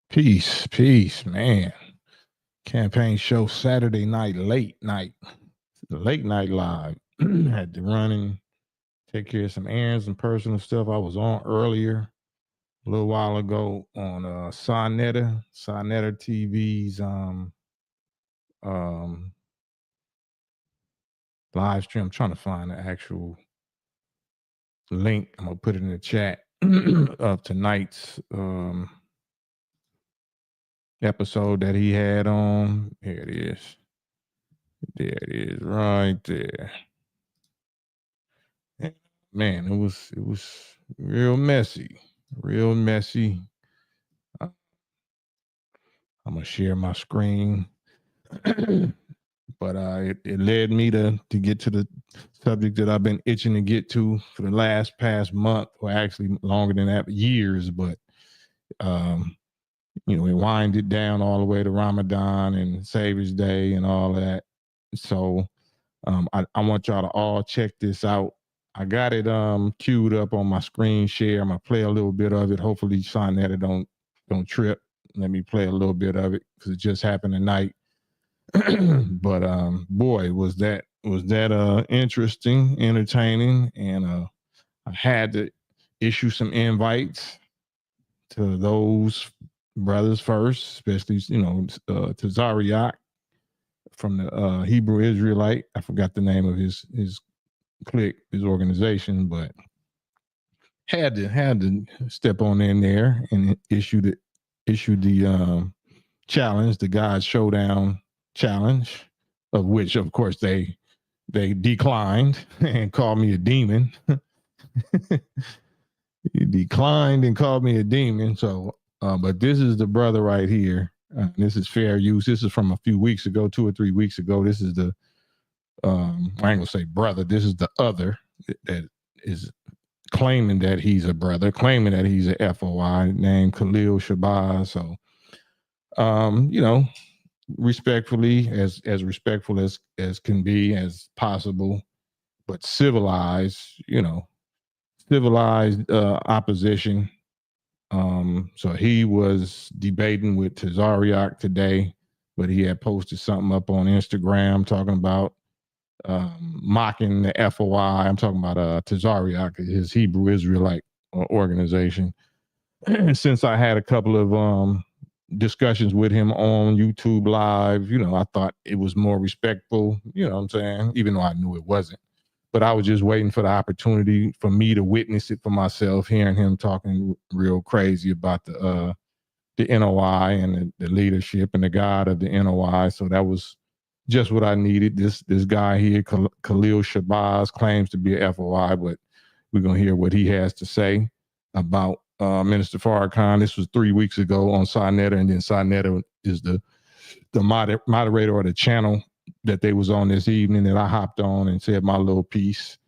Peace, man. Kam-Pain show Saturday night, late night live. Had to run and take care of some errands and personal stuff. I was on earlier a little while ago on Sonetta TV's um live stream. I'm trying to find the actual link. I'm gonna put it in the chat of tonight's episode that he had on. Here it is. There it is, right there. Man, it was real messy, real messy. I'm gonna share my screen, but it led me to get to the subject that I've been itching to get to for the past month, or actually longer than that, years. But we wind it down all the way to Ramadan and Savior's Day and all that. So I want y'all to all check this out. I got it queued up on my screen share. I'm gonna play a little bit of it. Hopefully, Sonetta don't trip. Let me play a little bit of it because it just happened tonight. But boy, was that interesting, entertaining, and I had to issue some invites to those brothers first, especially to Zariak from the Hebrew Israelite. I forgot the name of his clique, his organization, but had to step on in there and issue the challenge, the God Showdown challenge, of which of course they declined and called me a demon. He declined and called me a demon. So, but this is the brother right here. This is fair use. This is from a few weeks ago, 2 or 3 weeks ago. This is the I ain't gonna say brother. This is the other that is claiming that he's a brother, claiming that he's a FOI named Khalil Shabazz. So, respectfully, as respectful as can be, as possible, but civilized, civilized opposition. So he was debating with Tazariak today, but he had posted something up on Instagram talking about mocking the FOI. I'm talking about Tazariak, his Hebrew Israelite organization. Since I had a couple of discussions with him on YouTube Live, I thought it was more respectful, you know what I'm saying? Even though I knew it wasn't. But I was just waiting for the opportunity for me to witness it for myself, hearing him talking real crazy about the NOI and the leadership and the God of the NOI. So that was just what I needed. This guy here, Khalil Shabazz, claims to be a FOI, but we're going to hear what he has to say about Minister Farrakhan. This was 3 weeks ago on Sonetta, and then Sonetta is the moderator of the channel that they was on this evening that I hopped on and said my little piece.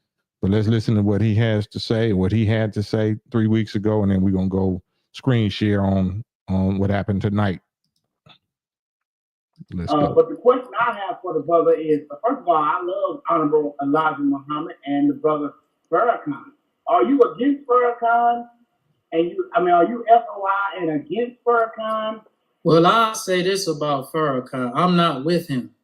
But let's listen to what he has to say, what he had to say 3 weeks ago, and then we're going to go screen share on what happened tonight. Let's go. But the question I have for the brother is, first of all, I love Honorable Elijah Muhammad and the brother Farrakhan. Are you against Farrakhan? Are you FOI and against Farrakhan? Well, I'll say this about Farrakhan. I'm not with him.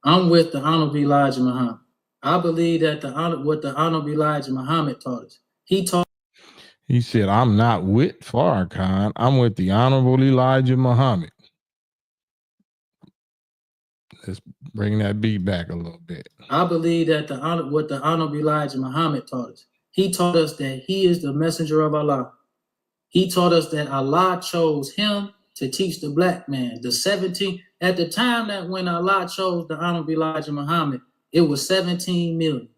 I'm with the Honorable Elijah Muhammad. I believe that what the Honorable Elijah Muhammad taught us. He said, I'm not with Farrakhan. I'm with the Honorable Elijah Muhammad. Let's bring that beat back a little bit. I believe that what the Honorable Elijah Muhammad taught us. He taught us that he is the messenger of Allah. He taught us that Allah chose him to teach the black man. At the time that when Allah chose the Honorable Elijah Muhammad, it was 17 million.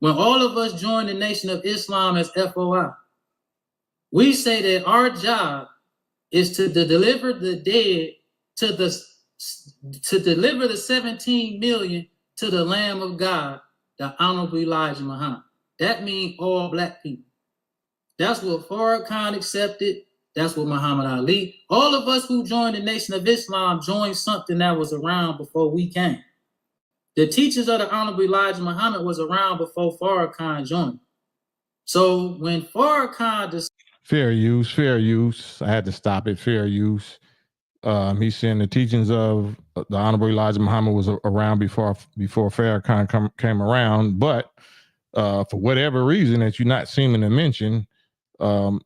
When all of us joined the Nation of Islam as FOI, we say that our job is to deliver the dead to deliver the 17 million to the Lamb of God, the Honorable Elijah Muhammad. That means all black people. That's what Farrakhan accepted. That's what Muhammad Ali. All of us who joined the Nation of Islam joined something that was around before we came. The teachings of the Honorable Elijah Muhammad was around before Farrakhan joined. So when Farrakhan Fair use. I had to stop it. Fair use. He's saying the teachings of the Honorable Elijah Muhammad was around before Farrakhan came around, but for whatever reason that you're not seeming to mention, the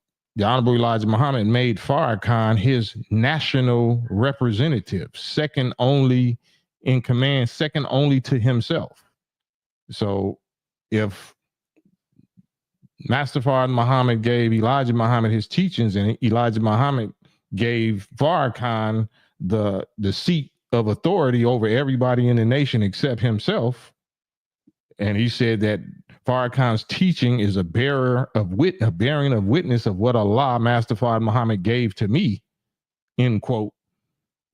Honorable Elijah Muhammad made Farrakhan his national representative, second only in command, second only to himself. So if Master Fard Muhammad gave Elijah Muhammad his teachings, and Elijah Muhammad gave Farrakhan the seat of authority over everybody in the nation except himself. And he said that Farrakhan's teaching is a bearing of witness of what Allah, Master Fard Muhammad, gave to me, end quote.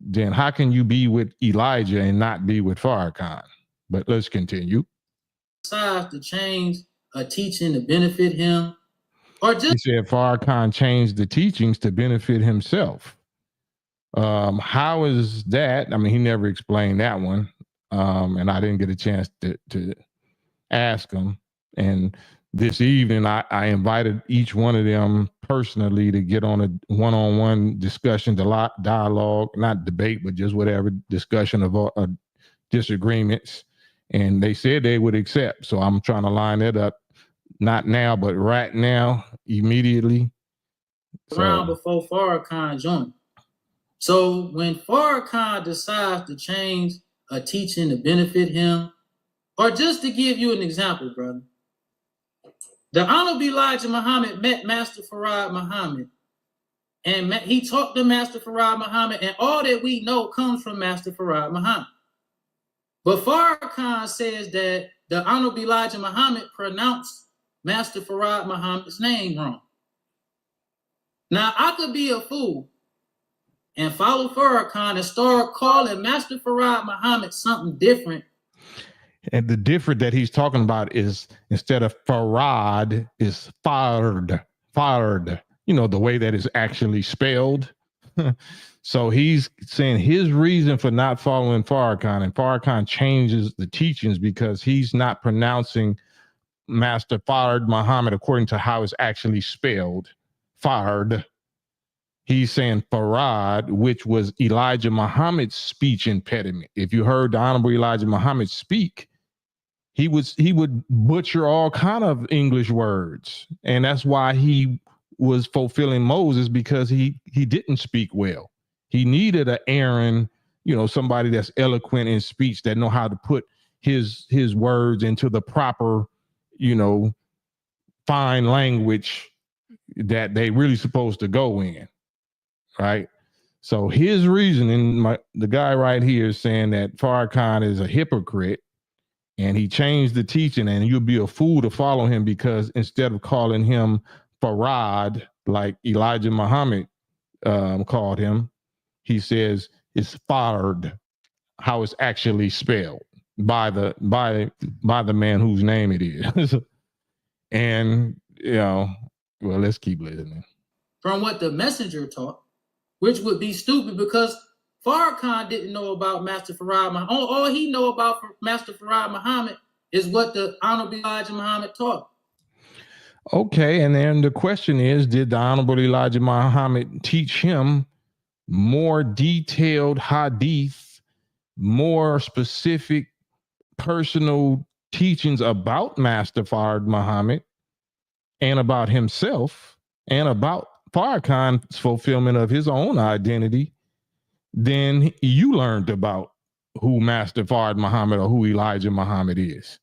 Then how can you be with Elijah and not be with Farrakhan? But let's continue. Decides to change a teaching to benefit him, or just he said Farrakhan changed the teachings to benefit himself. How is that? I mean, he never explained that one, and I didn't get a chance to ask him. And this evening, I invited each one of them personally to get on a one-on-one discussion, dialogue, not debate, but just whatever discussion of disagreements. And they said they would accept. So I'm trying to line it up, not now, but right now, immediately. Around before Farrakhan joined. So when Farrakhan decides to change a teaching to benefit him, or just to give you an example, brother, the Honorable Elijah Muhammad met Master Fard Muhammad, and he talked to Master Fard Muhammad, and all that we know comes from Master Fard Muhammad. But Farrakhan says that the Honorable Elijah Muhammad pronounced Master Fard Muhammad's name wrong. Now, I could be a fool and follow Farrakhan and start calling Master Fard Muhammad something different. And the different that he's talking about is, instead of Farad, is Fard. You know, the way that is actually spelled. So he's saying his reason for not following Farrakhan, and Farrakhan changes the teachings because he's not pronouncing Master Fard Muhammad according to how it's actually spelled. Fard. He's saying Farad, which was Elijah Muhammad's speech impediment. If you heard the Honorable Elijah Muhammad speak, he would butcher all kind of English words. And that's why he was fulfilling Moses, because he didn't speak well. He needed an Aaron, you know, somebody that's eloquent in speech, that know how to put his words into the proper, you know, fine language that they really supposed to go in. Right. So his reasoning, the guy right here is saying that Farrakhan is a hypocrite, and he changed the teaching, and you'll be a fool to follow him, because instead of calling him Farad, like Elijah Muhammad called him, he says it's Fard, how it's actually spelled by the man whose name it is. And, you know, well, let's keep listening. From what the messenger taught, which would be stupid, because Farrakhan didn't know about Master Fard Muhammad. All he know about Master Fard Muhammad is what the Honorable Elijah Muhammad taught. Okay, and then the question is, did the Honorable Elijah Muhammad teach him more detailed hadith, more specific personal teachings about Master Fard Muhammad and about himself and about Farrakhan's fulfillment of his own identity than you learned about who Master Fard Muhammad or who Elijah Muhammad is?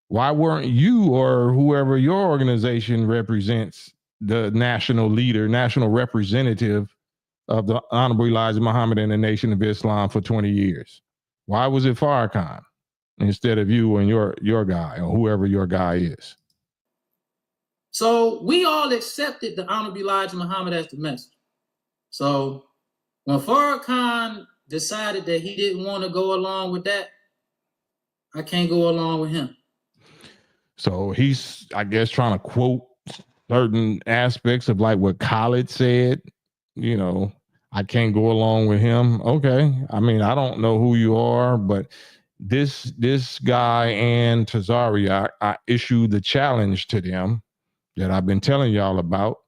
Why weren't you, or whoever your organization represents, the national leader, national representative of the Honorable Elijah Muhammad and the Nation of Islam for 20 years? Why was it Farrakhan instead of you and your guy, or whoever your guy is? So we all accepted the Honorable Elijah Muhammad as the messenger. So when Farrakhan decided that he didn't want to go along with that, I can't go along with him. So he's, I guess, trying to quote certain aspects of like what Khalid said. You know, I can't go along with him. Okay. I mean, I don't know who you are, but this guy and Tazariak, I issued the challenge to them that I've been telling y'all about.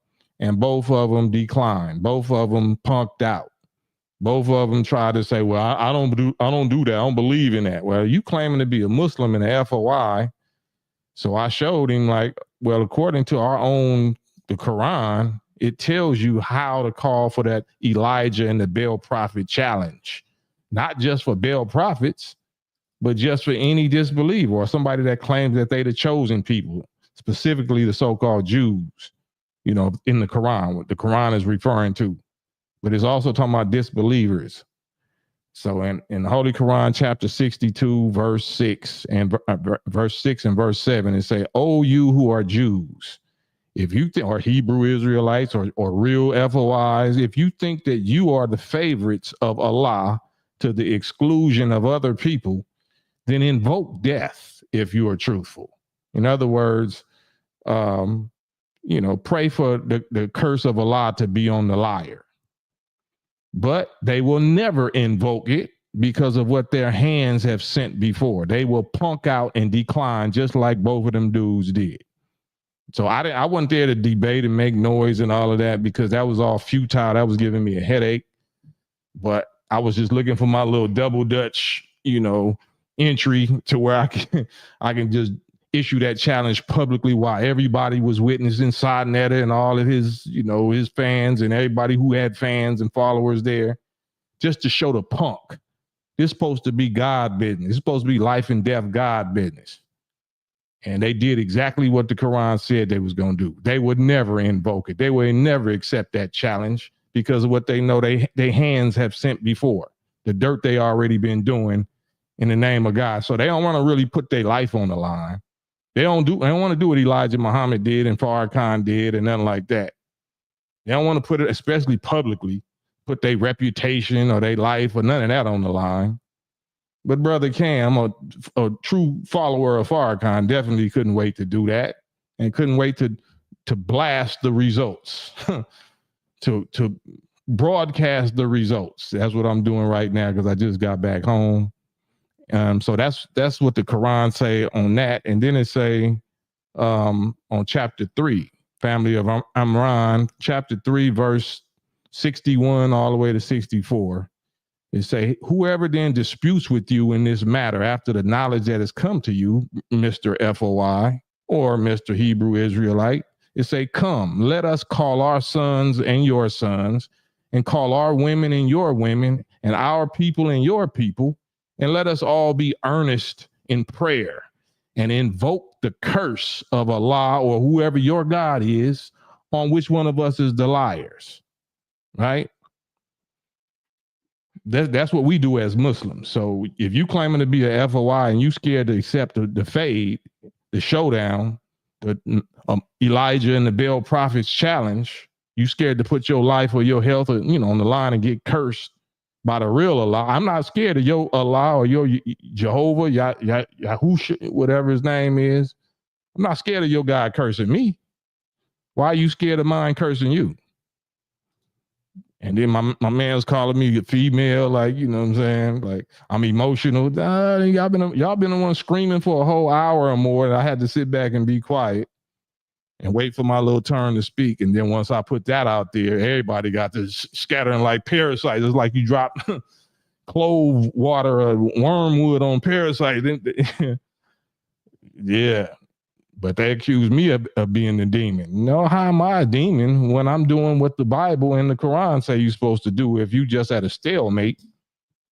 and both of them declined. Both of them punked out. Both of them tried to say, well, I don't do that. I don't believe in that. Well, you claiming to be a Muslim in the FOI. So I showed him like, well, according to the Quran, it tells you how to call for that Elijah and the Baal prophet challenge, not just for Baal prophets, but just for any disbeliever or somebody that claims that they're the chosen people, specifically the so-called Jews, in the Quran, what the Quran is referring to. But it's also talking about disbelievers. So in the Holy Quran, chapter 62, verse 6 and verse 6 and verse 7, it say, "Oh, you who are Jews, if you think, or Hebrew Israelites or real FOIs, if you think that you are the favorites of Allah to the exclusion of other people, then invoke death if you are truthful." In other words, pray for the curse of Allah to be on the liar. But they will never invoke it because of what their hands have sent before. They will punk out and decline just like both of them dudes did. So I wasn't there to debate and make noise and all of that because that was all futile. That was giving me a headache. But I was just looking for my little double Dutch, entry to where I can just issue that challenge publicly while everybody was witnessing Sodnetta and all of his, his fans and everybody who had fans and followers there, just to show the punk. This is supposed to be God business. It's supposed to be life and death God business. And they did exactly what the Quran said they was going to do. They would never invoke it. They would never accept that challenge because of what they know their hands have sent before, the dirt they already been doing in the name of God. So they don't want to really put their life on the line. They don't want to do what Elijah Muhammad did and Farrakhan did and nothing like that. They don't want to put it, especially publicly, put their reputation or their life or none of that on the line. But Brother Cam, a true follower of Farrakhan, definitely couldn't wait to do that and couldn't wait to blast the results, to broadcast the results. That's what I'm doing right now because I just got back home. So that's what the Quran say on that. And then it say on chapter 3, family of Amran, chapter 3, verse 61 all the way to 64. It say, "Whoever then disputes with you in this matter after the knowledge that has come to you, Mr. FOI or Mr. Hebrew Israelite, it say, come, let us call our sons and your sons and call our women and your women and our people and your people. And let us all be earnest in prayer and invoke the curse of Allah or whoever your God is on which one of us is the liars." Right? That's what we do as Muslims. So if you claiming to be a FOI and you scared to accept the fade, the showdown, the Elijah and the Baal prophets challenge, you scared to put your life or your health on the line and get cursed by the real Allah. I'm not scared of your Allah or your Jehovah, Yahusha, whatever his name is. I'm not scared of your God cursing me. Why are you scared of mine cursing you? And then my man's calling me a female, like, you know what I'm saying? Like, I'm emotional. Y'all been the one screaming for a whole hour or more. And I had to sit back and be quiet and wait for my little turn to speak. And then once I put that out there, everybody got this scattering like parasites. It's like you drop clove water or wormwood on parasites. Yeah. But they accuse me of being the demon. No, how am I a demon when I'm doing what the Bible and the Quran say you're supposed to do? If you just at a stalemate,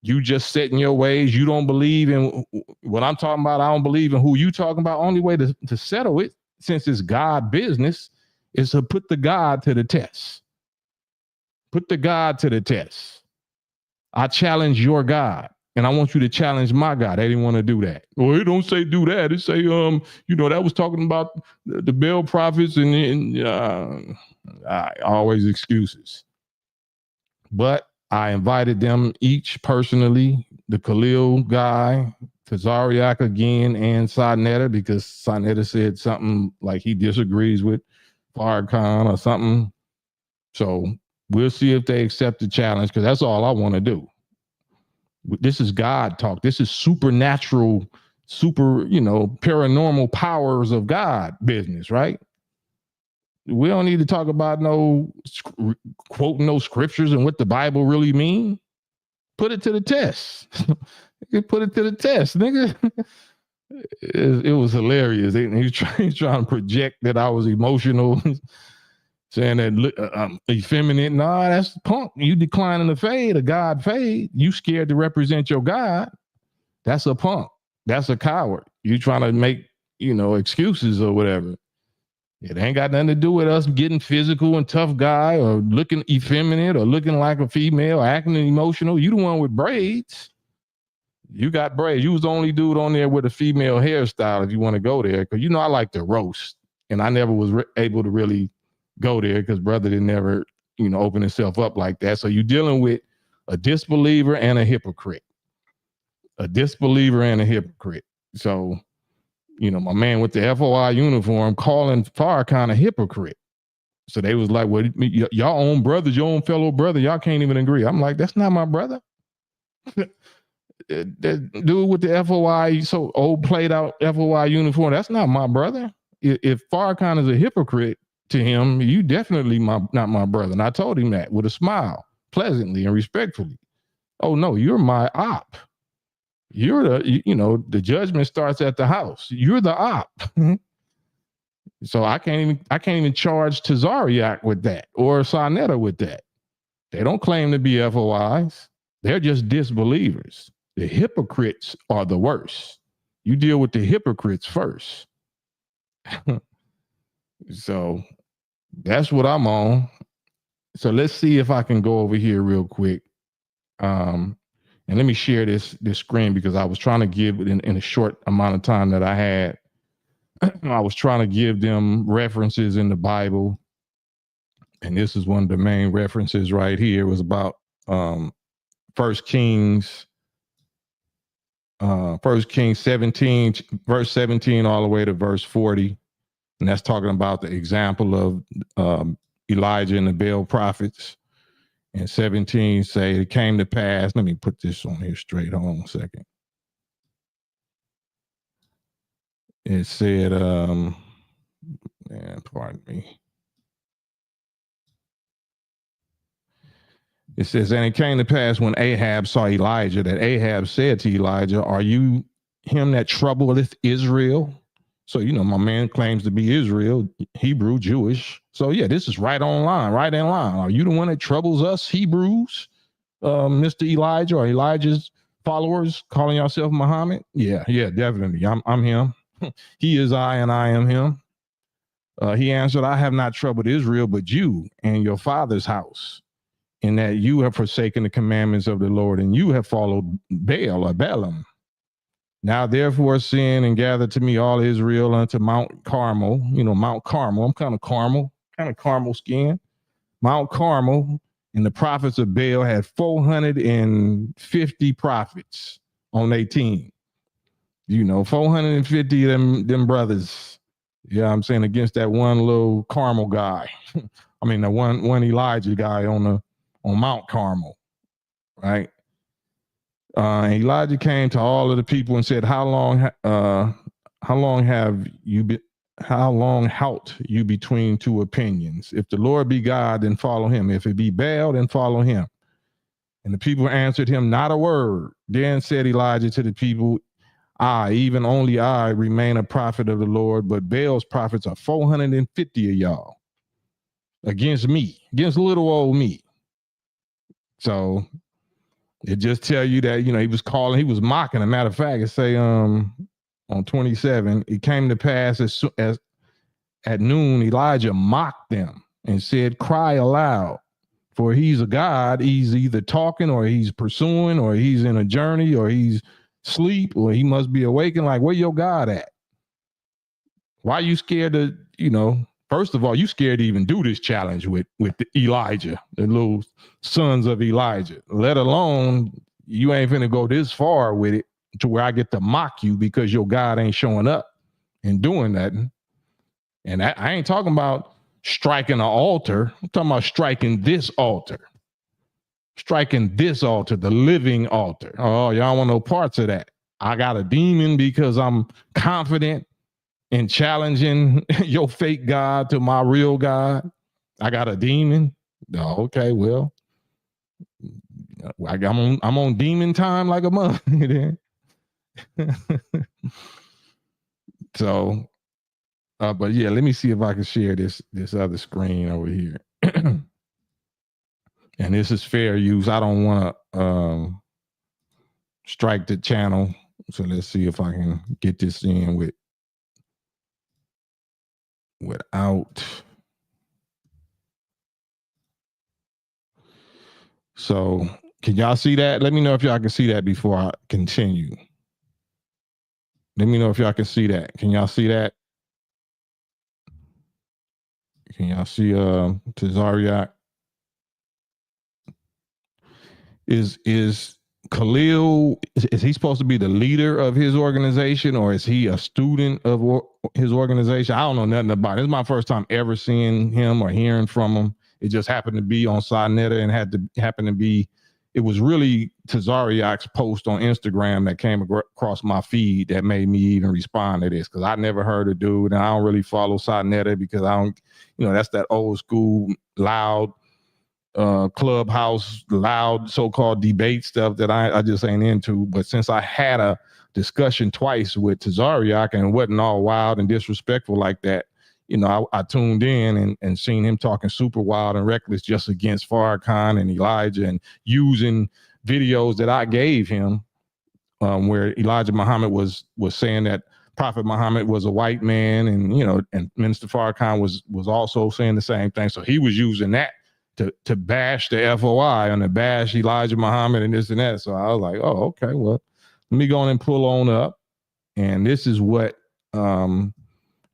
you just set in your ways, you don't believe in what I'm talking about, I don't believe in who you talking about. Only way to settle it, since it's God business, is to put the God to the test. Put the God to the test. I challenge your God. And I want you to challenge my God. They didn't want to do that. Well, it don't say do that. It say, that was talking about the Baal prophets and always excuses. But I invited them each personally, the Khalil guy, Tazariak again, and Sodnetta, because Sodnetta said something like he disagrees with Farrakhan or something. So we'll see if they accept the challenge, because that's all I want to do. This is God talk. This is supernatural, paranormal powers of God business, right? We don't need to talk about quoting no scriptures and what the Bible really mean. Put it to the test. Put it to the test, nigga. It was hilarious. He was trying to project that I was emotional, saying that I'm effeminate. Nah, that's punk. You declining the fade, a God fade. You scared to represent your God. That's a punk. That's a coward. You trying to make, excuses or whatever. It ain't got nothing to do with us getting physical and tough guy or looking effeminate or looking like a female, acting emotional. You the one with braids. You got braids. You was the only dude on there with a female hairstyle if you want to go there. Because, I like to roast. And I never was able to really go there because brother didn't never, open himself up like that. So you're dealing with a disbeliever and a hypocrite. A disbeliever and a hypocrite. So, my man with the FOI uniform calling Farrakhan a hypocrite. So they was like, well, y'all own brothers, your own fellow brother, y'all can't even agree. I'm like, that's not my brother. That dude with the FOI, so old played out FOI uniform, that's not my brother. If Farrakhan is a hypocrite to him, you definitely not my brother. And I told him that with a smile, pleasantly and respectfully. Oh no, you're my op. You're the judgment starts at the house. You're the op. So I can't even charge Tazariak with that or Sonetta with that. They don't claim to be FOIs. They're just disbelievers. The hypocrites are the worst. You deal with the hypocrites first. So that's what I'm on. So let's see if I can go over here real quick. And let me share this screen because I was trying to give in a short amount of time that I had. I was trying to give them references in the Bible. And this is one of the main references right here. It was about 1 Kings 17, verse 17 all the way to verse 40. And that's talking about the example of Elijah and the Baal prophets. And 17 say it came to pass. Let me put this on here straight. Hold on a second. It said, pardon me. It says, and it came to pass when Ahab saw Elijah that Ahab said to Elijah, are you him that troubleth Israel? So, my man claims to be Israel, Hebrew, Jewish. So, yeah, this is right in line. Are you the one that troubles us, Hebrews, Mr. Elijah, or Elijah's followers calling yourself Muhammad? Yeah, definitely. I'm him. He is I, and I am him. He answered, I have not troubled Israel, but you and your father's house, in that you have forsaken the commandments of the Lord, and you have followed Baal or Balaam. Now, therefore, sin and gather to me all Israel unto Mount Carmel. Mount Carmel. I'm kind of caramel skin. Mount Carmel, and the prophets of Baal had 450 prophets on their team. 450 of them brothers. Yeah, I'm saying against that one little Carmel guy. I mean, the one Elijah guy on Mount Carmel, right? Elijah came to all of the people and said, how long halt you between two opinions? If the Lord be God, then follow him. If it be Baal, then follow him. And the people answered him not a word. Then said Elijah to the people, even only I remain a prophet of the Lord, but Baal's prophets are 450 of y'all against me, against little old me. So it just tell you that, he was mocking. As a matter of fact, it say on 27, it came to pass as at noon, Elijah mocked them and said, cry aloud, for he's a God. He's either talking or he's pursuing or he's in a journey or he's asleep or he must be awakened. Like, where your God at? Why are you scared to, first of all, you scared to even do this challenge with Elijah, the little sons of Elijah, let alone you ain't finna go this far with it to where I get to mock you because your God ain't showing up and doing nothing. And I ain't talking about striking an altar. I'm talking about striking this altar. The living altar. Oh, y'all want no parts of that. I got a demon because I'm confident and challenging your fake God to my real God. I got a demon. Oh, okay, well, I'm on demon time like a month. So, but yeah, let me see if I can share this other screen over here. And this is fair use. I don't want to strike the channel. So let's see if I can get this in without. So can y'all see that? Let me know if y'all can see that before I continue. Let me know if y'all can see that. Can y'all see that? Can y'all see Tazariak? Is Khalil, is he supposed to be the leader of his organization, or is he a student of his organization? I don't know nothing about it. This is my first time ever seeing him or hearing from him. It just happened to be on Sinetta and happened to be, it was really Tazariak's post on Instagram that came across my feed that made me even respond to this, because I never heard of dude, and I don't really follow Sinetta because I don't, that's that old school loud clubhouse loud so-called debate stuff that I just ain't into. But since I had a discussion twice with Tazariak and it wasn't all wild and disrespectful like that, I tuned in and seen him talking super wild and reckless just against Farrakhan and Elijah, and using videos that I gave him where Elijah Muhammad was saying that Prophet Muhammad was a white man, and and Minister Farrakhan was also saying the same thing. So he was using that to bash the FOI and to bash Elijah Muhammad and this and that. So I was like, oh, okay, well, let me go on and pull on up. And this is what, and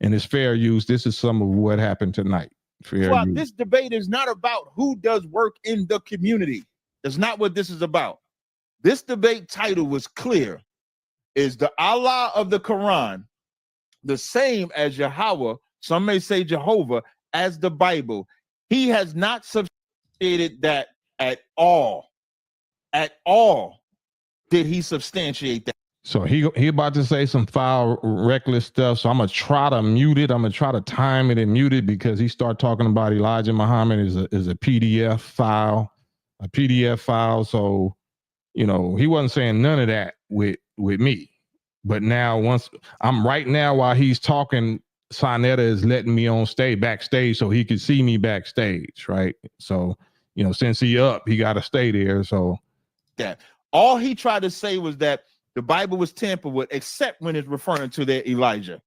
it's fair use. This is some of what happened tonight. Fair use. This debate is not about who does work in the community. That's not what this is about. This debate title was clear. Is the Allah of the Quran the same as Yahweh, some may say Jehovah, as the Bible? He has not substantiated that at all. At all did he substantiate that. So he about to say some foul, reckless stuff. So I'm gonna try to mute it. I'm gonna try to time it and mute it, because he started talking about Elijah Muhammad is a PDF file, So he wasn't saying none of that with me. But now while he's talking, Sinetta is letting me on backstage so he could see me backstage, right? So, since he got to stay there. So that all he tried to say was that the Bible was tampered with, except when it's referring to their Elijah.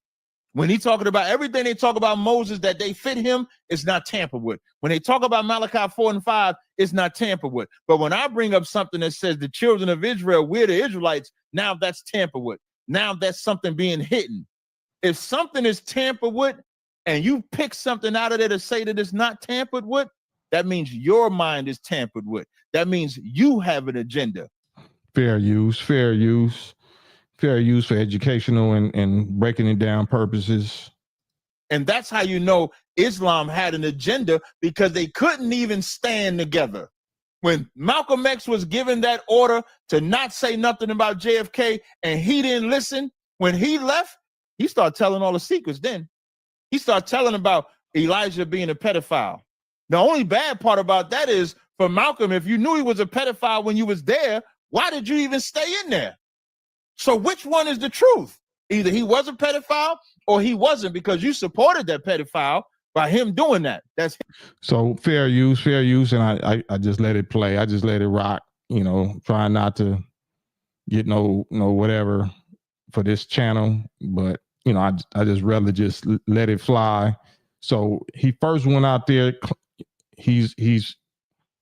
When he talking about everything they talk about Moses that they fit him, it's not tampered with. When they talk about Malachi 4 and 5, it's not tampered with. But when I bring up something that says the children of Israel, we're the Israelites, now that's tampered with. Now that's something being hidden. If something is tampered with and you pick something out of there to say that it's not tampered with, that means your mind is tampered with. That means you have an agenda. Fair use for educational and breaking it down purposes. And that's how you know Islam had an agenda, because they couldn't even stand together. When Malcolm X was given that order to not say nothing about JFK and he didn't listen, when he left, he started telling all the secrets then. He started telling about Elijah being a pedophile. The only bad part about that is, for Malcolm, if you knew he was a pedophile when you was there, why did you even stay in there? So which one is the truth? Either he was a pedophile or he wasn't, because you supported that pedophile by him doing that. That's him. So fair use, and I just let it play. I just let it rock, trying not to get no whatever for this channel, but I just rather just let it fly. So he first went out there. He's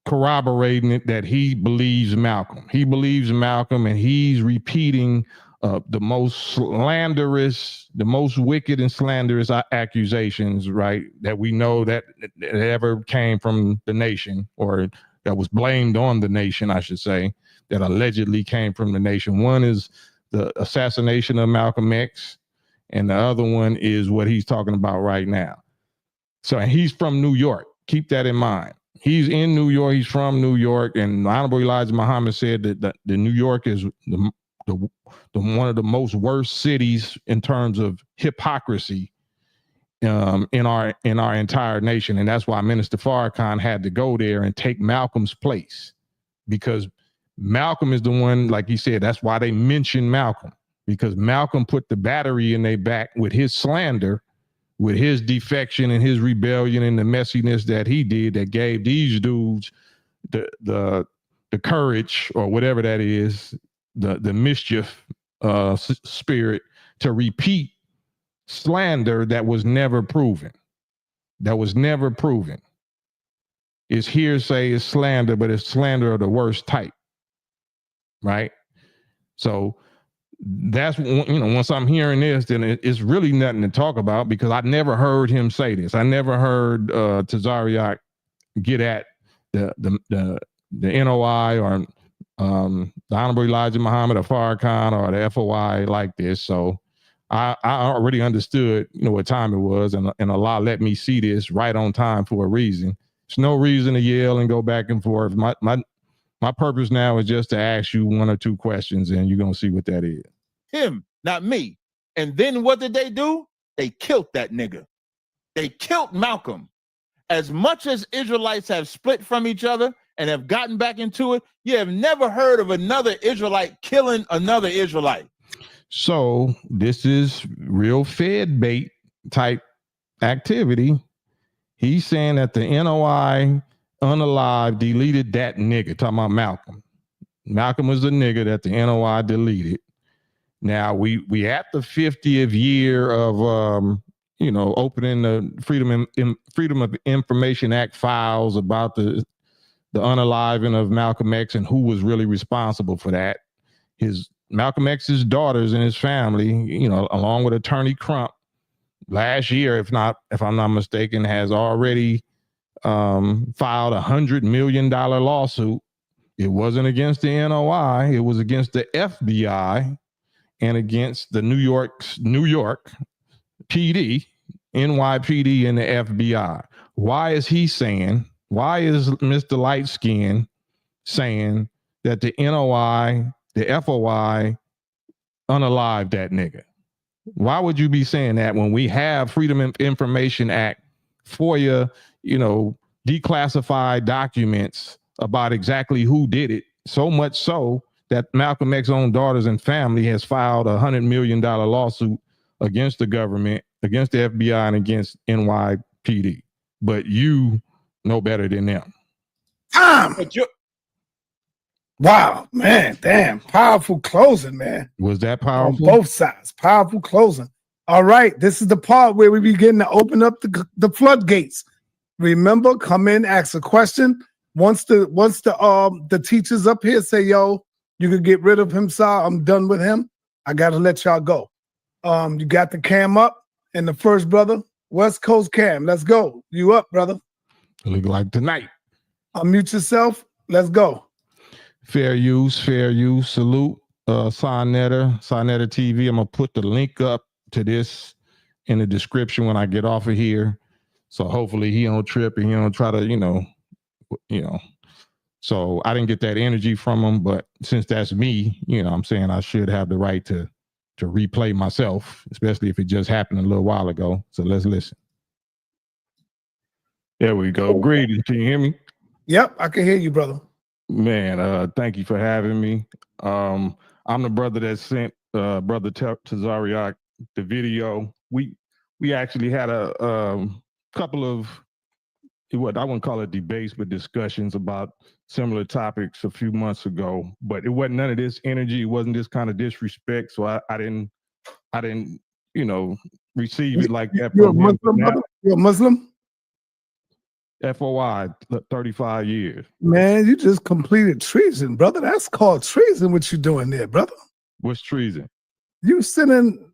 corroborating it that he believes Malcolm. He believes Malcolm, and he's repeating the most slanderous, the most wicked and slanderous accusations, right, that we know that ever came from the nation, or that was blamed on the nation, I should say, that allegedly came from the nation. One is the assassination of Malcolm X, and the other one is what he's talking about right now. So, and he's from New York. Keep that in mind. He's in New York. He's from New York. And Honorable Elijah Muhammad said that the New York is one of the most worst cities in terms of hypocrisy in our entire nation. And that's why Minister Farrakhan had to go there and take Malcolm's place, because Malcolm is the one, like he said, that's why they mentioned Malcolm, because Malcolm put the battery in their back with his slander, with his defection and his rebellion and the messiness that he did, that gave these dudes the courage, or whatever that is, the mischief spirit, to repeat slander that was never proven. It's hearsay, it's slander, but it's slander of the worst type, right? So that's, once I'm hearing this, then it's really nothing to talk about, because I never heard him say this. I never heard Tazariak get at the NOI or the Honorable Elijah Muhammad or Farrakhan or the FOI like this. So I already understood, what time it was, and Allah let me see this right on time for a reason. There's no reason to yell and go back and forth. My purpose now is just to ask you one or two questions, and you're gonna see what that is. Him, not me. And then what did they do? They killed that nigga. They killed Malcolm. As much as Israelites have split from each other and have gotten back into it, you have never heard of another Israelite killing another Israelite. So this is real Fed bait type activity. He's saying that the NOI unalive deleted that nigga, talking about Malcolm. Malcolm was the nigga that the NOI deleted. Now we at the 50th year of opening the Freedom of Information Act files about the unaliving of Malcolm X and who was really responsible for that. Malcolm X's daughters and his family, along with Attorney Crump, last year, if I'm not mistaken, has already filed $100 million lawsuit. It wasn't against the NOI, it was against the FBI and against the New York PD, NYPD, and the FBI. Why is Mr. Light Skin saying that the NOI, the FOI unalive that nigga? Why would you be saying that when we have Freedom of Information Act, FOIA, declassified documents about exactly who did it? So much so that Malcolm X's own daughters and family has filed a $100 million lawsuit against the government, against the FBI, and against NYPD. But you know better than them. Wow, man, damn, powerful closing, man. Was that powerful? On both sides, powerful closing. All right, this is the part where we begin to open up the floodgates. Remember, come in, ask a question. Once the teachers up here say, yo, you could get rid of him, sir, I'm done with him, I gotta let y'all go. You got the cam up, and the first brother, West Coast Cam, let's go. You up, brother? Look like tonight. Unmute yourself, let's go. Fair use. Salute, Sonetta TV. I'm gonna put the link up to this in the description when I get off of here. So hopefully he don't trip and he don't try to, So I didn't get that energy from him, but since that's me, I'm saying I should have the right to replay myself, especially if it just happened a little while ago. So let's listen. There we go. Greetings. Can you hear me? Yep, I can hear you, brother. Man, thank you for having me. I'm the brother that sent Brother Tazariak the video. We actually had a couple of what I wouldn't call it debates, but discussions about similar topics a few months ago. But it wasn't none of this energy. It wasn't this kind of disrespect. So I didn't receive it like that. You're a Muslim, brother? You're a Muslim? FOI, 35 years. Man, you just completed treason, brother. That's called treason, what you doing there, brother. What's treason? You sending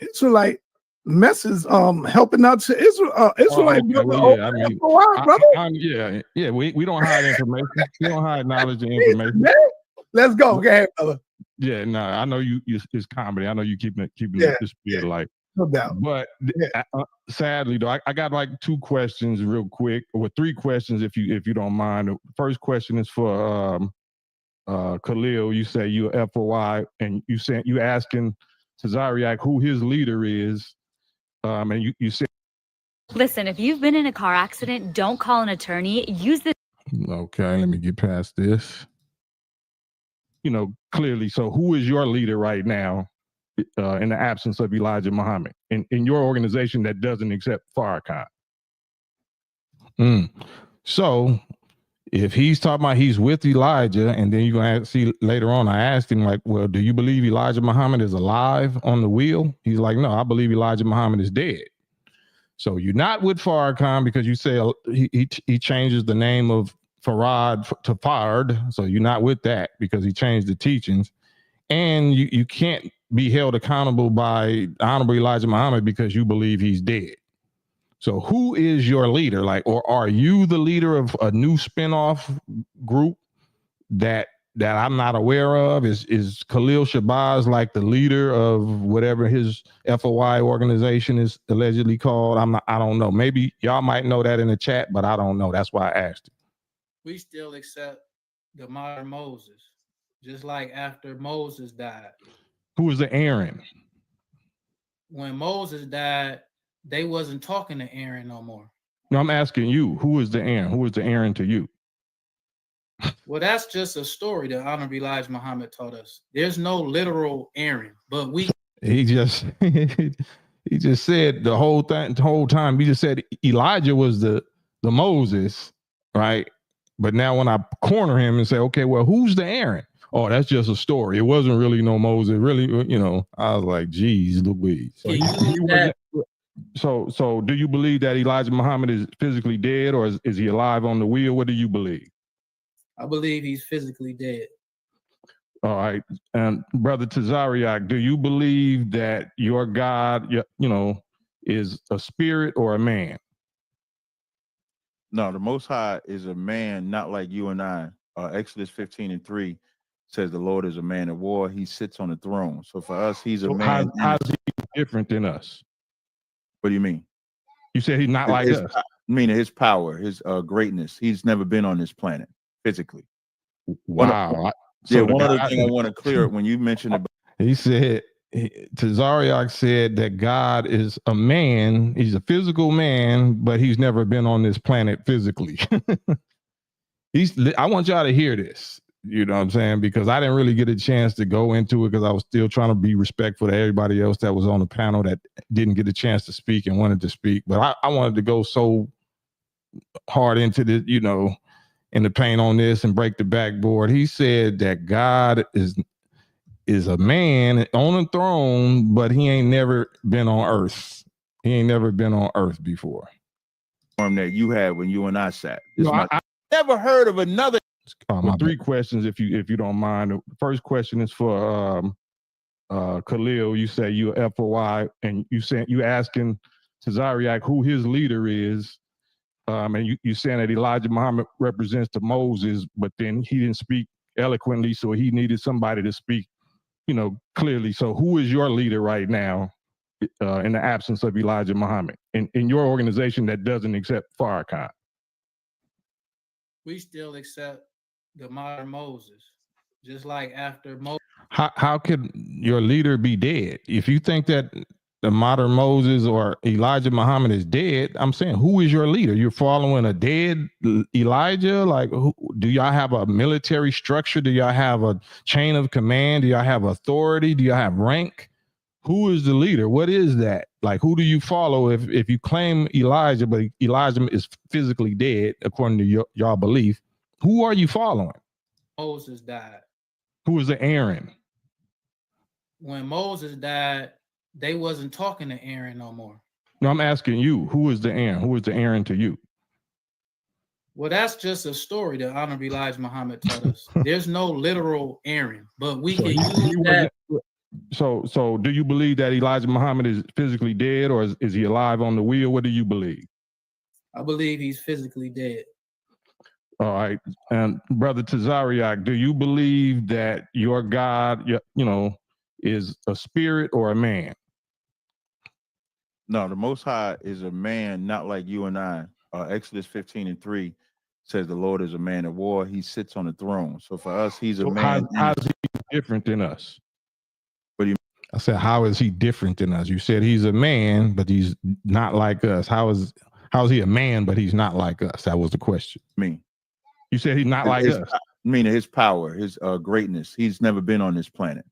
Israelite messages, helping out to Israelite brother. FOI, brother. Yeah. We don't hide information. We don't hide knowledge and information. Man. Let's go. Go ahead, brother. Yeah, no, I know it's comedy. I know you keeping it this spirit like. No doubt. But sadly, though, I got like two questions real quick, or three questions if you don't mind. The first question is for Khalil, you say you FOI, and you asking Tazariak who his leader is, and you said, Listen, if you've been in a car accident, don't call an attorney. Use this. okay, let me get past this. Clearly, so who is your leader right now in the absence of Elijah Muhammad in your organization that doesn't accept Farrakhan? So if he's talking about he's with Elijah, and then you're going to see later on, I asked him, like, well, do you believe Elijah Muhammad is alive on the wheel? He's like, no, I believe Elijah Muhammad is dead. So you're not with Farrakhan because you say he changes the name of Farad to Fard. So you're not with that because he changed the teachings. And you can't be held accountable by Honorable Elijah Muhammad because you believe he's dead. So who is your leader? Like, or are you the leader of a new spinoff group that I'm not aware of? Is Khalil Shabazz like the leader of whatever his FOI organization is allegedly called? I don't know. Maybe y'all might know that in the chat, but I don't know. That's why I asked. We still accept the modern Moses, just like after Moses died. Who is the Aaron? When Moses died, they wasn't talking to Aaron no more. No, I'm asking you, who is the Aaron? Who is the Aaron to you? Well, that's just a story that Honorable Elijah Muhammad taught us. There's no literal Aaron, but he just said the whole time. He just said Elijah was the Moses, right? But now when I corner him and say, okay, well, who's the Aaron? Oh, that's just a story. It wasn't really no Moses. Really, I was like, geez, Louise. So do you believe that Elijah Muhammad is physically dead, or is he alive on the wheel? What do you believe? I believe he's physically dead. All right. And Brother Tazariak, do you believe that your God, is a spirit or a man? No, the Most High is a man, not like you and I. Exodus 15:3 says the Lord is a man of war. He sits on the throne. So for us, he's a man. How's he different than us? What do you mean? You said he's not like us. Meaning his power, his greatness. He's never been on this planet physically. Wow. One other thing I want to clear when you mentioned about. He said, Tazariak said that God is a man. He's a physical man, but he's never been on this planet physically. I want y'all to hear this. You know what I'm saying? Because I didn't really get a chance to go into it because I was still trying to be respectful to everybody else that was on the panel that didn't get a chance to speak and wanted to speak. But I wanted to go so hard into the, in the paint on this and break the backboard. He said that God is a man on a throne, but he ain't never been on earth. He ain't never been on earth before. That you had when you and I sat. I never heard of another. Three questions, if you don't mind. The first question is for Khalil. You say you FOI, and you asking Tazariak who his leader is, and you saying that Elijah Muhammad represents the Moses, but then he didn't speak eloquently, so he needed somebody to speak, clearly. So who is your leader right now in the absence of Elijah Muhammad in your organization that doesn't accept Farrakhan? We still accept the modern Moses, just like after Moses. How could your leader be dead? If you think that the modern Moses or Elijah Muhammad is dead, I'm saying, who is your leader? You're following a dead Elijah? Like, do y'all have a military structure? Do y'all have a chain of command? Do y'all have authority? Do y'all have rank? Who is the leader? What is that? Like, who do you follow if you claim Elijah, but Elijah is physically dead, according to y'all belief? Who are you following? Moses died. Who is the Aaron? When Moses died, they wasn't talking to Aaron no more. No, I'm asking you, who is the Aaron? Who is the Aaron to you? Well, that's just a story that Honorable Elijah Muhammad taught us. There's no literal Aaron, but we can use that. So do you believe that Elijah Muhammad is physically dead, or is he alive on the wheel? What do you believe? I believe he's physically dead. All right. And Brother Tazariak, do you believe that your God, is a spirit or a man? No, the Most High is a man, not like you and I. Exodus 15:3 says the Lord is a man of war. He sits on the throne. So for us, he's a So man. how is he different than us? What do you I said, how is he different than us? You said he's a man, but he's not like us. How is he a man, but he's not like us? That was the question. mean? You said he's not like us. Meaning his power, his greatness. He's never been on this planet.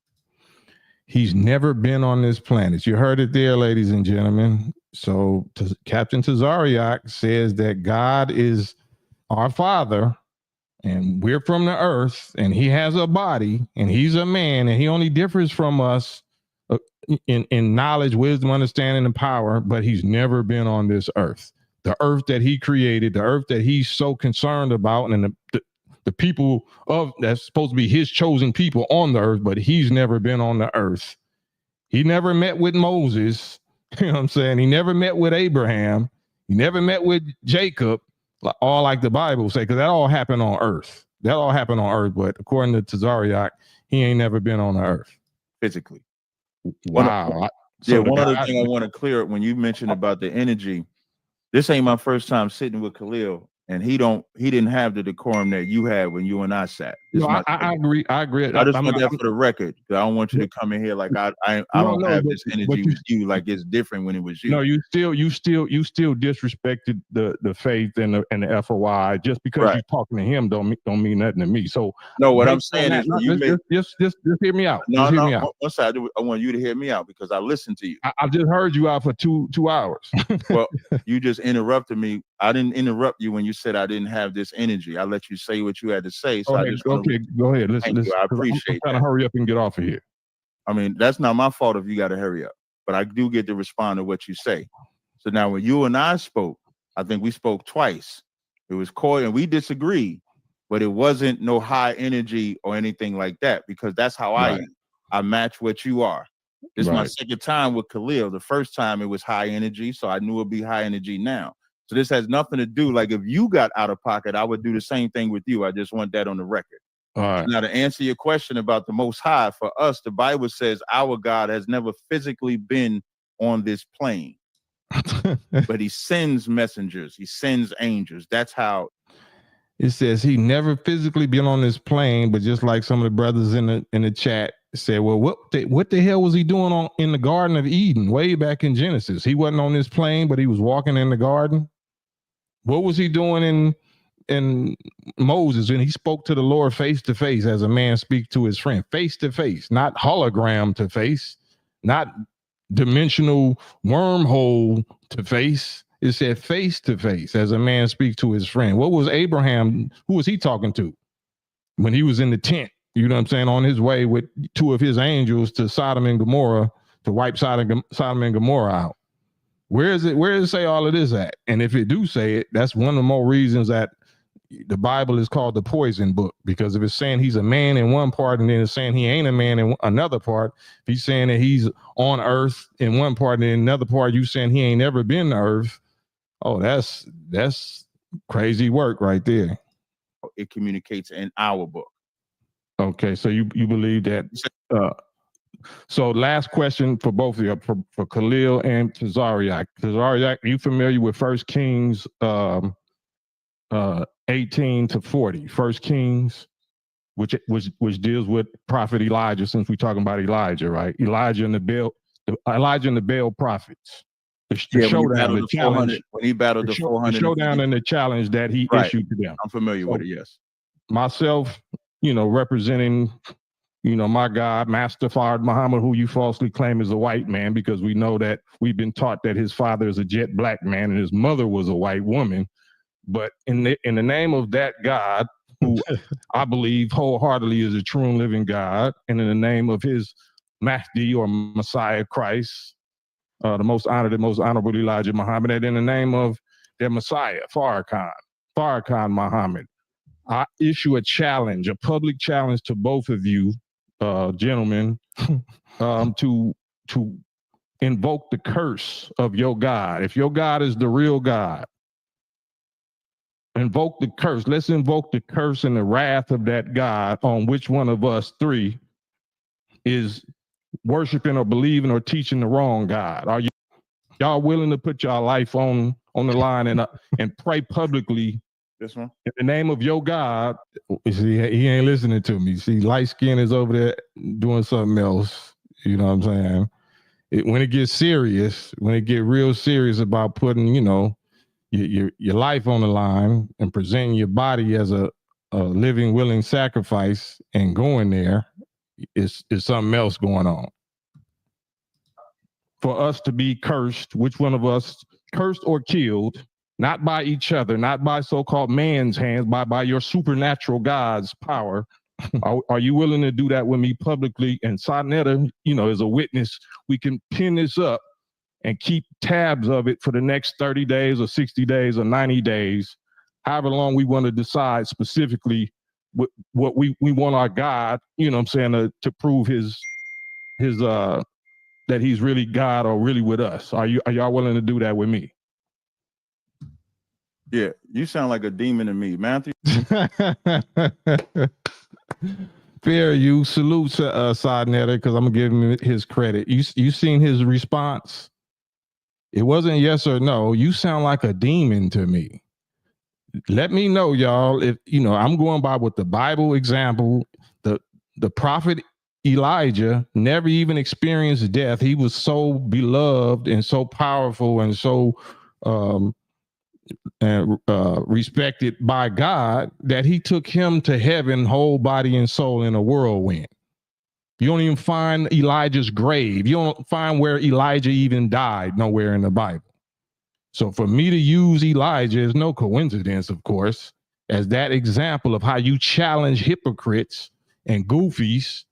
He's never been on this planet. You heard it there, ladies and gentlemen. So Captain Tazariak says that God is our Father, and we're from the earth, and he has a body, and he's a man, and he only differs from us in knowledge, wisdom, understanding, and power, but he's never been on this earth. The earth that he created, the earth that he's so concerned about, and the people that's supposed to be his chosen people on the earth, but he's never been on the earth. He never met with Moses. You know what I'm saying? He never met with Abraham. He never met with Jacob, all like the Bible say, because that all happened on earth. That all happened on earth. But according to Tazariak, he ain't never been on the earth. Physically. Wow. One other thing I want to clear up when you mentioned about the energy, this ain't my first time sitting with Khalil, and he didn't have the decorum that you had when you and I sat. No, I agree. I agree. I just want that for the record. I don't want you to come in here like I don't have this energy with you, like it's different when it was you. No, you still disrespected the faith and the FOI just because you're talking to him don't mean nothing to me. So no, what I'm saying is just hear me out. No, one side I want you to hear me out because I listened to you. I just heard you out for two hours. Well, you just interrupted me. I didn't interrupt you when you said I didn't have this energy. I let you say what you had to say. So go ahead. Listen, I appreciate I'm trying to hurry up and get off of here. I mean, that's not my fault if you got to hurry up, but I do get to respond to what you say. So now when you and I spoke, I think we spoke twice. It was coy and we disagreed, but it wasn't no high energy or anything like that because that's how I am. I match what you are. This is my second time with Khalil. The first time it was high energy, so I knew it'd be high energy now. So this has nothing to do, like if you got out of pocket, I would do the same thing with you. I just want that on the record. All right. Now to answer your question about the Most High, for us, the Bible says our God has never physically been on this plane, but he sends messengers. He sends angels. That's how. It says he never physically been on this plane, but just like some of the brothers in the chat said, well, what the hell was he doing in the Garden of Eden way back in Genesis? He wasn't on this plane, but he was walking in the garden. What was he doing in Moses? And he spoke to the Lord face to face as a man speaks to his friend, face to face, not hologram to face, not dimensional wormhole to face. It said face to face as a man speaks to his friend. What was Abraham? Who was he talking to when he was in the tent? You know what I'm saying? On his way with two of his angels to Sodom and Gomorrah to wipe Sodom and Gomorrah out. Where does it say all of this at? And if it do say it, that's one of the more reasons that the Bible is called the poison book, because if it's saying he's a man in one part and then it's saying he ain't a man in another part, if he's saying that he's on earth in one part and in another part you saying he ain't never been to earth, oh, that's crazy work right there. It communicates in our book. Okay, so you believe that. So last question for both of you, for Khalil and Tazariak. Tazariak, are you familiar with 1 Kings 18 to 40? 1 Kings, which deals with Prophet Elijah, since we're talking about Elijah, right? Elijah and the Baal prophets. The showdown, the challenge. When he battled the 400. The showdown and the challenge that he issued to them. I'm familiar with it, yes. Myself, representing, my God, Master Fard Muhammad, who you falsely claim is a white man, because we know that we've been taught that his father is a jet black man and his mother was a white woman. But in the name of that God, who I believe wholeheartedly is a true and living God, and in the name of his Mahdi or Messiah Christ, the most honorable Elijah Muhammad, and in the name of their Messiah, Farrakhan Muhammad, I issue a challenge, a public challenge to both of you, gentlemen, to invoke the curse of your God. If your God is the real God, invoke the curse. Let's invoke the curse and the wrath of that God on which one of us three is worshiping or believing or teaching the wrong God. Are y'all willing to put your life on the line and pray publicly This one. In the name of your God, see, he ain't listening to me. See, light skin is over there doing something else. You know what I'm saying? When it gets serious, when it get real serious about putting, your life on the line and presenting your body as a living, willing sacrifice and going there, is something else going on. For us to be cursed, which one of us cursed or killed, not by each other, not by so-called man's hands, by your supernatural God's power. Are you willing to do that with me publicly? And Sonetta, is a witness. We can pin this up and keep tabs of it for the next 30 days or 60 days or 90 days, however long we want to decide specifically what we want our God, to prove his that he's really God or really with us. Are y'all willing to do that with me? Yeah, you sound like a demon to me, Matthew. Fair, you salute Sonetta, because I'm gonna give him his credit. You seen his response? It wasn't yes or no. You sound like a demon to me. Let me know, y'all, if I'm going by what the Bible example. The prophet Elijah never even experienced death. He was so beloved and so powerful and so respected by God that he took him to heaven, whole body and soul, in a whirlwind. You don't even find Elijah's grave. You don't find where Elijah even died nowhere in the Bible. So for me to use Elijah is no coincidence, of course, as that example of how you challenge hypocrites and goofies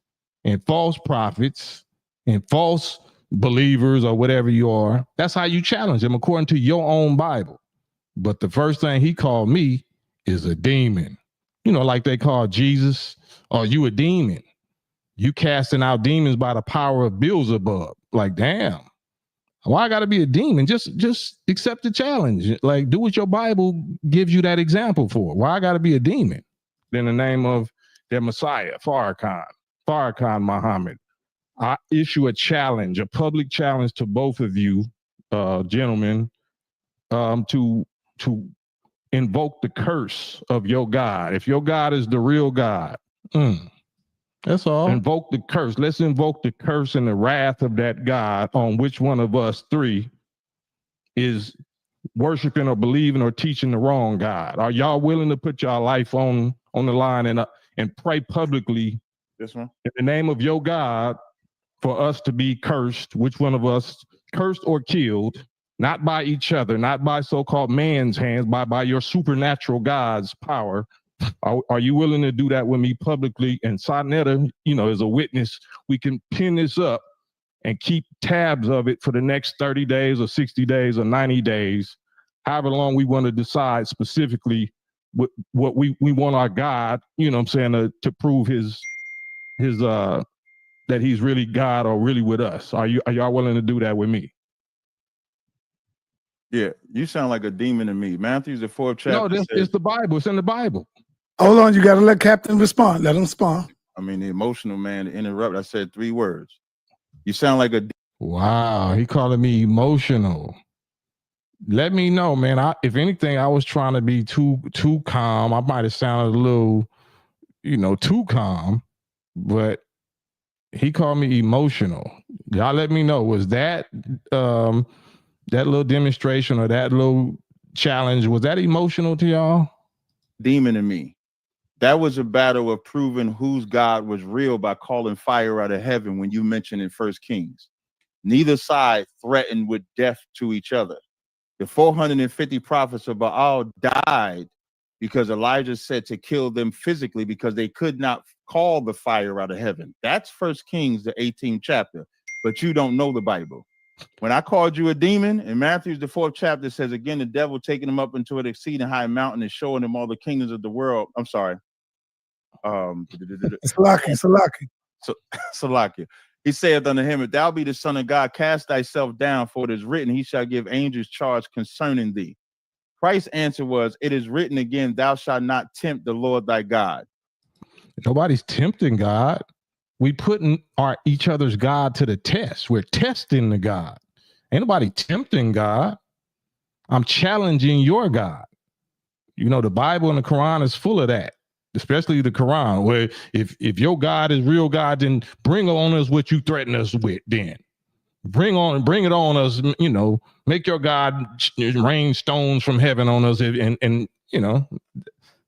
and false prophets and false believers or whatever you are. That's how you challenge them according to your own Bible. But the first thing he called me is a demon. Like they call Jesus, "Are you a demon? You casting out demons by the power of Beelzebub." Like, damn, why I gotta be a demon? Just accept the challenge. Like, do what your Bible gives you that example for. Why I gotta be a demon? In the name of their Messiah, Farrakhan Muhammad, I issue a challenge, a public challenge to both of you, gentlemen, to invoke the curse of your God. If your God is the real God, that's all. Invoke the curse. Let's invoke the curse and the wrath of that God on which one of us three is worshiping or believing or teaching the wrong God. Are y'all willing to put y'all life on the line and pray publicly, this one, in the name of your God, for us to be cursed, which one of us cursed or killed, not by each other, not by so-called man's hands, by your supernatural God's power. Are you willing to do that with me publicly? And Sonetta, is a witness. We can pin this up and keep tabs of it for the next 30 days or 60 days or 90 days, however long we want to decide specifically what we want our God, to prove his that he's really God or really with us. Are y'all willing to do that with me? Yeah, you sound like a demon to me. Matthew's the 4th chapter. No, it's the Bible. It's in the Bible. Hold on, you got to let Captain respond. Let him respond. I mean, the emotional man to interrupt. I said 3 words. You sound like a. Wow, he calling me emotional. Let me know, man. If anything, I was trying to be too calm. I might have sounded a little, too calm, but he called me emotional. Y'all let me know. Was that that little demonstration or that little challenge, was that emotional to y'all? Demon in me. That was a battle of proving whose God was real by calling fire out of heaven when you mentioned in 1 Kings. Neither side threatened with death to each other. The 450 prophets of Baal died because Elijah said to kill them physically because they could not call the fire out of heaven. That's 1 Kings, the 18th chapter. But you don't know the Bible. When I called you a demon, in Matthew's the 4th chapter says, again, the devil taking him up into an exceeding high mountain and showing him all the kingdoms of the world. I'm sorry. Salaki. Salakia. He saith unto him, if thou be the Son of God, cast thyself down, for it is written, he shall give angels charge concerning thee. Christ's answer was, it is written again, thou shalt not tempt the Lord thy God. Nobody's tempting God. We putting each other's God to the test. We're testing the God. Ain't nobody tempting God. I'm challenging your God. You know, the Bible and the Quran is full of that, especially the Quran, where if your God is real God, then bring on us what you threaten us with. Then bring it on us. You know, make your God rain stones from heaven on us, and you know.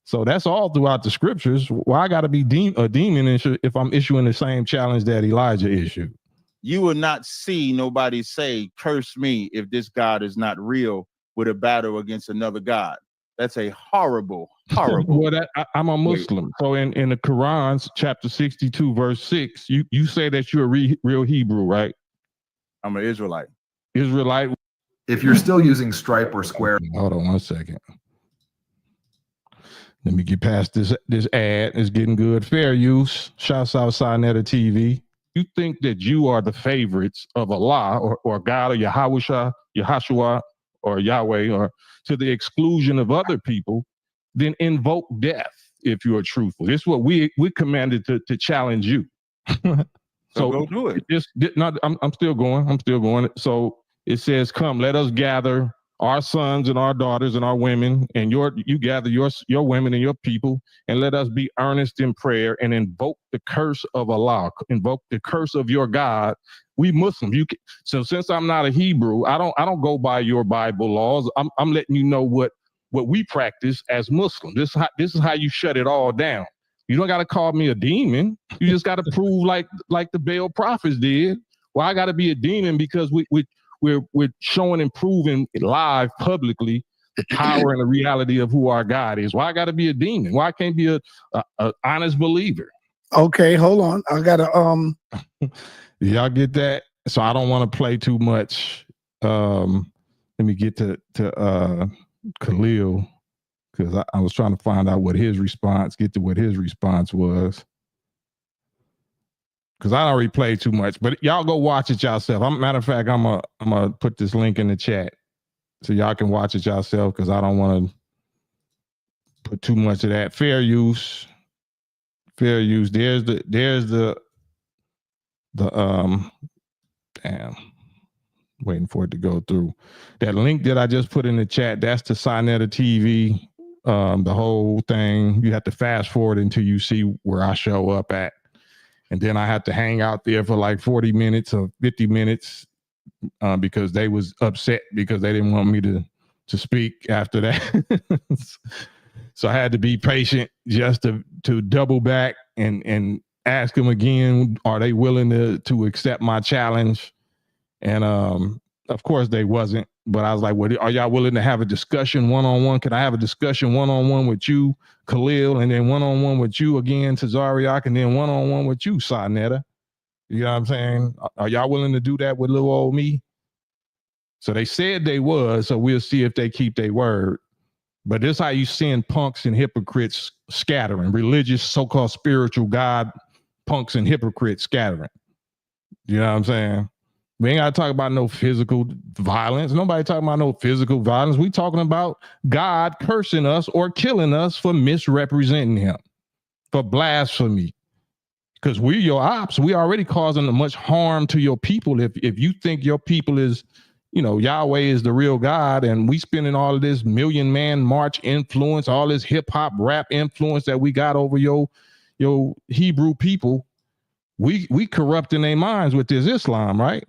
So that's all throughout the scriptures. Why I got to be a demon if I'm issuing the same challenge that Elijah issued? You will not see nobody say, curse me if this God is not real with a battle against another God. That's a horrible. Well, I'm a Muslim. So in the Quran, chapter 62, verse 6, you say that you're a real Hebrew, right? I'm an Israelite. If you're still using Stripe or Square. Hold on one second. Let me get past this ad. It's getting good. Fair use. Shouts out Sinetta TV. You think that you are the favorites of Allah or God or Yahshua or Yahweh, or to the exclusion of other people, then invoke death if you are truthful. This is what we commanded to challenge you. So go do it. I'm still going. So it says, come, let us gather our sons and our daughters and our women, and you gather your women and your people, and let us be earnest in prayer and invoke the curse of Allah, invoke the curse of your God. We Muslims, so since I'm not a Hebrew, I don't go by your Bible laws. I'm letting you know what we practice as Muslims. This is how you shut it all down. You don't got to call me a demon. You just got to prove like the Baal prophets did. Well, I got to be a demon because we're showing and proving live publicly the power and the reality of who our God is. Why I got to be a demon? Why I can't be a honest believer? Okay, hold on. I gotta Y'all get that? So I don't want to play too much. Let me get to Khalil, because I was trying to find out what his response was. Because I already played too much, but y'all go watch it yourself. Matter of fact, I'm gonna put this link in the chat so y'all can watch it yourself, because I don't want to put too much of that. Fair use. There's the damn, waiting for it to go through. That link that I just put in the chat, that's the Sinetta TV. The whole thing, you have to fast forward until you see where I show up at. And then I had to hang out there for like 40 minutes or 50 minutes because they was upset because they didn't want me to speak after that. So I had to be patient just to double back and ask them again, are they willing to accept my challenge? And of course they wasn't. But I was like, well, are y'all willing to have a discussion one-on-one? Can I have a discussion one-on-one with you, Khalil, and then one-on-one with you again, Tazariak, and then one-on-one with you, Sinetta? You know what I'm saying? Are y'all willing to do that with little old me? So they said they was, so we'll see if they keep their word. But this is how you send punks and hypocrites scattering, religious, so-called spiritual God punks and hypocrites scattering. You know what I'm saying? We ain't got to talk about no physical violence. Nobody talking about no physical violence. We talking about God cursing us or killing us for misrepresenting him, for blasphemy. Because we're your ops. We already causing much harm to your people. If you think your people is, Yahweh is the real God, and we spending all of this Million Man March influence, all this hip hop rap influence that we got over your Hebrew people, we corrupting their minds with this Islam, right?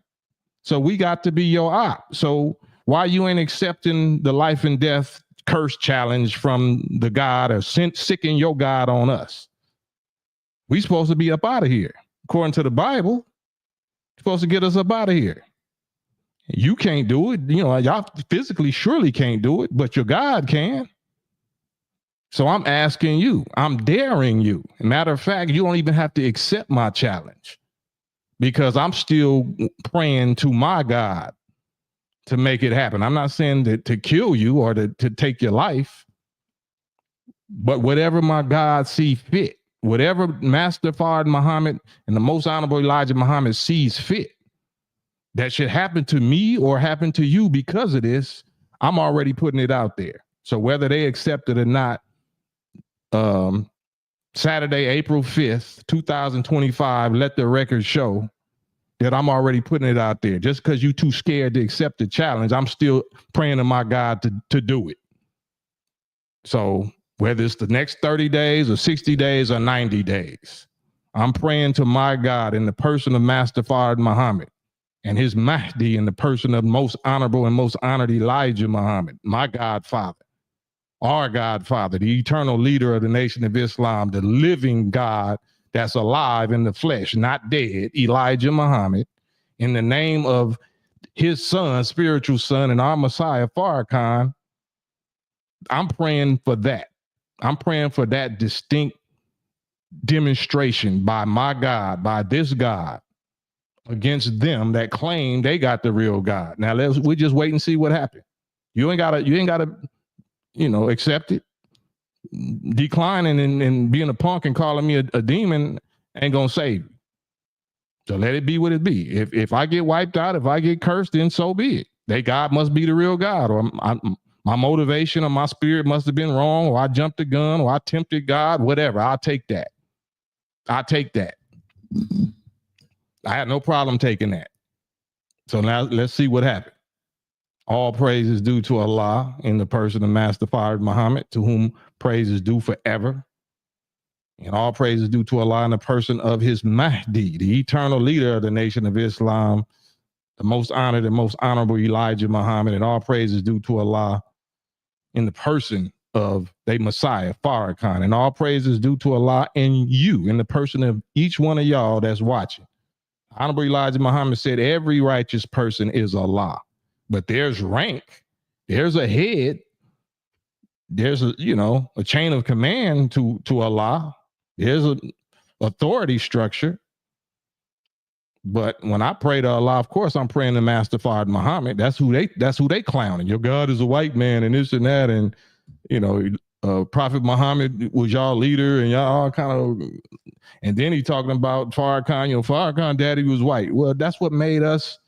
So we got to be your op. So why you ain't accepting the life and death curse challenge from the God or sicking your God on us? We supposed to be up out of here. According to the Bible, supposed to get us up out of here. You can't do it. Y'all physically surely can't do it, but your God can. So I'm asking you, I'm daring you. Matter of fact, you don't even have to accept my challenge, because I'm still praying to my God to make it happen. I'm not saying that to kill you or to take your life, but whatever my God see fit, whatever Master Fard Muhammad and the Most Honorable Elijah Muhammad sees fit, that should happen to me or happen to you because of this, I'm already putting it out there. So whether they accept it or not, Saturday, April 5th, 2025, let the record show that I'm already putting it out there. Just because you're too scared to accept the challenge, I'm still praying to my God to do it. So whether it's the next 30 days or 60 days or 90 days, I'm praying to my God in the person of Master Fard Muhammad and his Mahdi in the person of most honorable and most honored Elijah Muhammad, my Godfather, our Godfather, the eternal leader of the Nation of Islam, the living God that's alive in the flesh, not dead, Elijah Muhammad, in the name of his son, spiritual son, and our Messiah, Farrakhan. I'm praying for that. I'm praying for that distinct demonstration by my God, by this God, against them that claim they got the real God. Now we just wait and see what happens. You ain't gotta, accept it. Declining and being a punk and calling me a demon ain't gonna save you. So let it be what it be. If I get wiped out, if I get cursed, then so be it. They God must be the real God, or my motivation or my spirit must have been wrong, or I jumped the gun, or I tempted God, whatever. I'll take that. I had no problem taking that. So now let's see what happened. All praise is due to Allah in the person of Master Fard Muhammad, to whom praise is due forever. And all praise is due to Allah in the person of his Mahdi, the eternal leader of the Nation of Islam, the most honored and most honorable Elijah Muhammad. And all praise is due to Allah in the person of their Messiah, Farrakhan. And all praise is due to Allah and you, in the person of each one of y'all that's watching. Honorable Elijah Muhammad said every righteous person is Allah. But there's rank, there's a head, there's a chain of command to Allah. There's an authority structure. But when I pray to Allah, of course, I'm praying to Master Fard Muhammad. That's who they clowning. Your God is a white man and this and that. And, Prophet Muhammad was y'all leader and y'all kind of, and then he talking about Farrakhan, Farrakhan daddy was white. Well, that's what made us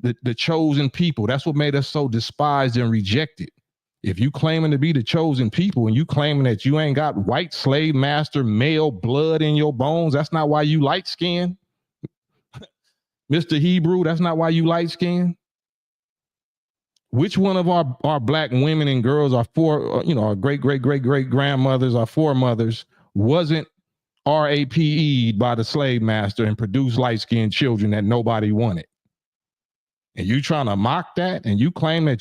the chosen people. That's what made us so despised and rejected. If you claiming to be the chosen people and you claiming that you ain't got white slave master male blood in your bones, that's not why you light skinned. Mr. Hebrew, that's not why you light skinned. Which one of our black women and girls, our great grandmothers, our foremothers, wasn't RAPE'd by the slave master and produced light-skinned children that nobody wanted? And you trying to mock that, and you claim that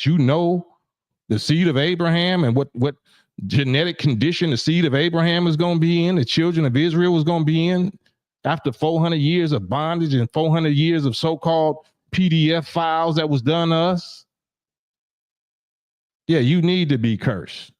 the seed of Abraham and what genetic condition the seed of Abraham is going to be in, the children of Israel was going to be in after 400 years of bondage and 400 years of so-called PDF files that was done to us. Yeah, you need to be cursed.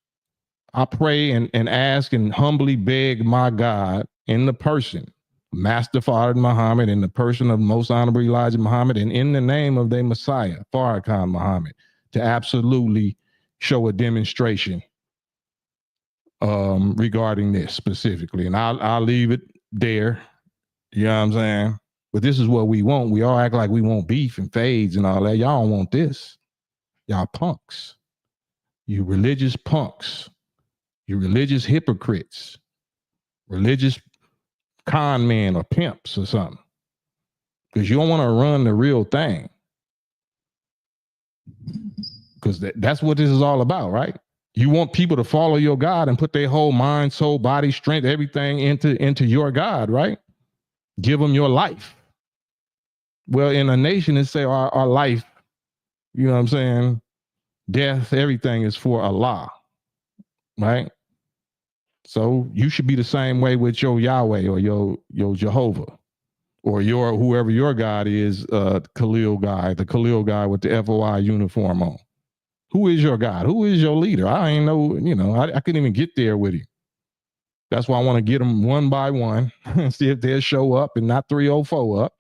I pray and ask and humbly beg my God in the person, Master Fard Muhammad, in the person of most honorable Elijah Muhammad, and in the name of their Messiah, Farrakhan Muhammad, to absolutely show a demonstration regarding this specifically. And I'll leave it there. You know what I'm saying? But this is what we want. We all act like we want beef and fades and all that. Y'all don't want this. Y'all punks. You religious punks. You religious hypocrites. Religious con men or pimps or something. Because you don't want to run the real thing. Because that's what this is all about, right? You want people to follow your God and put their whole mind, soul, body, strength, everything into your God, right? Give them your life. Well, in a nation, it say our life, you know what I'm saying? Death, everything is for Allah, right? So you should be the same way with your Yahweh or your Jehovah or your whoever your God is, Khalil guy, the Khalil guy with the FOI uniform on. Who is your God? Who is your leader? I ain't know, I couldn't even get there with him. That's why I want to get them one by one and see if they'll show up and not 304 up,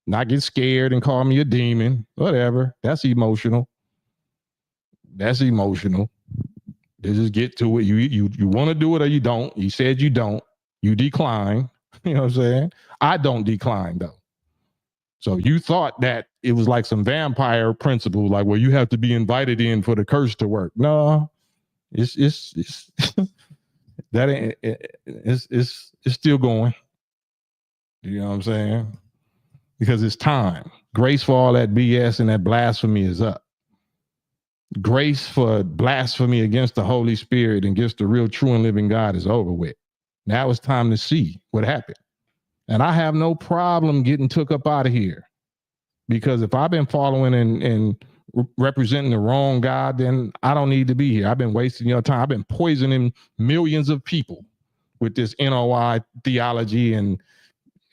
not get scared and call me a demon, whatever. That's emotional. They just get to it. You want to do it or you don't. You said you don't. You decline. You know what I'm saying? I don't decline though. So you thought that it was like some vampire principle, like where you have to be invited in for the curse to work. No, it's that ain't. It's still going. You know what I'm saying? Because it's time. Grace for all that BS and that blasphemy is up. grace for blasphemy against the Holy Spirit and against the real, true, and living God is over with. Now it's time to see what happened. And I have no problem getting took up out of here, because if I've been following and representing the wrong God, then I don't need to be here. I've been wasting your time. I've been poisoning millions of people with this NOI theology. And,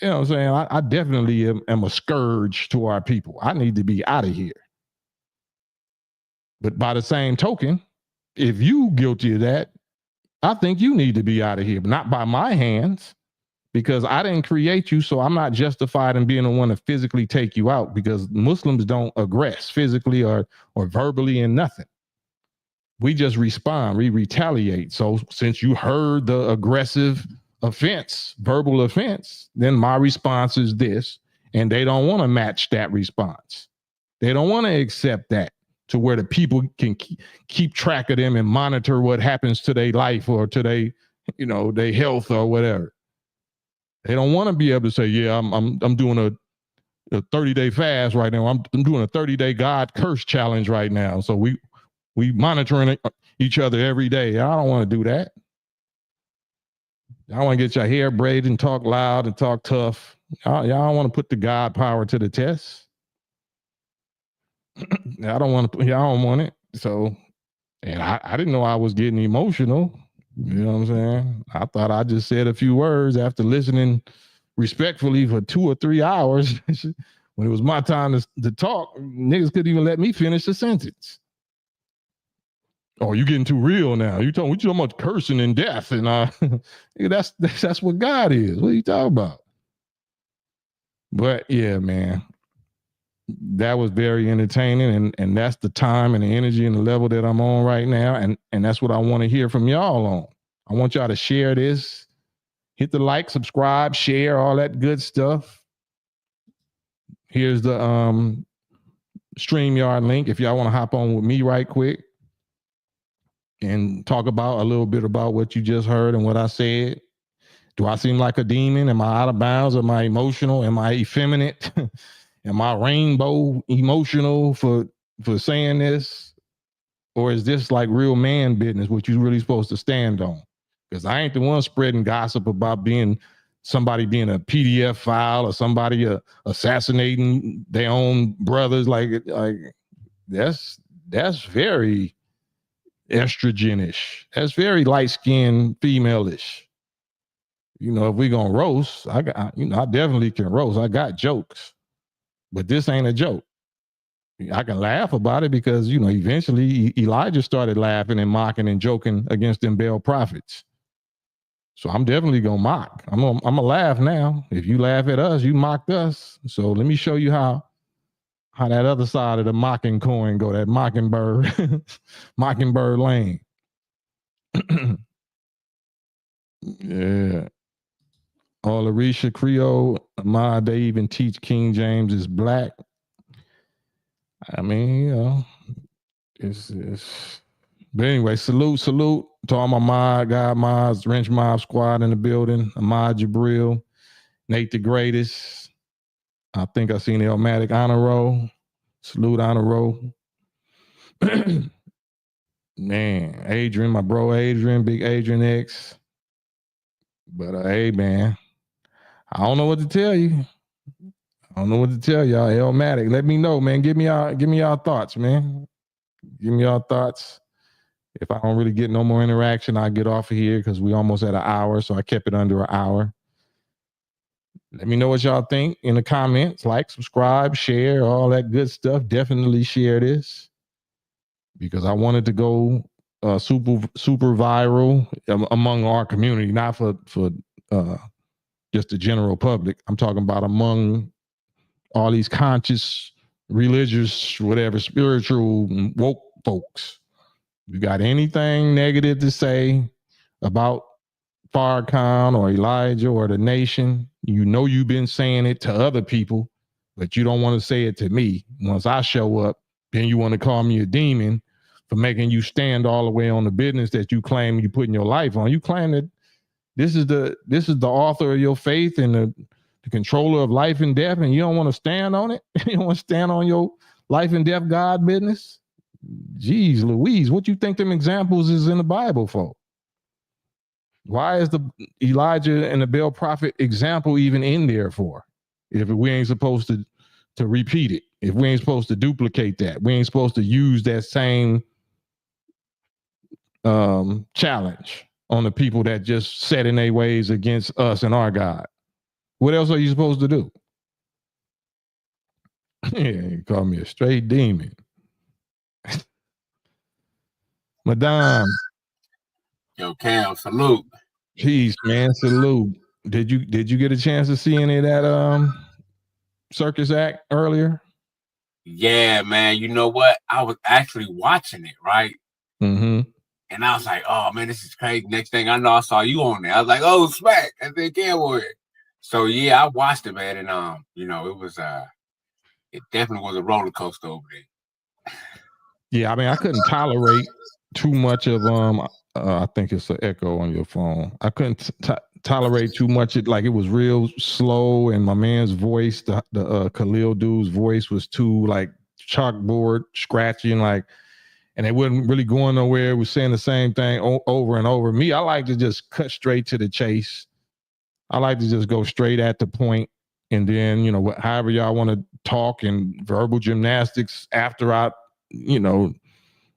you know what I'm saying? I definitely am a scourge to our people. I need to be out of here. But by the same token, if you guilty of that, I think you need to be out of here, but not by my hands, because I didn't create you. So I'm not justified in being the one to physically take you out, because Muslims don't aggress physically or verbally in nothing. We just respond, we retaliate. So since you heard the aggressive offense, verbal offense, then my response is this, and they don't want to match that response. They don't want to accept that, to where the people can keep track of them and monitor what happens to their life or to their, you know, their health or whatever. They don't want to be able to say, yeah, I'm doing a 30-day fast right now. I'm doing a 30-day God curse challenge right now. So we monitoring each other every day. I don't want to do that. I want to get your hair braided and talk loud and talk tough. Y'all don't want to put the God power to the test. I don't want to. Y'all don't want it. So, and I didn't know I was getting emotional. You know what I'm saying? I thought I just said a few words after listening respectfully for 2 or 3 hours. When it was my time to talk, niggas couldn't even let me finish the sentence. Oh, you getting too real now. You talking about cursing and death, and that's what God is. What are you talking about? But yeah, man, that was very entertaining, and that's the time and the energy and the level that I'm on right now, and that's what I want to hear from y'all on. I want y'all to share this, hit the like, subscribe, share, all that good stuff. Here's the StreamYard link if y'all want to hop on with me right quick and talk about a little bit about what you just heard and what I said. Do I seem like a demon? Am I out of bounds? Am I emotional? Am I effeminate? Am I rainbow emotional for saying this? Or is this like real man business, what you really supposed to stand on? Because I ain't the one spreading gossip about somebody being a PDF file or somebody assassinating their own brothers. Like that's very estrogenish. That's very light-skinned, female-ish. You know, if we gonna roast, I definitely can roast. I got jokes. But this ain't a joke. I can laugh about it because, you know, eventually Elijah started laughing and mocking and joking against them Baal prophets. So I'm definitely going to mock. I'm going to laugh now. If you laugh at us, you mocked us. So let me show you how that other side of the mocking coin go, that mockingbird, mockingbird lane. Yeah. All Arisha Creole, they even teach King James is black. I mean, you know, it's but anyway, salute to all my mods, Wrench Mob Squad in the building, Ahmad Jabril, Nate the Greatest. I think I seen the Elmatic Honor Roll. Salute Honor Roll. Man, Adrian, my bro Adrian, Big Adrian X. But hey, man, I don't know what to tell you. I don't know what to tell y'all. Elmatic, let me know, man. Give me y'all thoughts, man. Give me y'all thoughts. If I don't really get no more interaction, I'll get off of here because we almost at an hour, so I kept it under an hour. Let me know what y'all think in the comments. Like, subscribe, share, all that good stuff. Definitely share this because I wanted to go super viral among our community, not for just the general public. I'm talking about among all these conscious, religious, whatever, spiritual, woke folks. You got anything negative to say about Farrakhan or Elijah or the nation, you know you've been saying it to other people, but you don't want to say it to me. Once I show up, then you want to call me a demon for making you stand all the way on the business that you claim you putting your life on. You claim that this is the author of your faith and the controller of life and death, and you don't want to stand on it? You don't want to stand on your life and death God business? geez, Louise, what you think them examples is in the Bible for? Why is the Elijah and the Baal prophet example even in there for? If we ain't supposed to repeat it, if we ain't supposed to duplicate that, we ain't supposed to use that same challenge on the people that just set in their ways against us and our God. What else are you supposed to do? Yeah, you call me a straight demon. Madame. Yo, Cam, salute. Peace, man. Salute. Did you get a chance to see any of that circus act earlier? Yeah, man. You know what? I was actually watching it, right? Mm-hmm. And I was like, oh man, this is crazy. Next thing I know, I saw you on there. I was like, oh, smack. I think Cam was. So yeah, I watched it, man, and you know, it definitely was a roller coaster over there. Yeah, I mean, I couldn't tolerate too much of I think it's an echo on your phone. I couldn't tolerate too much. It was real slow, and my man's voice, the Khalil dude's voice, was too like chalkboard scratching, like, and it wasn't really going nowhere. It was saying the same thing over and over. Me, I like to just cut straight to the chase. I like to just go straight at the point, and then, you know, however y'all want to talk and verbal gymnastics after I, you know,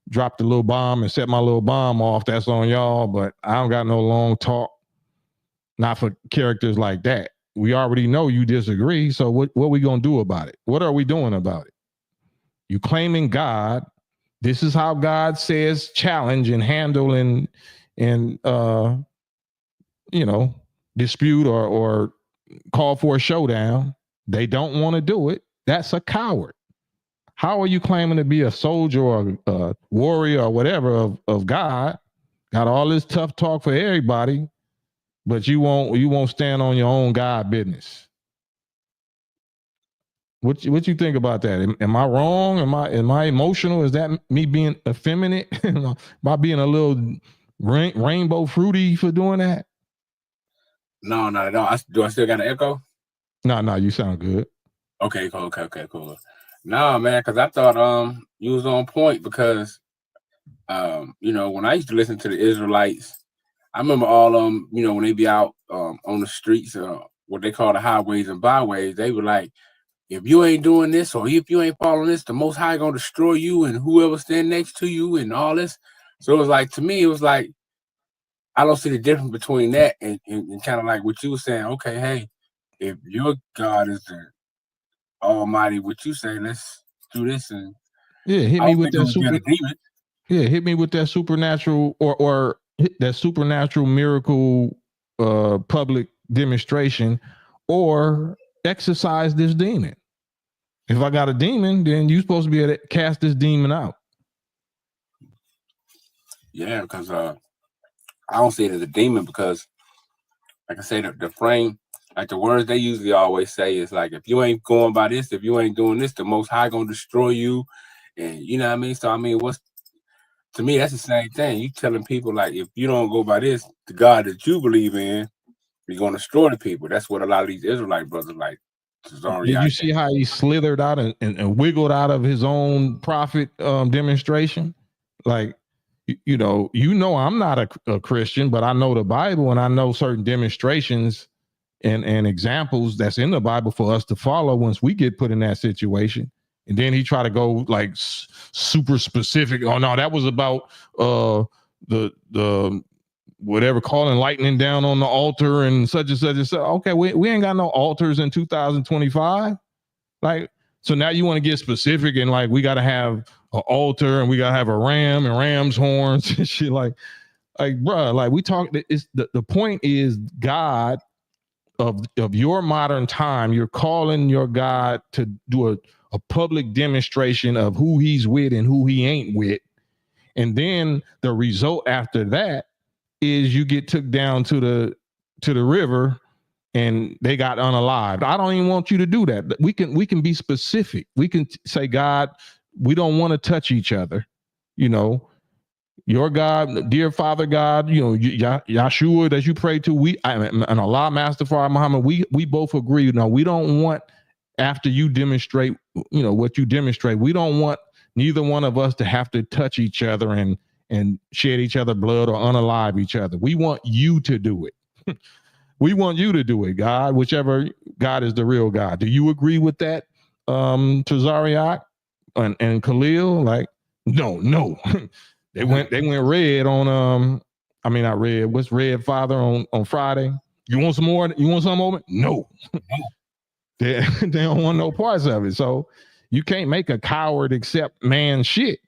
drop the little bomb and set my little bomb off, that's on y'all. But I don't got no long talk, not for characters like that. We already know you disagree, so what are we gonna do about it? What are we doing about it? You claiming God. This is how God says challenge and handle and you know, dispute or call for a showdown. They don't want to do it. That's a coward. How are you claiming to be a soldier or a warrior or whatever of God? Got all this tough talk for everybody, but you won't stand on your own God business. What you think about that? Am I wrong? Am I emotional? Is that me being effeminate? Am I being a little rainbow fruity for doing that? No, not at all. Do I still got an echo? No, you sound good. Okay, cool. No, man, because I thought you was on point because you know, when I used to listen to the Israelites, I remember all you know, when they be out on the streets, what they call the highways and byways, they were like, if you ain't doing this or if you ain't following this, the Most High gonna destroy you and whoever stand next to you and all this. So it was like, to me, it was like, I don't see the difference between that and kind of like what you were saying. Okay, hey, if your God is the Almighty, what you say, let's do this. And yeah, hit me with that hit me with that supernatural or that supernatural miracle public demonstration, or exorcise this demon. If I got a demon, then you're supposed to be able to cast this demon out. Yeah, because I don't see it as a demon because, like I say, the frame, like the words they usually always say is like, if you ain't going by this, if you ain't doing this, the Most High gonna destroy you. And you know what I mean? So I mean, to me, that's the same thing. You telling people like, if you don't go by this, the God that you believe in, you're gonna destroy the people. That's what a lot of these Israelite brothers like. Did you see how he slithered out and wiggled out of his own prophet demonstration? Like, you know, I'm not a Christian, but I know the Bible and I know certain demonstrations and examples that's in the Bible for us to follow once we get put in that situation. And then he tried to go like super specific. Oh no, that was about the whatever, calling lightning down on the altar and such and such and such. Okay, we ain't got no altars in 2025. Like, so now you want to get specific and like we got to have an altar and we got to have a ram and ram's horns and shit. Like bro, like we talk. It's the point is God of your modern time. You're calling your God to do a public demonstration of who he's with and who he ain't with, and then the result after that is you get took down to the river and they got unalived. I don't even want you to do that. We can be specific. We can say, God, we don't want to touch each other. You know, your God, dear Father God, you know, Yahshua that you pray to, and Allah, Master Father Muhammad, we both agree. Now we don't want, after you demonstrate, you know, what you demonstrate, we don't want neither one of us to have to touch each other and shed each other blood or unalive each other. We want you to do it. We want you to do it, God, whichever God is the real God. Do you agree with that, Tazariak and Khalil? Like, no. They went red on not red. What's red father on Friday? You want some more? You want some more? No. they don't want no parts of it. So you can't make a coward accept man shit.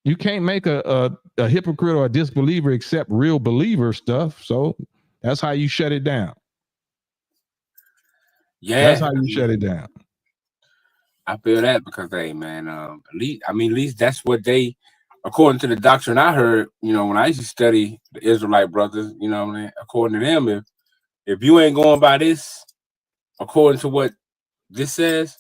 You can't make a hypocrite or a disbeliever accept real believer stuff. So that's how you shut it down. Yeah, that's how you shut it down. I feel that because, hey, man, at least that's what they, according to the doctrine I heard, when I used to study the Israelite brothers, according to them, if you ain't going by this, according to what this says,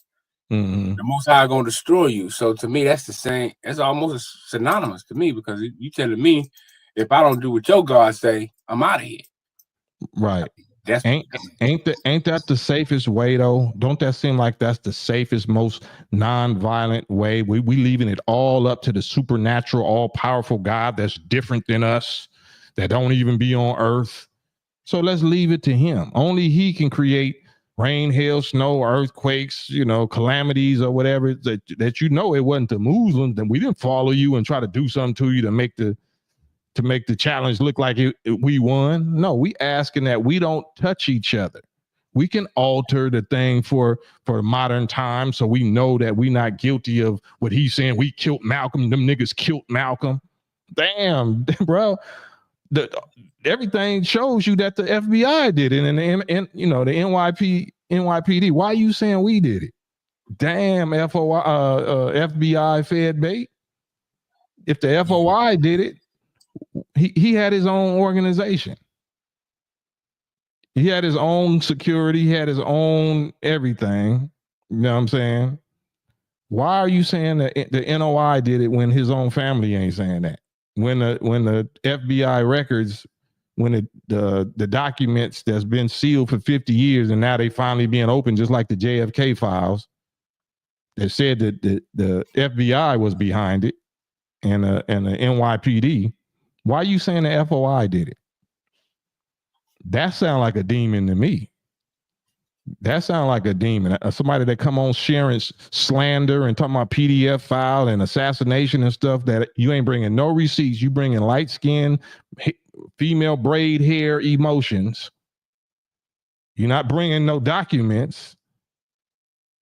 the Most High gonna destroy you. So to me, that's the same. It's almost synonymous to me because you telling me if I don't do what your God say, I'm out of here. Right. Ain't that the safest way though? Don't that seem like that's the safest, most non-violent way? We leaving it all up to the supernatural, all-powerful God that's different than us, that don't even be on earth. So let's leave it to him. Only he can create rain, hail, snow, earthquakes, calamities or whatever that it wasn't the Muslims. Then we didn't follow you and try to do something to you to make the challenge look like we won. No, we asking that we don't touch each other. We can alter the thing for modern times so we know that we're not guilty of what he's saying. We killed Malcolm. Them niggas killed Malcolm. Damn, bro. Everything shows you that the FBI did it, and the NYPD. Why are you saying we did it? Damn, FBI fed bait. If the FOI did it, he had his own organization. He had his own security. He had his own everything. You know what I'm saying? Why are you saying that the NOI did it when his own family ain't saying that? When the FBI records, when the documents that's been sealed for 50 years and now they finally being opened, just like the JFK files, that said that the FBI was behind it and the NYPD. Why are you saying the FOI did it? That sounds like a demon to me. That sounds like a demon. Somebody that come on sharing slander and talking about PDF file and assassination and stuff that you ain't bringing no receipts. You bringing light skin, female braid hair emotions. You're not bringing no documents.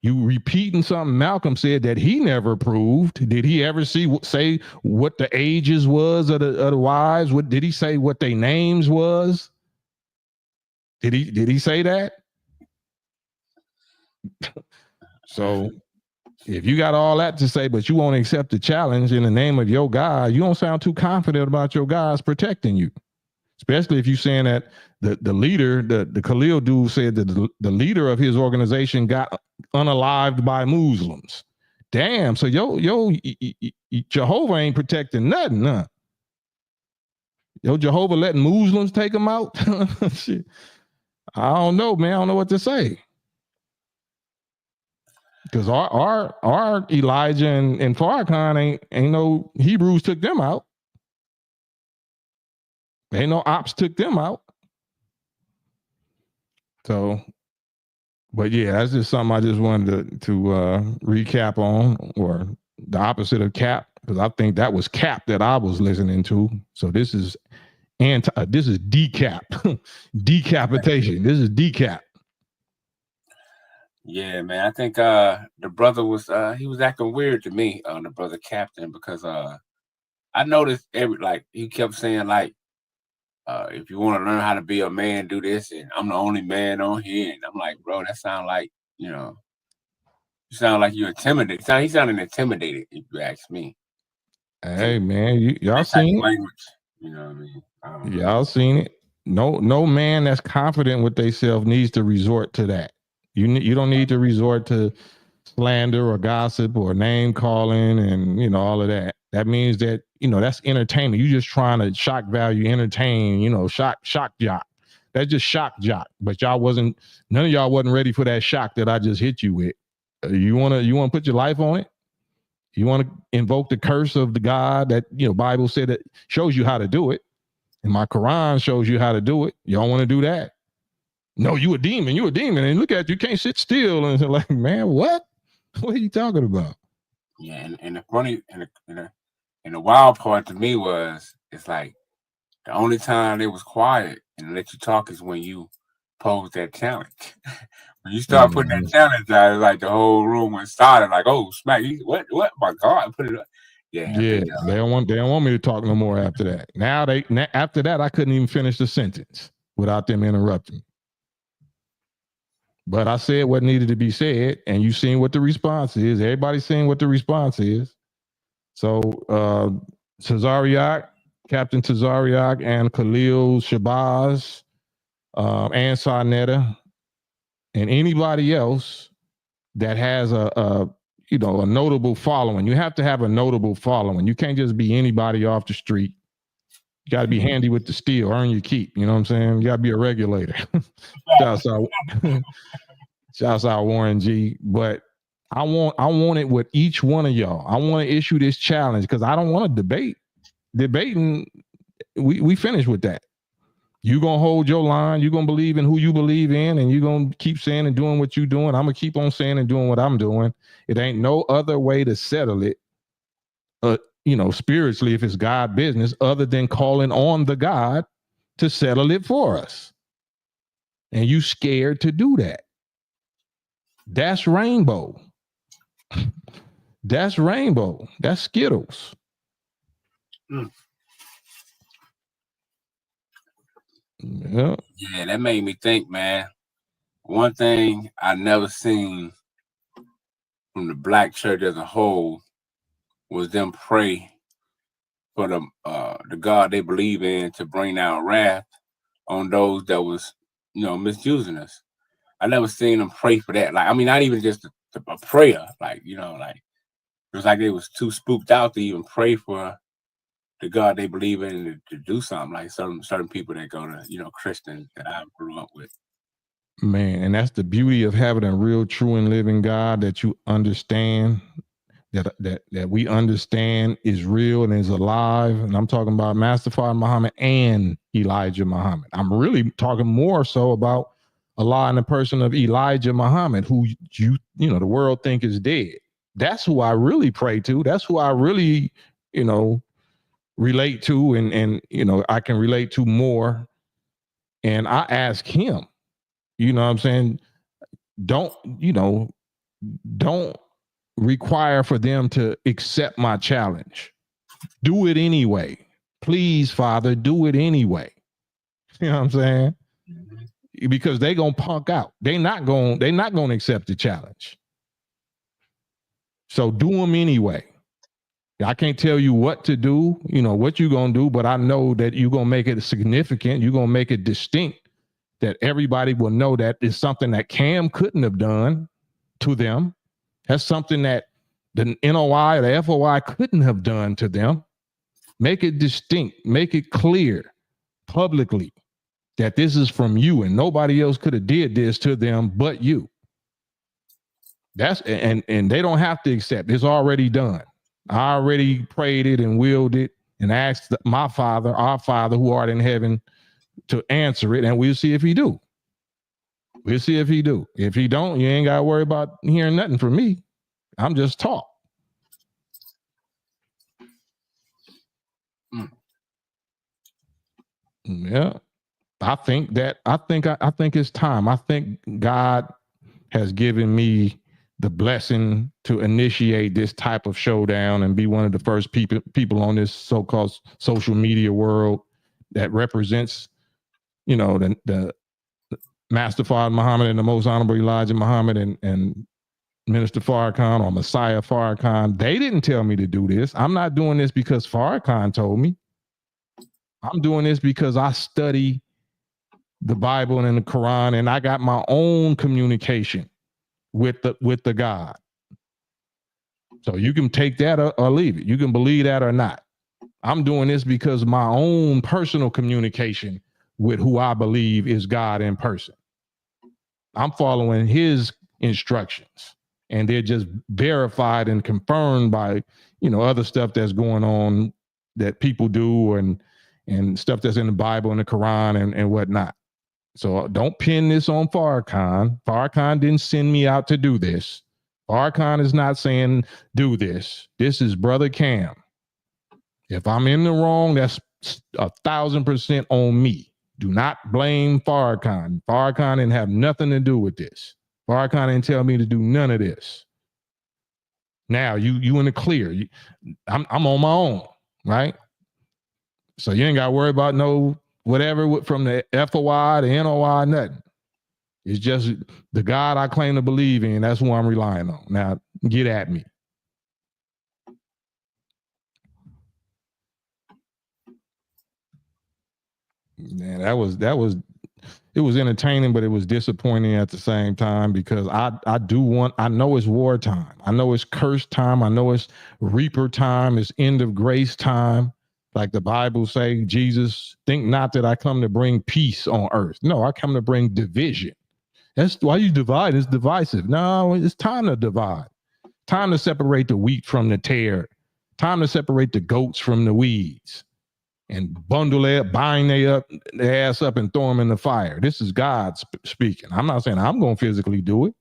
You repeating something Malcolm said that he never proved. Did he ever say what the ages was of the wives? What did he say? What their names was? Did he say that? So if you got all that to say, but you won't accept the challenge in the name of your God, you don't sound too confident about your God's protecting you. Especially if you're saying that the leader, the Khalil dude said that the leader of his organization got unalived by Muslims. Damn, so Jehovah ain't protecting nothing, huh? Jehovah letting Muslims take him out? Shit. I don't know, man. I don't know what to say. Because our Elijah and Farrakhan ain't no Hebrews took them out. Ain't no ops took them out. So, but yeah, that's just something I just wanted to recap on, or the opposite of cap, because I think that was cap that I was listening to. So this is decap, decapitation. This is decap. Yeah, man. I think the brother was he was acting weird to me, the brother Captain, because I noticed he kept saying if you want to learn how to be a man, do this, and I'm the only man on here, and I'm like, bro, that sound like you sound like you're intimidated. He sounded intimidated, if you ask me. Hey man, y'all seen it? Language, you know what I mean? Y'all seen it? No man that's confident with themselves needs to resort to that. You don't need to resort to slander or gossip or name calling and all of that. That means that that's entertainment. You're just trying to shock value, entertain. Shock jock. That's just shock jock. But none of y'all wasn't ready for that shock that I just hit you with. You wanna put your life on it? You want to invoke the curse of the God that, Bible said that shows you how to do it. And my Quran shows you how to do it. You don't want to do that. No, you a demon. You a demon. And look at you can't sit still. And it's like, man, what? What are you talking about? Yeah, and the funny and the wild part to me was it's like the only time they was quiet and let you talk is when you pose that challenge. When you start putting that challenge out, it's like the whole room was started like, oh, smack! What? My God! Put it up. Yeah, they don't want me to talk no more after that. After that, I couldn't even finish the sentence without them interrupting me. But I said what needed to be said, and you seen what the response is. Everybody's seeing what the response is. So Captain Tazariak and Khalil Shabazz, and Sarnetta, and anybody else that has a notable following. You have to have a notable following. You can't just be anybody off the street. You got to be handy with the steel, earn your keep. You know what I'm saying? You got to be a regulator. Shouts out Warren G. But I want it with each one of y'all. I want to issue this challenge because I don't want to debate. Debating, we finished with that. You gonna hold your line. You gonna believe in who you believe in, and you gonna keep saying and doing what you doing. I'm gonna keep on saying and doing what I'm doing. It ain't no other way to settle it, spiritually, if it's God business, other than calling on the God to settle it for us. And you scared to do that. That's rainbow. That's rainbow. That's Skittles. Yeah, that made me think, man. One thing I never seen from the black church as a whole was them pray for the God they believe in to bring down wrath on those that was, misusing us. I never seen them pray for that. Like, I mean, not even just a prayer. Like, it was like they was too spooked out to even pray for the God they believe in to do something, like certain people that go to, Christian that I grew up with. Man, and that's the beauty of having a real, true, and living God that you understand, that we understand is real and is alive. And I'm talking about Master Father Muhammad and Elijah Muhammad. I'm really talking more so about Allah in the person of Elijah Muhammad, who the world think is dead. That's who I really pray to. That's who I really, relate to, and I can relate to more. And I ask him, what I'm saying, don't require for them to accept my challenge. Do it anyway. Please, Father, do it anyway. You know what I'm saying? Because they gonna punk out. They're not gonna accept the challenge. So do them anyway. I can't tell you what to do, what you're going to do, but I know that you're going to make it significant. You're going to make it distinct, that everybody will know that it's something that Cam couldn't have done to them. That's something that the NOI or the FOI couldn't have done to them. Make it distinct. Make it clear publicly that this is from you and nobody else could have did this to them but you. And they don't have to accept. It's already done. I already prayed it and willed it and asked my Father, our Father who art in heaven, to answer it, and we'll see if he do. We'll see if he do. If he don't, you ain't got to worry about hearing nothing from me. I'm just talk. Yeah. I think it's time. I think God has given me the blessing to initiate this type of showdown and be one of the first people on this so-called social media world that represents, the Master Father Muhammad and the Most Honorable Elijah Muhammad and Minister Farrakhan or Messiah Farrakhan. They didn't tell me to do this. I'm not doing this because Farrakhan told me. I'm doing this because I study the Bible and the Quran, and I got my own communication with the God. So you can take that or leave it. You can believe that or not. I'm doing this because my own personal communication with who I believe is God in person. I'm following his instructions and they're just verified and confirmed by, you know, other stuff that's going on that people do and stuff that's in the Bible and the Quran and whatnot. So don't pin this on Farrakhan. Farrakhan didn't send me out to do this. Farrakhan is not saying do this. This is Brother Cam. If I'm in the wrong, that's 1,000% on me. Do not blame Farrakhan. Farrakhan didn't have nothing to do with this. Farrakhan didn't tell me to do none of this. Now you in the clear. I'm on my own, right? So you ain't got to worry about no whatever from the FOI, the NOI, nothing. It's just the God I claim to believe in. That's who I'm relying on. Now get at me. Man, it was entertaining, but it was disappointing at the same time because I know it's wartime. I know it's curse time. I know it's reaper time. It's end of grace time. Like the Bible say, Jesus, think not that I come to bring peace on earth. No, I come to bring division. That's why you divide. It's divisive. No, it's time to divide. Time to separate the wheat from the tare. Time to separate the goats from the weeds. And bundle it, bind their ass up and throw them in the fire. This is God speaking. I'm not saying I'm going to physically do it.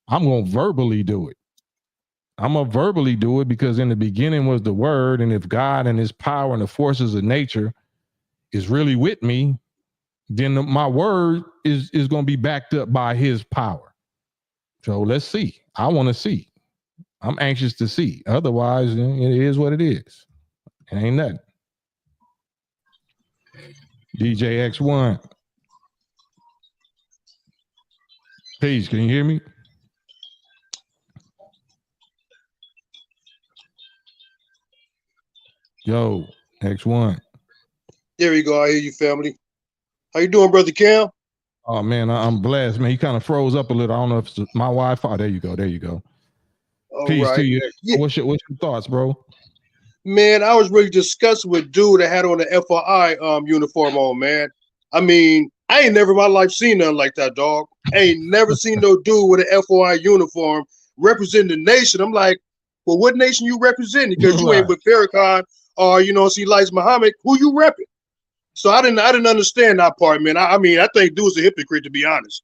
I'm going to verbally do it. I'm going to verbally do it because in the beginning was the word. And if God and his power and the forces of nature is really with me, then my word is going to be backed up by his power. So let's see. I want to see. I'm anxious to see. Otherwise, it is what it is. It ain't nothing. DJ X1. Peace, can you hear me? Yo, X1. There we go. I hear you, family. How you doing, Brother Cam? Oh, man, I'm blessed, man. He kind of froze up a little. I don't know if it's my Wi-Fi. There you go. There you go. All Peace right. to you. Yeah. What's your thoughts, bro? Man, I was really disgusted with dude that had on the FOI uniform on, man. I mean, I ain't never in my life seen nothing like that, dog. I ain't never seen no dude with an FOI uniform representing the nation. I'm like, well, what nation you representing? Because you ain't with Farrakhan or, you know, see Elijah Muhammad, who you repping? So I didn't understand that part, man. I mean, I think dude's a hypocrite, to be honest.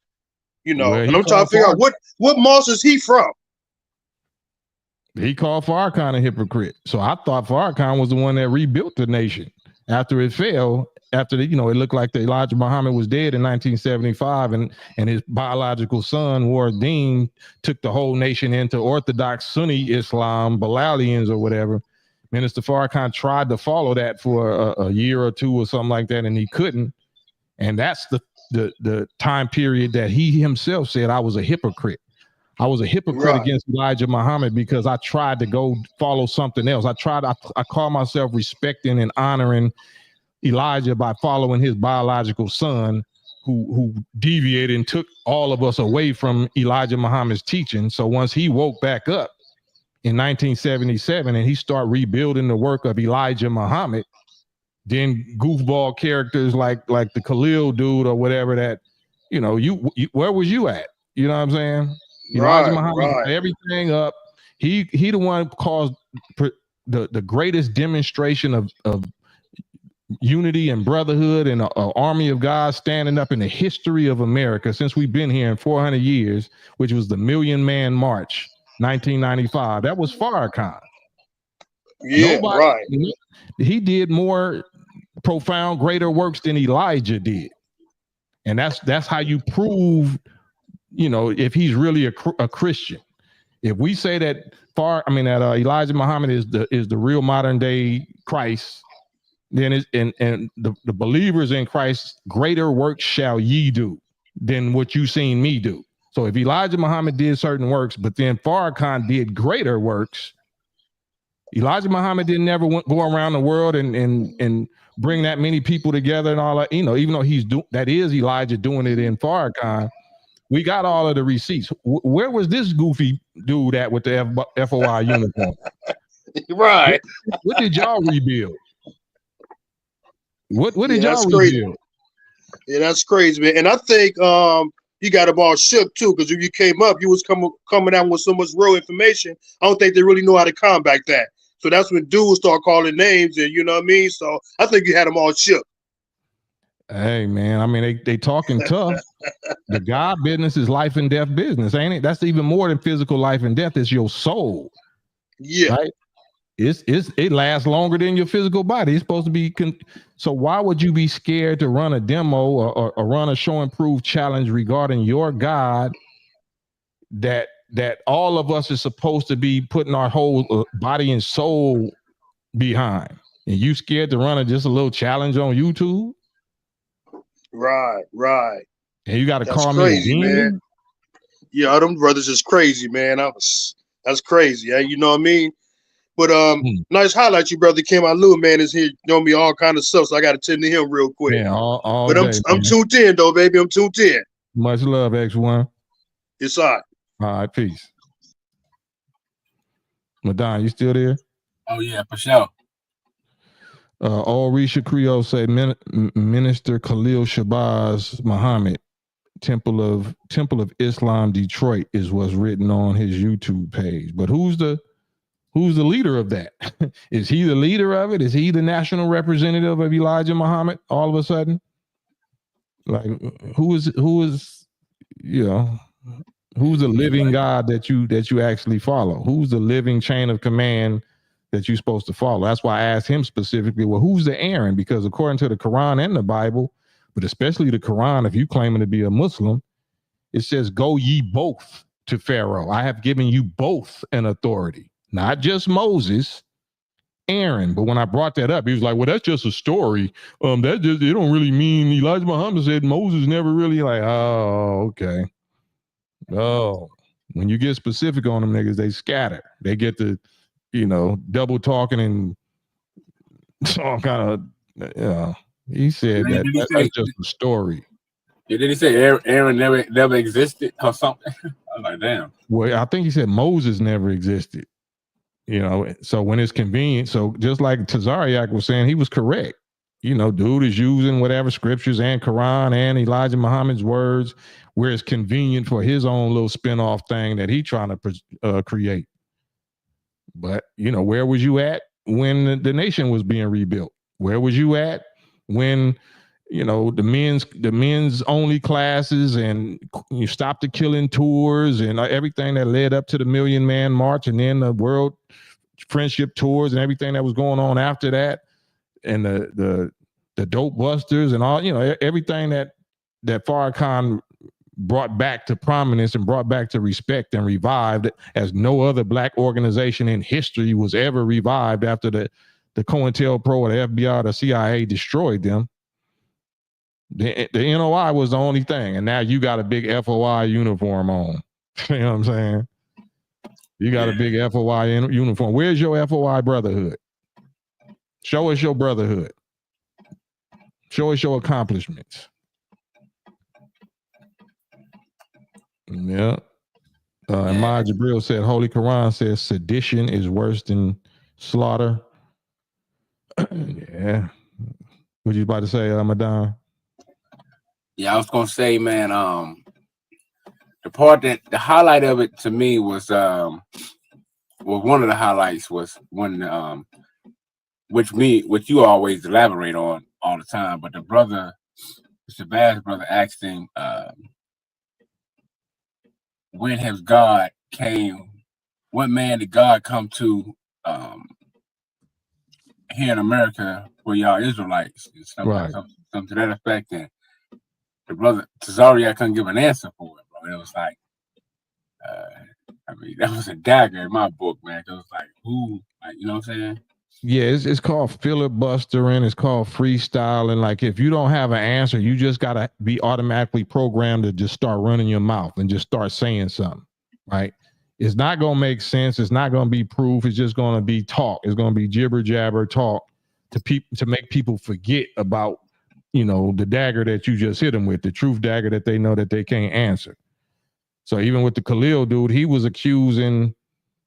You know, Well, and I'm trying to figure out what moss is he from? He called Farrakhan a hypocrite. So I thought Farrakhan was the one that rebuilt the nation after it fell. After it looked like Elijah Muhammad was dead in 1975, and his biological son Wardeen took the whole nation into Orthodox Sunni Islam, Bilalians or whatever. Minister Farrakhan tried to follow that for a year or two or something like that, and he couldn't. And that's the time period that he himself said I was a hypocrite. I was a hypocrite against Elijah Muhammad because I tried to go follow something else. I call myself respecting and honoring Elijah by following his biological son who deviated and took all of us away from Elijah Muhammad's teaching. So once he woke back up in 1977 and he started rebuilding the work of Elijah Muhammad, then goofball characters like the Khalil dude or whatever that, you where was you at? You know what I'm saying? Elijah Muhammad put everything up. He the one caused the greatest demonstration of unity and brotherhood and an army of God standing up in the history of America since we've been here in 400 years, which was the Million Man March, 1995. That was Farrakhan. Yeah, He did more profound, greater works than Elijah did, and that's how you prove, if he's really a Christian. If we say that Elijah Muhammad is the real modern day Christ, then the believers in Christ, greater works shall ye do than what you seen me do. So if Elijah Muhammad did certain works, but then Farrakhan did greater works, Elijah Muhammad didn't ever go around the world and bring that many people together and all that. Even though that is Elijah doing it in Farrakhan. We got all of the receipts. Where was this goofy dude at with the FOI uniform? Right. What did y'all rebuild? What did y'all rebuild? Yeah, that's crazy, man. And I think he got them all shook too. Because if you came up, you was coming out with so much real information. I don't think they really know how to combat that. So that's when dudes start calling names, and you know what I mean. So I think you had them all shook. Hey man, I mean they talking tough. The God business is life and death business, ain't it? That's even more than physical life and death. It's your soul. Yeah. Right? It lasts longer than your physical body. It's supposed to be so why would you be scared to run a demo or run a show and prove challenge regarding your God that all of us is supposed to be putting our whole body and soul behind? And you scared to run just a little challenge on YouTube? Right. And you got to That's call crazy, me a demon? man. Yeah, them brothers is crazy, man. That's crazy. Yeah, you know what I mean? But nice highlight, you brother Kim. I Lou, man, is here knowing me all kind of stuff, so I got to tend to him real quick. Yeah, all but day, I'm tuned in though, baby. I'm tuned in. Much love, X1. It's all right. All right, peace. Madon, you still there? Oh yeah, for sure. Risha Creole say Minister Khalil Shabazz Muhammad, Temple of Islam Detroit is what's written on his YouTube page. But who's the leader of that? Is he the leader of it? Is he the national representative of Elijah Muhammad all of a sudden? Like who is who's the living God that you actually follow? Who's the living chain of command that you're supposed to follow? That's why I asked him specifically, well, who's the Aaron? Because according to the Quran and the Bible, but especially the Quran, if you claiming to be a Muslim, it says, go ye both to Pharaoh. I have given you both an authority, not just Moses, Aaron. But when I brought that up, he was like, well, that's just a story. That just, it don't really mean Elijah Muhammad said Moses never really like, oh, okay. Oh, when you get specific on them niggas, they scatter. They get to, double talking and all kind of, he said that's just a story. Yeah, did he say Aaron never existed or something? I was like, damn. Well, I think he said Moses never existed. So when it's convenient, so just like Tazariak was saying, he was correct. Dude is using whatever scriptures and Quran and Elijah Muhammad's words where it's convenient for his own little spinoff thing that he trying to create. But, where was you at when the nation was being rebuilt? Where was you at when, the men's only classes and you stopped the killing tours and everything that led up to the Million Man March and then the World Friendship Tours and everything that was going on after that and the dope busters and all, everything that Farrakhan brought back to prominence and brought back to respect and revived as no other black organization in history was ever revived after the COINTELPRO or the FBI or the CIA destroyed them. The NOI was the only thing, and now you got a big FOI uniform on. You know what I'm saying? You got a big FOI uniform. Where's your FOI brotherhood? Show us your brotherhood. Show us your accomplishments. Yeah. And Maya Jabril said, Holy Quran says sedition is worse than slaughter. Yeah. What you about to say, Madon? Yeah, I was gonna say, man, the part that the highlight of it to me was one of the highlights was when which you always elaborate on all the time, but the Shabazz brother asked him when has God came, what man did God come to here in America where y'all Israelites, something to that effect. And the brother Tazariak couldn't give an answer for it, bro. It was like, that was a dagger in my book, man. It was like, who, you know what I'm saying? Yeah, it's called filibustering. It's called freestyling. Like if you don't have an answer, you just gotta be automatically programmed to just start running your mouth and just start saying something, right? It's not gonna make sense. It's not gonna be proof. It's just gonna be talk. It's gonna be jibber jabber talk to people to make people forget about, the dagger that you just hit them with, the truth dagger that they know that they can't answer. So even with the Khalil dude, he was accusing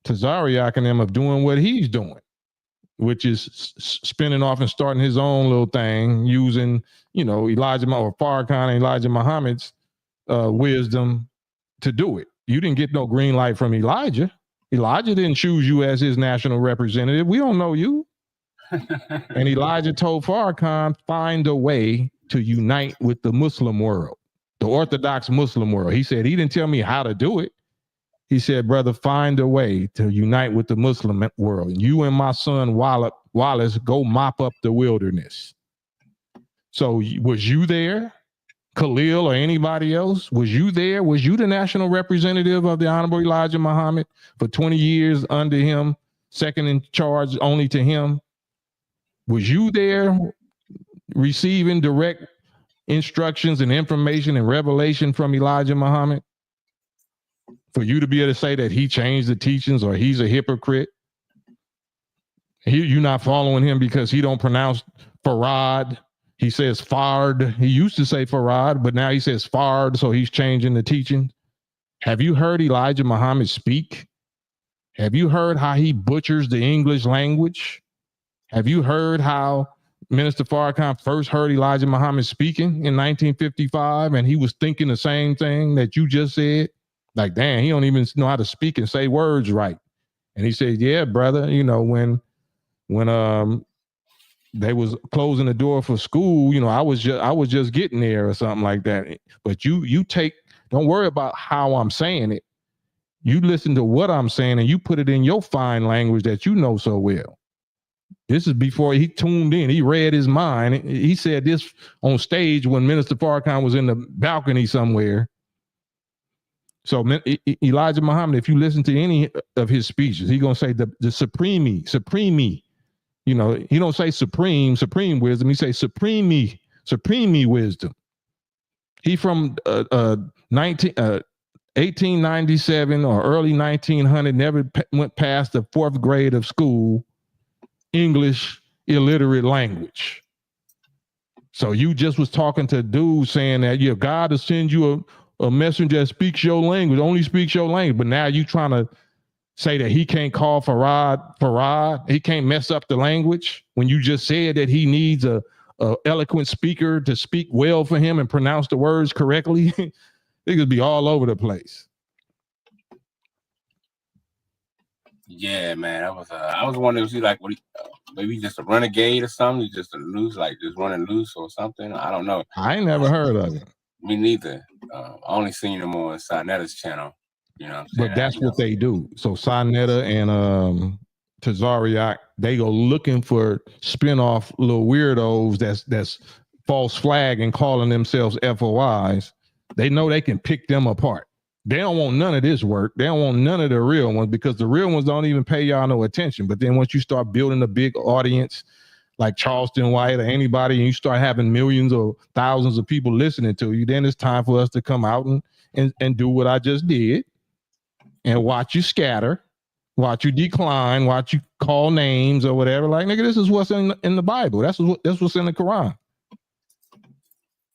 Tazariak and them of doing what he's doing, which is spinning off and starting his own little thing using, Elijah or Farrakhan and Elijah Muhammad's wisdom to do it. You didn't get no green light from Elijah. Elijah didn't choose you as his national representative. We don't know you. And Elijah told Farrakhan, find a way to unite with the Muslim world, the Orthodox Muslim world. He said, he didn't tell me how to do it. He said, brother, find a way to unite with the Muslim world. And you and my son Wallace go mop up the wilderness. So was you there, Khalil or anybody else? Was you there? Was you the national representative of the Honorable Elijah Muhammad for 20 years under him, second in charge only to him? Was you there receiving direct instructions and information and revelation from Elijah Muhammad? For you to be able to say that he changed the teachings or he's a hypocrite? You're not following him because he don't pronounce Farad. He says Fard. He used to say Farad, but now he says Fard, so he's changing the teaching. Have you heard Elijah Muhammad speak? Have you heard how he butchers the English language? Have you heard how Minister Farrakhan first heard Elijah Muhammad speaking in 1955, and he was thinking the same thing that you just said? Like, damn, he don't even know how to speak and say words right. And he said, yeah, brother, you know, when they was closing the door for school, you know, I was just getting there or something like that. But don't worry about how I'm saying it. You listen to what I'm saying and you put it in your fine language that you know so well. This is before he tuned in. He read his mind. He said this on stage when Minister Farrakhan was in the balcony somewhere. So Elijah Muhammad, if you listen to any of his speeches, he's going to say the supreme. You know, he don't say supreme wisdom. He say supreme wisdom. He from 1897 or early 1900, never went past the 4th grade of school, English illiterate language. So you just was talking to a dude saying that God will send you a messenger that speaks your language, only speaks your language. But now you trying to say that he can't call Farad, he can't mess up the language when you just said that he needs a eloquent speaker to speak well for him and pronounce the words correctly. It could be all over the place. Yeah, man, I was wondering if he like maybe just a renegade or something, just a loose, like just running loose or something. I don't know. I ain't never heard of it. Me neither. I only seen him on Sinetta's channel. You know what I'm saying? But that's what they do. So Sinetta and Tazariak, they go looking for spinoff little weirdos that's false flag and calling themselves FOIs. They know they can pick them apart. They don't want none of this work. They don't want none of the real ones because the real ones don't even pay y'all no attention. But then once you start building a big audience like Charleston White or anybody, and you start having millions or thousands of people listening to you, then it's time for us to come out and do what I just did and watch you scatter, watch you decline, watch you call names or whatever. Like, nigga, this is what's in the Bible. That's what's in the Quran.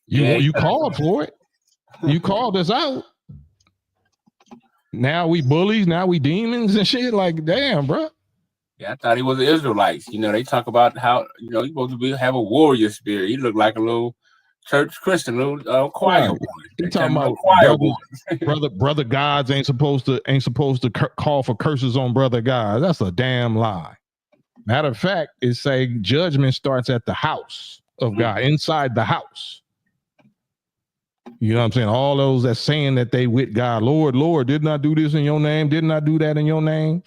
You called for it. You called us out. Now we bullies, now we demons and shit. Like, damn, bro. Yeah, I thought he was an Israelite. You know, they talk about how, you know, he's supposed to have a warrior spirit. He looked like a little church Christian, little choir boy. He talking about brother gods ain't supposed to call for curses on brother gods. That's a damn lie. Matter of fact, it say judgment starts at the house of God, inside the house. You know what I'm saying? All those that saying that they with God, Lord, did not do this in your name, did not do that in your name.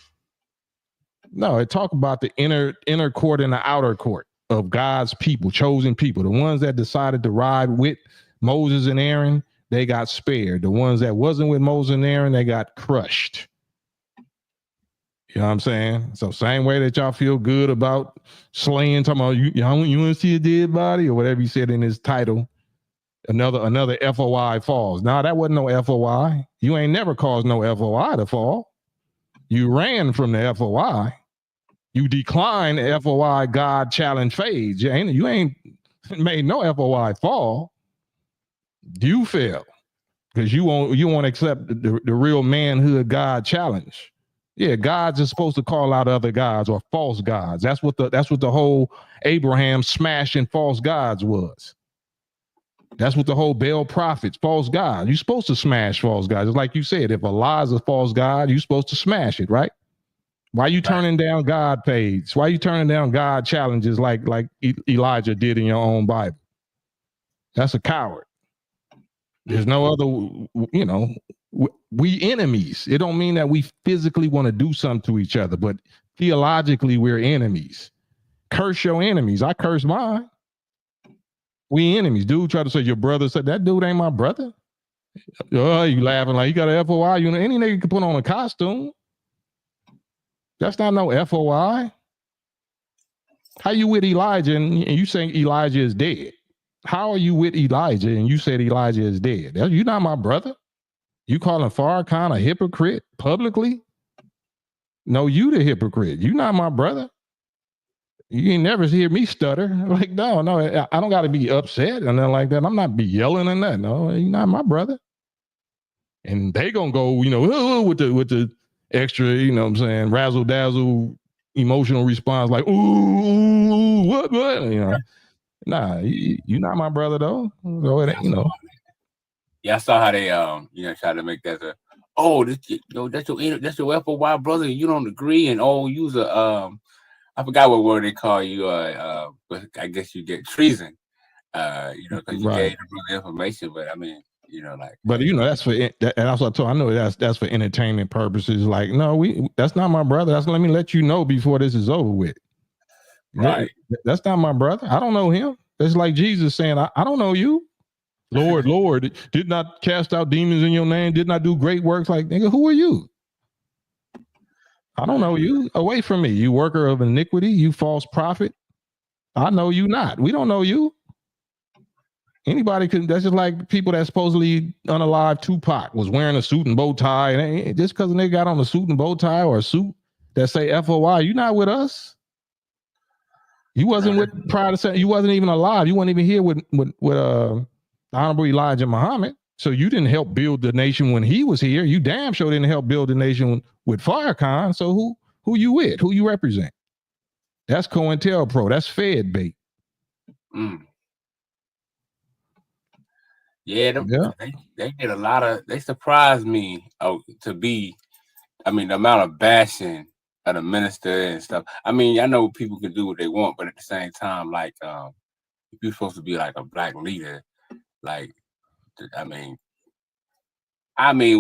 No, it talk about the inner court and the outer court of God's people, chosen people. The ones that decided to ride with Moses and Aaron, they got spared. The ones that wasn't with Moses and Aaron, they got crushed. You know what I'm saying? So same way that y'all feel good about slaying, talking about you want to see a dead body or whatever you said in his title. Another FOI falls. Nah, that wasn't no FOI. You ain't never caused no FOI to fall. You ran from the FOI. You declined the FOI God challenge phase. You ain't made no FOI fall. You fell because you won't accept the real manhood God challenge. Yeah, gods are supposed to call out other gods or false gods. That's what the whole Abraham smashing false gods was. That's what the whole Baal prophets, false God. You're supposed to smash false gods. It's like you said, if Allah is a false God, you're supposed to smash it, right? Why are you turning down God page? Why are you turning down God challenges like Elijah did in your own Bible? That's a coward. There's no other, you know, we enemies. It don't mean that we physically want to do something to each other, but theologically we're enemies. Curse your enemies. I curse mine. We enemies. Dude tried to say your brother said that dude ain't my brother. Oh, you laughing like you got a FOI. You know, any nigga can put on a costume. That's not no FOI. How you with Elijah and you saying Elijah is dead? How are you with Elijah and you said Elijah is dead? You're not my brother. You calling Farrakhan a hypocrite publicly? No, you the hypocrite. You not my brother. You ain't never hear me stutter. Like, no, I don't got to be upset and nothing like that. I'm not be yelling or nothing. No, you're not my brother. And they gonna go, you know, with the extra, you know what I'm saying, razzle dazzle emotional response, like, ooh, what, you know. Nah, you not my brother though. So it ain't, you know. Yeah, I saw how they try to make that that's your FOY brother. You don't agree, and use a I forgot what word they call you. But I guess you get treason. Because you gave the information. But I mean, But that's for and that's what I told. I know that's for entertainment purposes. Like, no, that's not my brother. Let me let you know before this is over with. Right. That's not my brother. I don't know him. That's like Jesus saying, I don't know you. Lord, did not cast out demons in your name, did not do great works. Like, nigga, who are you? I don't know you. Away from me, you worker of iniquity, you false prophet. I know you not. We don't know you. Anybody could. That's just like people that supposedly unalive Tupac was wearing a suit and bow tie. And just because they got on a suit and bow tie or a suit that say FOI, you not with us. You wasn't with prior to saying you wasn't even alive. You weren't even here with Honorable Elijah Muhammad. So you didn't help build the nation when he was here. You damn sure didn't help build the nation with Farrakhan. So who you with? Who you represent? That's COINTELPRO. That's Fed bait. Yeah, they did a lot of. They surprised me to be. I mean, the amount of bashing of the minister and stuff. I mean, I know people can do what they want, but at the same time, like, if you're supposed to be like a black leader, like, I mean,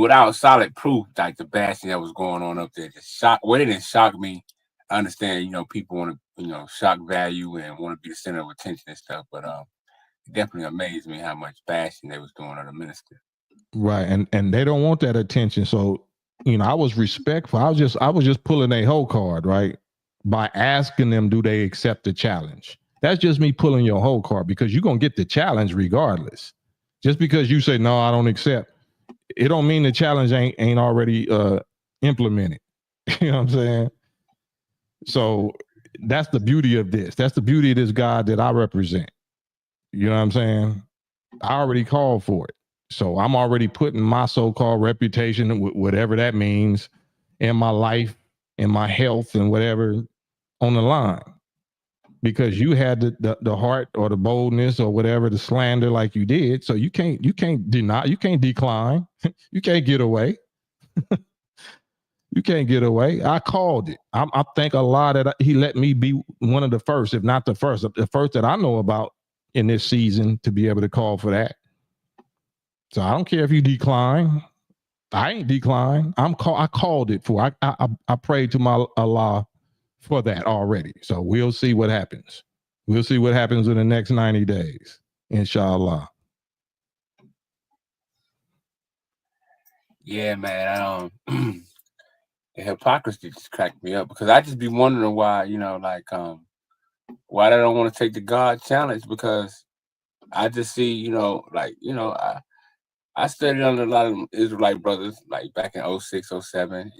without solid proof, like the bashing that was going on up there, just shock. Well, it didn't shock me. I understand, people want to, shock value and want to be the center of attention and stuff, but it definitely amazed me how much bashing they was doing on the minister. Right, and they don't want that attention. So, I was respectful. I was just pulling a whole card, right? By asking them, do they accept the challenge? That's just me pulling your whole card because you're gonna get the challenge regardless. Just because you say no, I don't accept, it don't mean the challenge ain't already implemented. You know what I'm saying? So that's the beauty of this. That's the beauty of this God that I represent. You know what I'm saying? I already called for it. So I'm already putting my so-called reputation, whatever that means, in my life, in my health, and whatever on the line. Because you had the heart or the boldness or whatever, the slander like you did. So you can't deny, you can't decline, you can't get away. You can't get away. I called it. I thank Allah that he let me be one of the first, if not the first that I know about in this season to be able to call for that. So I don't care if you decline. I ain't declined. I called it for. I prayed to my Allah for that already. So we'll see what happens. We'll see what happens in the next 90 days, inshallah. Yeah, man. The hypocrisy just cracked me up because I just be wondering why, why they don't want to take the God challenge, because I just see, I studied under a lot of Israelite brothers, like back in 06, 07,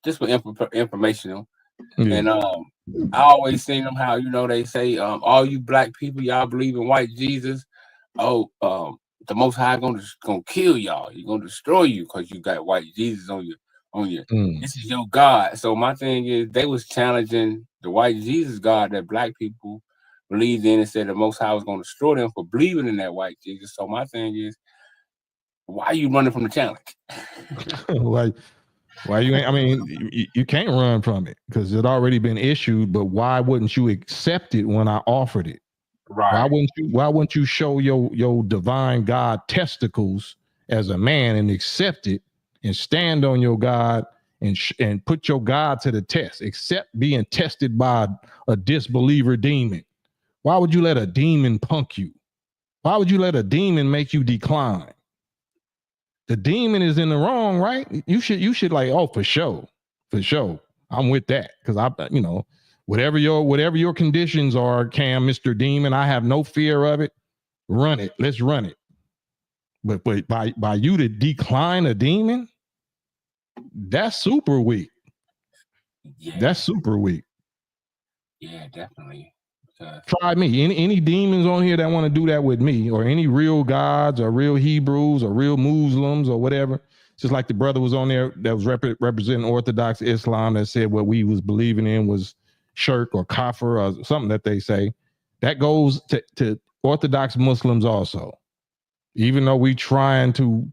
just for informational. Yeah. And I always seen them how, they say, all you black people, y'all believe in white Jesus. The Most High gonna kill y'all. He's gonna destroy you because you got white Jesus on your. This is your God. So my thing is, they was challenging the white Jesus God that black people believed in and said the Most High was going to destroy them for believing in that white Jesus. So my thing is, why are you running from the challenge? Why you ain't? I mean, you can't run from it because it already been issued. But why wouldn't you accept it when I offered it? Right. Why wouldn't you show your divine God testicles as a man and accept it and stand on your God and put your God to the test, except being tested by a disbeliever demon? Why would you let a demon punk you? Why would you let a demon make you decline? The demon is in the wrong, right? You should like, oh, for sure. I'm with that. Because whatever your conditions are, Cam, Mr. Demon, I have no fear of it. Run it. Let's run it. But by you to decline a demon, that's super weak. Yeah. That's super weak. Yeah, definitely. Try me. Any demons on here that want to do that with me, or any real gods or real Hebrews or real Muslims or whatever. Just like the brother was on there that was representing Orthodox Islam that said what we was believing in was shirk or kafir or something that they say. That goes to Orthodox Muslims also. Even though we trying to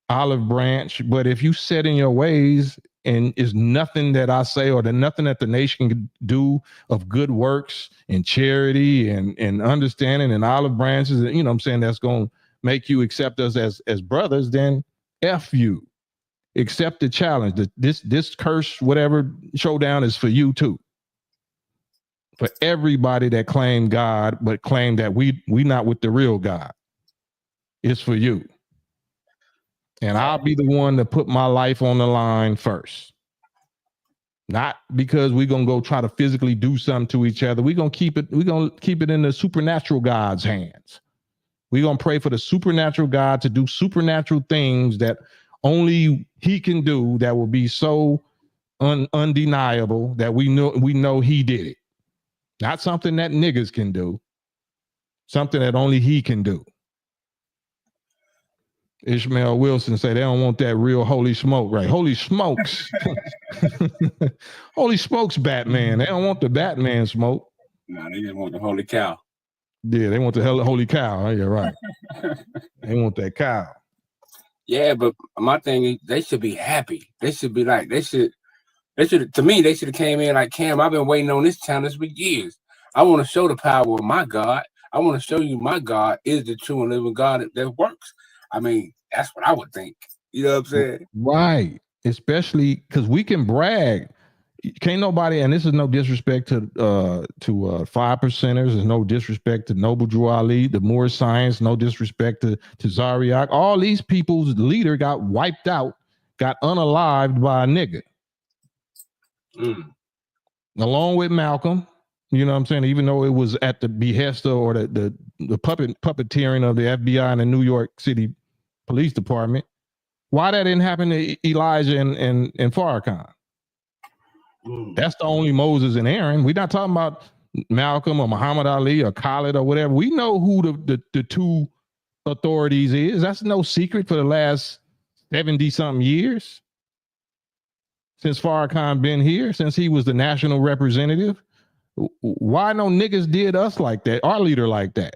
olive branch, but if you set in your ways and is nothing that I say or nothing that the nation can do of good works and charity and understanding and olive branches, and I'm saying that's going to make you accept us as brothers, then F you. Accept the challenge. This curse, whatever, showdown is for you too. For everybody that claim God, but claim that we not with the real God. It's for you. And I'll be the one to put my life on the line first. Not because we're going to go try to physically do something to each other. We're going to keep it in the supernatural God's hands. We're going to pray for the supernatural God to do supernatural things that only he can do, that will be so undeniable that we know he did it. Not something that niggas can do. Something that only he can do. Ishmael Wilson say they don't want that real holy smoke, right? Holy smokes. Holy smokes, Batman. They don't want the Batman smoke. No, they just want the holy cow. Yeah, they want the holy cow. Oh, yeah, right. They want that cow. Yeah, but my thing is they should be happy. They should be like, they should to me, they should have came in like, Cam, I've been waiting on this challenge for years. I want to show the power of my God. I want to show you my God is the true and living God that works. I mean, that's what I would think. You know what I'm saying? Right. Especially because we can brag. Can't nobody, and this is no disrespect to 5%ers, there's no disrespect to Noble Drew Ali, the Moore Science, no disrespect to Zariak. All these people's leader got wiped out, got unalived by a nigga. Along with Malcolm, you know what I'm saying? Even though it was at the behest or the puppeteering of the FBI and the New York City Police Department. Why that didn't happen to Elijah and Farrakhan? That's the only Moses and Aaron. We're not talking about Malcolm or Muhammad Ali or Khalid or whatever. We know who the two authorities is. That's no secret for the last 70-something years. Since Farrakhan been here, since he was the national representative. Why no niggas did us like that, our leader like that?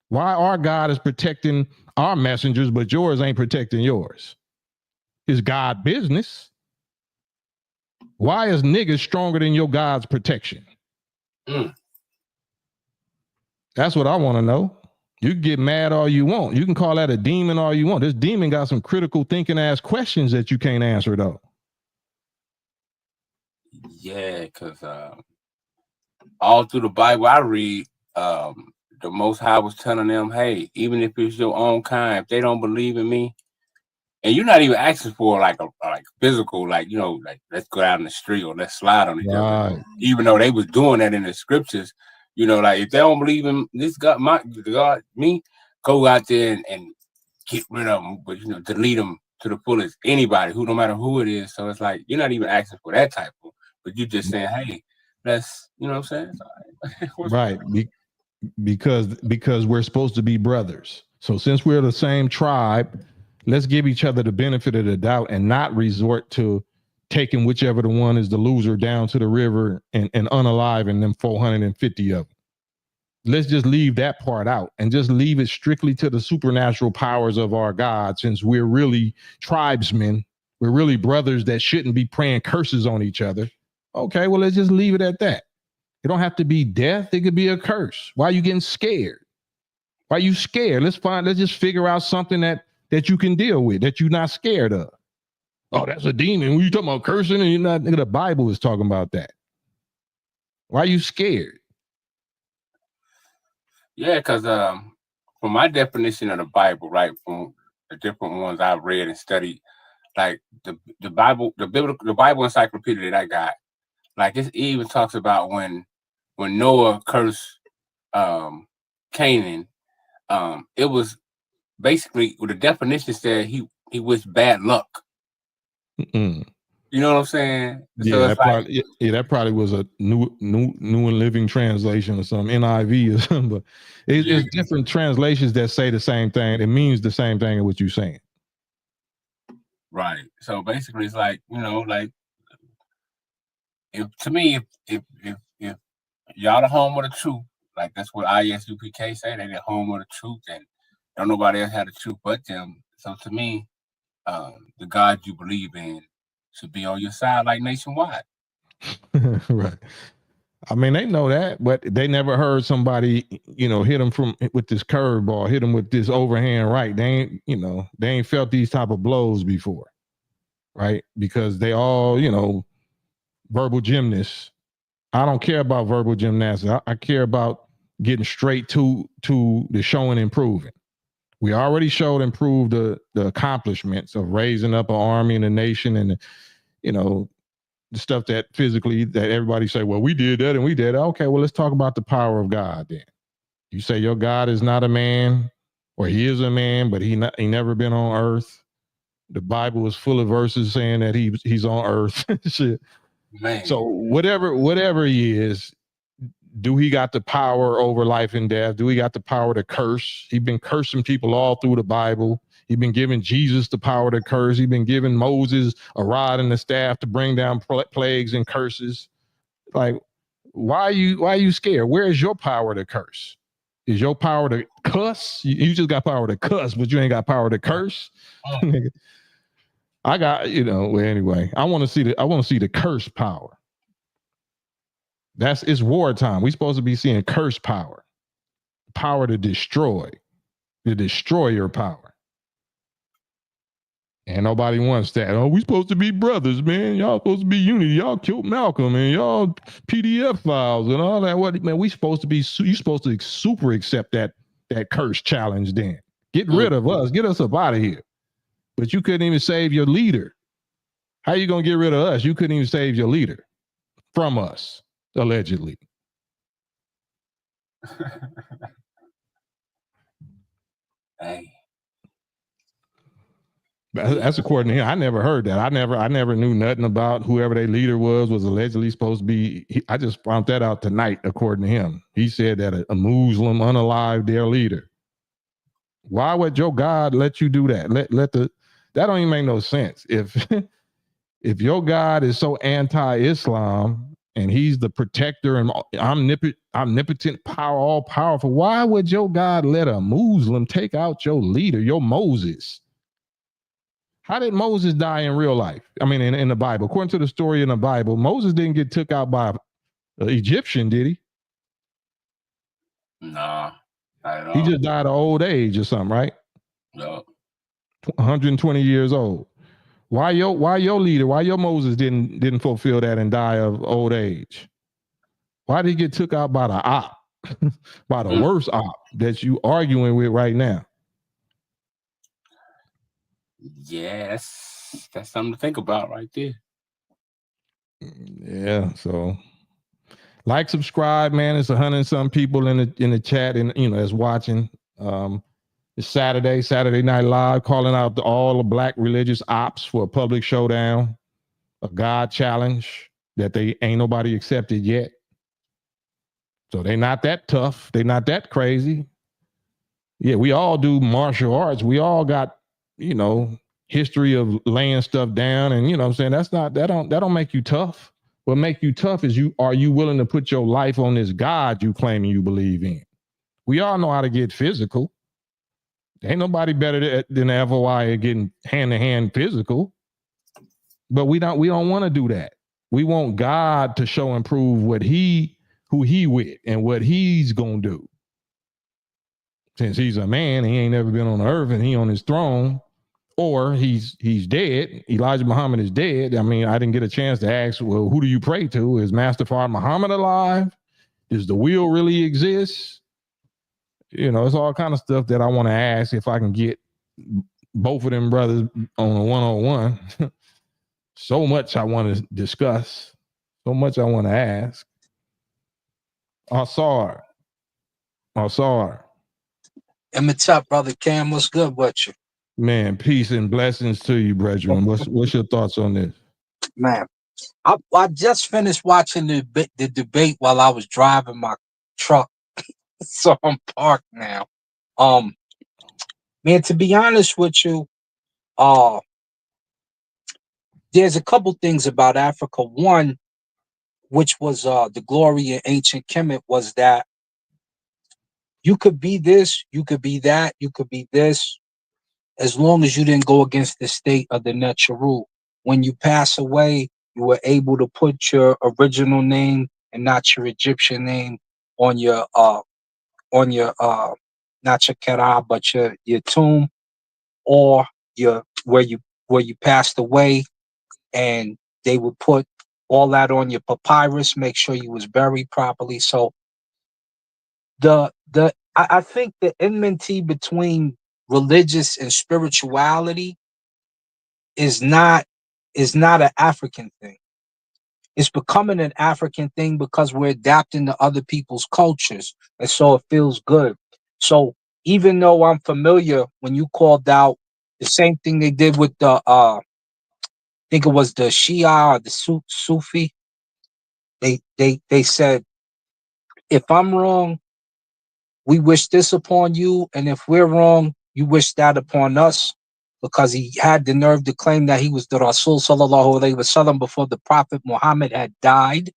Why our God is protecting our messengers, but yours ain't protecting yours? It's God business. Why is niggas stronger than your God's protection? That's what I want to know. You can get mad all you want. You can call that a demon all you want. This demon got some critical thinking ass questions that you can't answer though. Yeah, because all through the Bible I read, the Most High was telling them, hey, even if it's your own kind, if they don't believe in me, and you're not even asking for like physical, like, like let's go out in the street or let's slide on each other. Even though they was doing that in the scriptures, like if they don't believe in this God, me, go out there and get rid of them, but delete them to the fullest. Anybody who, no matter who it is. So it's like you're not even asking for that type of, but you're just saying, hey, let's, you know what I'm saying? Right. Because we're supposed to be brothers. So since we're the same tribe, let's give each other the benefit of the doubt and not resort to taking whichever the one is the loser down to the river and unaliving them 450 of them. let's just leave that part out and just leave it strictly to the supernatural powers of our God, since we're really tribesmen. We're really brothers that shouldn't be praying curses on each other. Okay, well, let's just leave it at that. It don't have to be death. It could be a curse. Why are you getting scared? Why are you scared? Let's just figure out something that you can deal with, that you're not scared of. Oh, that's a demon. When you talking about cursing and you're not, the Bible is talking about that. Why are you scared? Yeah, because from my definition of the Bible, right, from the different ones I've read and studied, like the Bible, the Bible encyclopedia that I got, like it even talks about when Noah cursed Canaan, it was basically the definition said he wished bad luck. Mm-mm. You know what I'm saying? Yeah, so that probably was a new and living translation or something, NIV or something. But it's different translations that say the same thing. It means the same thing as what you're saying. Right. So basically, it's like, like if y'all the home of the truth, like that's what ISUPK say, they the home of the truth, and don't nobody else have the truth but them. So to me, the God you believe in should be on your side, like nationwide. Right. I mean, they know that, but they never heard somebody, hit them with this curveball, hit them with this overhand right. They ain't felt these type of blows before, right? Because they all, verbal gymnasts. I don't care about verbal gymnastics. I care about getting straight to the showing and proving. We already showed and proved the accomplishments of raising up an army and a nation, and the stuff that physically that everybody say, well, we did that and we did that. Okay, well, let's talk about the power of God then. You say your God is not a man, or he is a man, but he never been on earth. The Bible is full of verses saying that he's on earth. Shit. Man. So whatever he is, do he got the power over life and death? Do he got the power to curse? He's been cursing people all through the Bible. He's been giving Jesus the power to curse. He's been giving Moses a rod and a staff to bring down plagues and curses. Like, why are you scared? Where is your power to curse? Is your power to cuss? You just got power to cuss, but you ain't got power to curse. I got, well, anyway, I want to see the curse power. It's wartime. We're supposed to be seeing curse power to destroy, the destroyer power. And nobody wants that. Oh, we supposed to be brothers, man. Y'all supposed to be unity. Y'all killed Malcolm and y'all PDF files and all that. What, man, you supposed to super accept that curse challenge then. Get rid of us. Get us up out of here. But you couldn't even save your leader. How you going to get rid of us? You couldn't even save your leader from us, allegedly. Hey. That's according to him. I never heard that. I never knew nothing about whoever their leader was allegedly supposed to be. I just found that out tonight, according to him. He said that a Muslim unalived their leader. Why would your God let you do that? That don't even make no sense. If your God is so anti-Islam and he's the protector and omnipotent power, all powerful, why would your God let a Muslim take out your leader, your Moses? How did Moses die in real life? I mean, in the Bible, according to the story in the Bible, Moses didn't get took out by an Egyptian, did he? Nah, not at all. He just died of old age or something, right? No. 120 years old. Why your leader? Why your Moses didn't fulfill that and die of old age? Why did he get took out by the op, by the worst op that you arguing with right now? Yeah, that's something to think about right there. Yeah, so like, subscribe, man. It's 100 and some people in the chat and that's watching. It's Saturday Night Live, calling out all the black religious ops for a public showdown, a God challenge that they ain't nobody accepted yet. So they not that tough. They not that crazy. Yeah, we all do martial arts. We all got, history of laying stuff down, and what I'm saying, that don't make you tough. What make you tough is are you willing to put your life on this God you claiming you believe in? We all know how to get physical. Ain't nobody better than the FOI at getting hand-to-hand physical. But we don't want to do that. We want God to show and prove who he with and what he's gonna do. Since he's a man, he ain't never been on the earth and he on his throne, or he's dead. Elijah Muhammad is dead. I mean, I didn't get a chance to ask, well, who do you pray to? Is Master Fard Muhammad alive? Does the will really exist? You know, it's all kind of stuff that I want to ask if I can get both of them brothers on a one-on-one. So much I want to discuss. So much I want to ask. Asar. And what's up, brother Cam? What's good with you? Man, peace and blessings to you, brethren. What's your thoughts on this? Man, I just finished watching the debate while I was driving my truck. So I'm parked now. Man, to be honest with you, there's a couple things about Africa. One, which was the glory in ancient Kemet, was that you could be this, you could be that, you could be this, as long as you didn't go against the state of the Netcharu. When you pass away, you were able to put your original name and not your Egyptian name on your not your kera, but your tomb, or your where you passed away, and they would put all that on your papyrus, make sure you was buried properly. So I think the enmity between religious and spirituality is not an African thing. It's becoming an African thing because we're adapting to other people's cultures, and so it feels good. So even though I'm familiar, when you called out the same thing they did with the I think it was the Shia or the Sufi, they said, if I'm wrong, we wish this upon you, and if we're wrong, you wish that upon us, because he had the nerve to claim that he was the Rasul sallallahu alaihi wasallam before the Prophet Muhammad had died.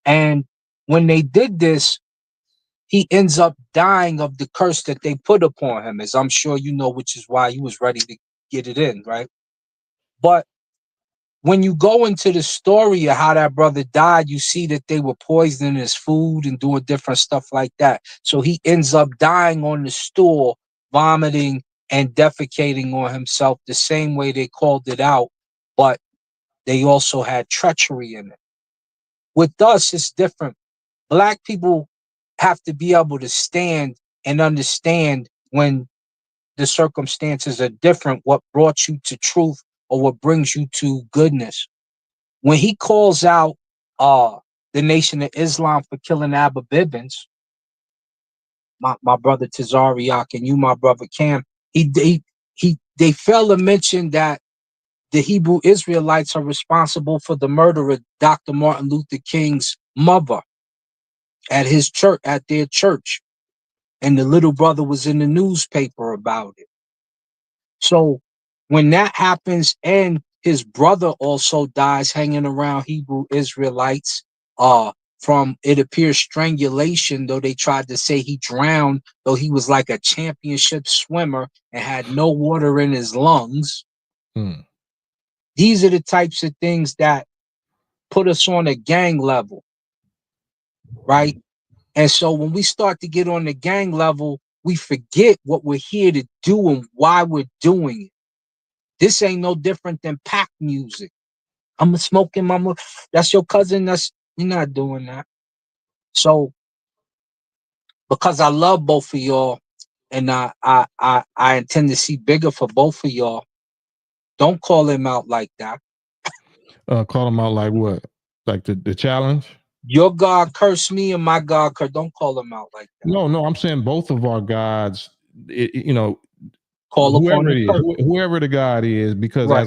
And when they did this, he ends up dying of the curse that they put upon him, as I'm sure you know, which is why he was ready to get it in, right? But when you go into the story of how that brother died, you see that they were poisoning his food and doing different stuff like that. So he ends up dying on the stool, vomiting and defecating on himself the same way they called it out, but they also had treachery in it. With us, it's different. Black people have to be able to stand and understand when the circumstances are different, what brought you to truth or what brings you to goodness. When he calls out the Nation of Islam for killing Abba Bibbins, my brother Tazariak and you, my brother Cam, they fail to mention that the Hebrew Israelites are responsible for the murder of Dr. Martin Luther King's mother at his church, at their church. And the little brother was in the newspaper about it. So when that happens, and his brother also dies hanging around Hebrew Israelites, from, it appears, strangulation, though they tried to say he drowned, though he was like a championship swimmer and had no water in his lungs. These are the types of things that put us on a gang level, right? And so when we start to get on the gang level, we forget what we're here to do and why we're doing it. This ain't no different than pack music. I'm smoking, mama. That's your cousin. You're not doing that. So because I love both of y'all, and I intend to see bigger for both of y'all, don't call him out like that. Call him out like what? Like the challenge? Your God cursed me and my God cursed. Don't call him out like that. No, I'm saying both of our gods, Call whoever upon it is, whoever the God is, because right.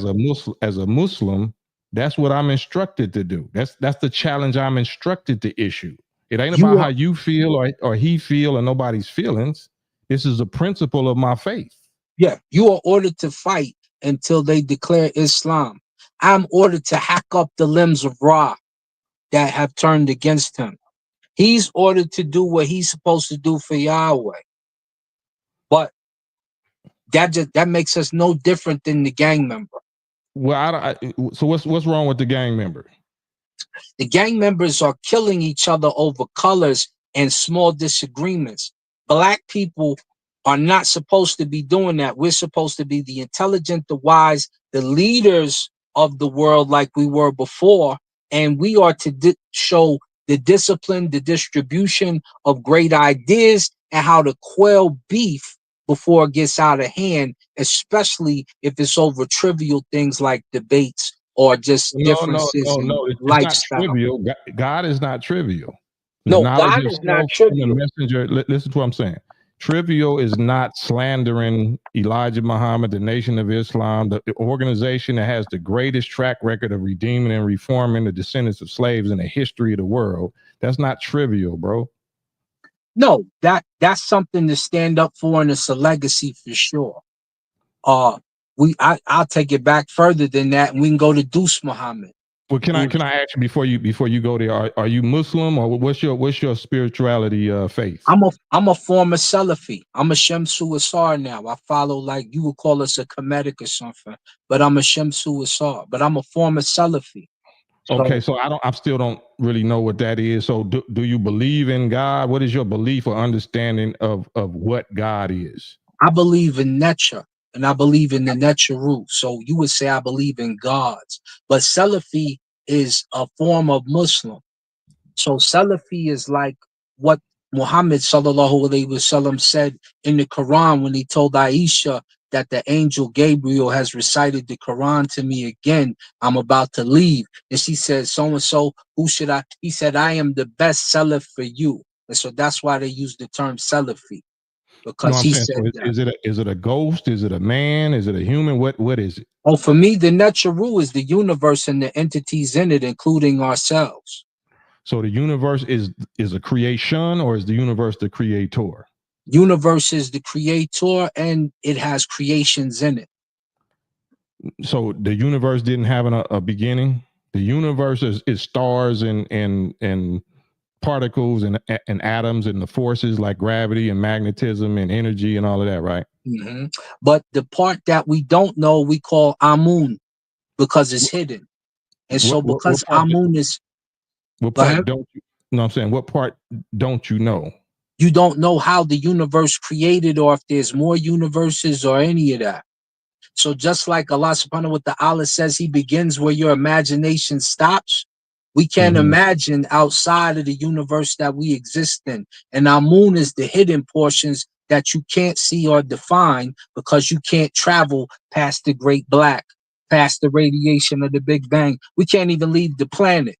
as a Muslim, that's what I'm instructed to do. That's the challenge I'm instructed to issue. It ain't about how you feel or he feel or nobody's feelings. This is a principle of my faith. Yeah, you are ordered to fight until they declare Islam. I'm ordered to hack up the limbs of Ra that have turned against him. He's ordered to do what he's supposed to do for Yahweh. But that makes us no different than the gang member. Well, so what's wrong with the gang member? The gang members are killing each other over colors and small disagreements. Black people are not supposed to be doing that. We're supposed to be the intelligent, the wise, the leaders of the world like we were before. And we are to show the discipline, the distribution of great ideas, and how to quell beef before it gets out of hand, especially if it's over trivial things like debates or just differences in It's not lifestyle. trivial. God is not trivial. The No, knowledge God of is not self and the trivial. messenger. Listen to what I'm saying. Trivial is not slandering Elijah Muhammad, the Nation of Islam, the organization that has the greatest track record of redeeming and reforming the descendants of slaves in the history of the world. That's not trivial, bro. No, that's something to stand up for, and it's a legacy for sure. I'll take it back further than that, and we can go to Deuce Muhammad. Well, can I ask you before you go there? Are you Muslim, or what's your spirituality faith? I'm a former Salafi. I'm a Shamsu Asar now. I follow, like you would call us a Kemetic or something, but I'm a Shamsu Asar. But I'm a former Salafi. Okay, so I still don't really know what that is. So do you believe in God? What is your belief or understanding of what God is? I believe in Necha, and I believe in the Necha root. So you would say I believe in gods, but Salafi is a form of Muslim. So Salafi is like what Muhammad sallallahu alaihi wasallam said in the Quran when he told Aisha that the angel Gabriel has recited the Quran to me again. I'm about to leave. And she said, so and so, who should I? He said, I am the best Salaf for you. And so that's why they use the term Salafi. Because No, I'm he saying, said so that. is it a ghost? Is it a man? Is it a human? What is it? Oh, for me, the Necharu is the universe and the entities in it, including ourselves. So the universe is a creation, or is the universe the creator? Universe is the creator, and it has creations in it. So the universe didn't have a beginning. The universe is stars and particles and atoms and the forces like gravity and magnetism and energy and all of that, right? Mm-hmm. But the part that we don't know, we call Amun because it's hidden. And so because Amun is... What part don't you know? I'm saying, what part don't you know? You don't know how the universe created, or if there's more universes or any of that. So just like Allah subhanahu wa ta'ala says he begins where your imagination stops, we can't imagine outside of the universe that we exist in. And our moon is the hidden portions that you can't see or define because you can't travel past the great black, past the radiation of the Big Bang. We can't even leave the planet.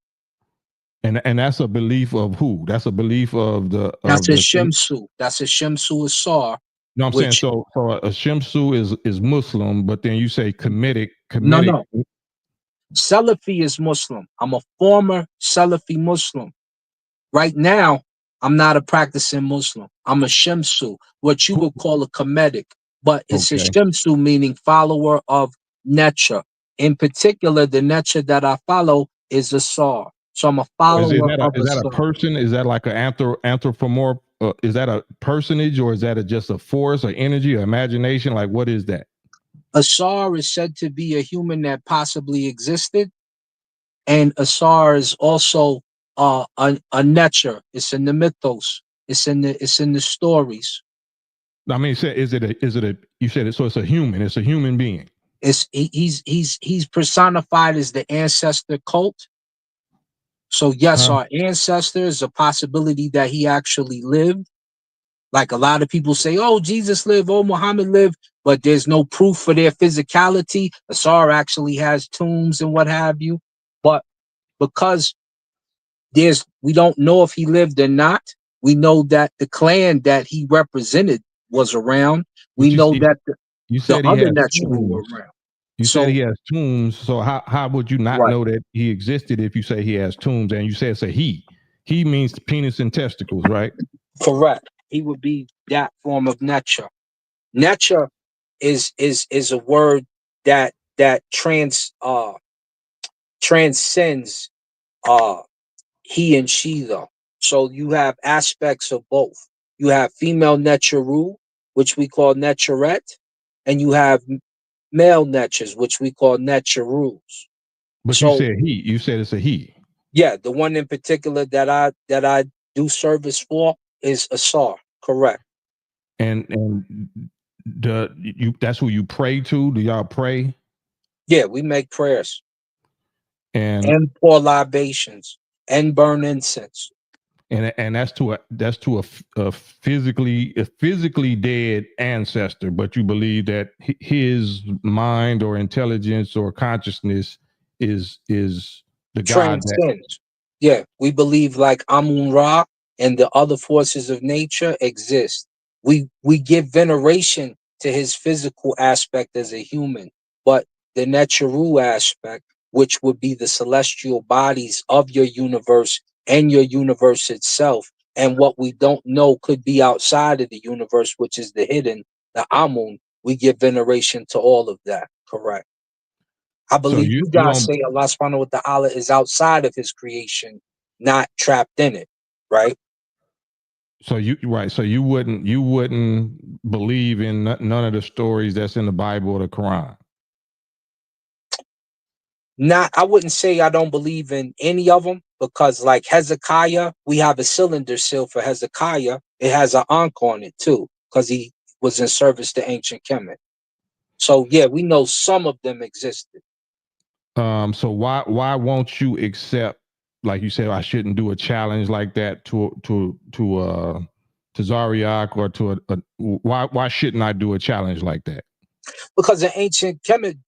And that's a belief of who? That's a belief of the... That's a Shemsu. That's a Shemsu Asar. No, I'm saying, so a Shemsu is Muslim, but then you say Kemetic. No. Salafi is Muslim. I'm a former Salafi Muslim. Right now, I'm not a practicing Muslim. I'm a Shemsu, what you would call a Kemetic, but it's a Shemsu, meaning follower of Necha. In particular, the Necha that I follow is Asar. So I'm a follower of Asar. Is that a person? Is that like an anthropomorph? Is that a personage, or is that just a force or energy or imagination? Like, what is that? Asar is said to be a human that possibly existed, and Asar is also a Necha. It's in the mythos. It's in the stories. I mean, is it a? You said it, so it's a human. It's a human being. He's personified as the ancestor cult. So yes, our ancestor is a possibility that he actually lived. Like a lot of people say, oh, Jesus lived, oh, Muhammad lived, but there's no proof for their physicality. Asar actually has tombs and what have you. But because we don't know if he lived or not, we know that the clan that he represented was around. We know that the other natural were around. You said he has tombs, so how would you not know that he existed if you say he has tombs? And you said it's a he. He means penis and testicles, right? Correct. He would be that form of Necha. Necha is a word that transcends he and she though. So you have aspects of both. You have female Necharu, which we call Necharet, and you have male Nechas, which we call Necharus. But you So said he. You said it's a he. yeah, the one in particular that I do service for is Asar, correct. And that's who you pray to? Do y'all pray? Yeah, we make prayers And pour libations and burn incense. and that's to a physically dead ancestor, but you believe that his mind or intelligence or consciousness is the God that Transcends. Yeah, we believe like Amun Ra and the other forces of nature exist. We give veneration to his physical aspect as a human, but the Necharu aspect, which would be the celestial bodies of your universe and your universe itself, and what we don't know could be outside of the universe, which is the hidden, the Amun, we give veneration to all of that. Correct. I so believe you you guys don't say Allah subhanahu wa ta'ala is outside of his creation, not trapped in it, right? so you wouldn't believe in none of the stories that's in the Bible or the Quran. Not, I wouldn't say I don't believe in any of them, because like Hezekiah, we have a cylinder seal for Hezekiah. It has an ankh on it too, because he was in service to ancient Kemet. So yeah, we know some of them existed. So why won't you accept, like you said, I shouldn't do a challenge like that to Zariak or to why shouldn't I do a challenge like that? Because in ancient Kemet,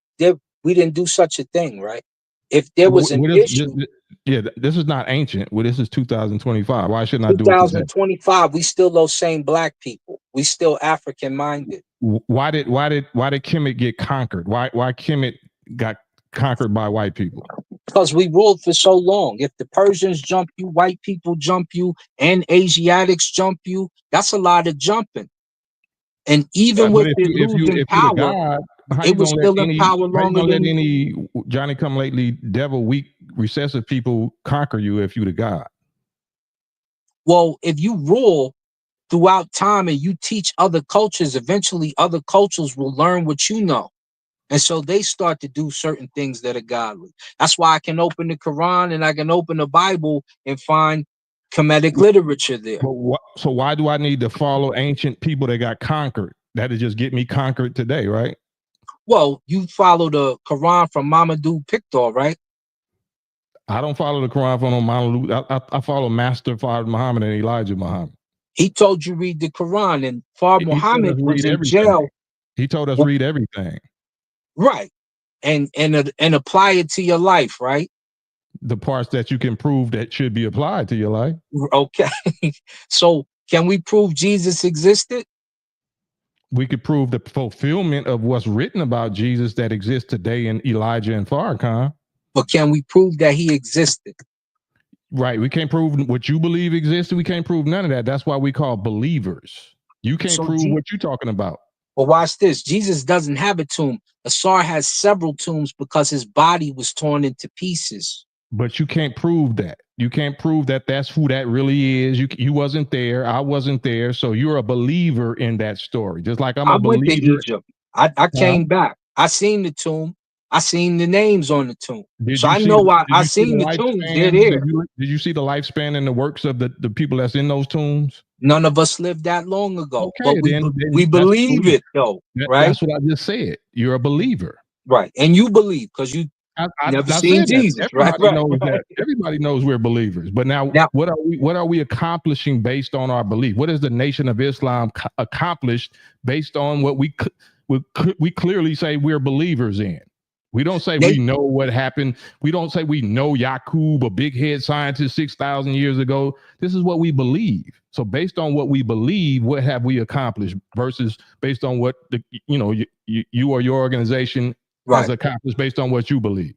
we didn't do such a thing, right? If there was an issue, this is not ancient. Well, this is 2025. Why shouldn't I do it today? 2025, we still those same black people. We still African minded. Why did Kemet get conquered? Why Kemet got conquered by white people? Because we ruled for so long. If the Persians jump you, white people jump you, and Asiatics jump you, that's a lot of jumping. And even with it losing power, God, it was still in power longer than any Johnny come lately devil weak recessive people conquer you if you the God. Well, if you rule throughout time and you teach other cultures, eventually other cultures will learn what you know. And so they start to do certain things that are godly. That's why I can open the Quran and I can open the Bible and find Kemetic literature there. So why do I need to follow ancient people that got conquered? That'll just get me conquered today, right? Well, you follow the Quran from Mamadou Pictor, right? I don't follow the Quran from Mamadou. I follow Master Fard Muhammad and Elijah Muhammad. He told you read the Quran, and Fard Muhammad was in jail. He told us read everything. Right. And apply it to your life, right? The parts that you can prove that should be applied to your life. Okay. So can we prove Jesus existed? We could prove the fulfillment of what's written about Jesus that exists today in Elijah and Farrakhan. But can we prove that he existed? Right. We can't prove what you believe existed. We can't prove none of that. That's why we call believers. You can't prove what you're talking about. Well, watch this. Jesus doesn't have a tomb. Asar has several tombs because his body was torn into pieces. But you can't prove that. You can't prove that that's who that really is. You wasn't there. I wasn't there. So you're a believer in that story. Just like I went to Egypt. I came back. I seen the tomb. I seen the names on the tomb. So I know I seen the tombs. They're there. Did you see the lifespan and the works of the people that's in those tombs? None of us lived that long ago. Okay, but we believe it though, right? That's what I just said. You're a believer. Right. And you believe because you never seen Jesus. Everybody knows that. Everybody knows we're believers. But now what are we accomplishing based on our belief? What has the Nation of Islam accomplished based on what we clearly say we're believers in? We don't say we know what happened. We don't say we know Yaqub, a big head scientist 6,000 years ago. This is what we believe. So based on what we believe, what have we accomplished versus based on what you or your organization has accomplished based on what you believe?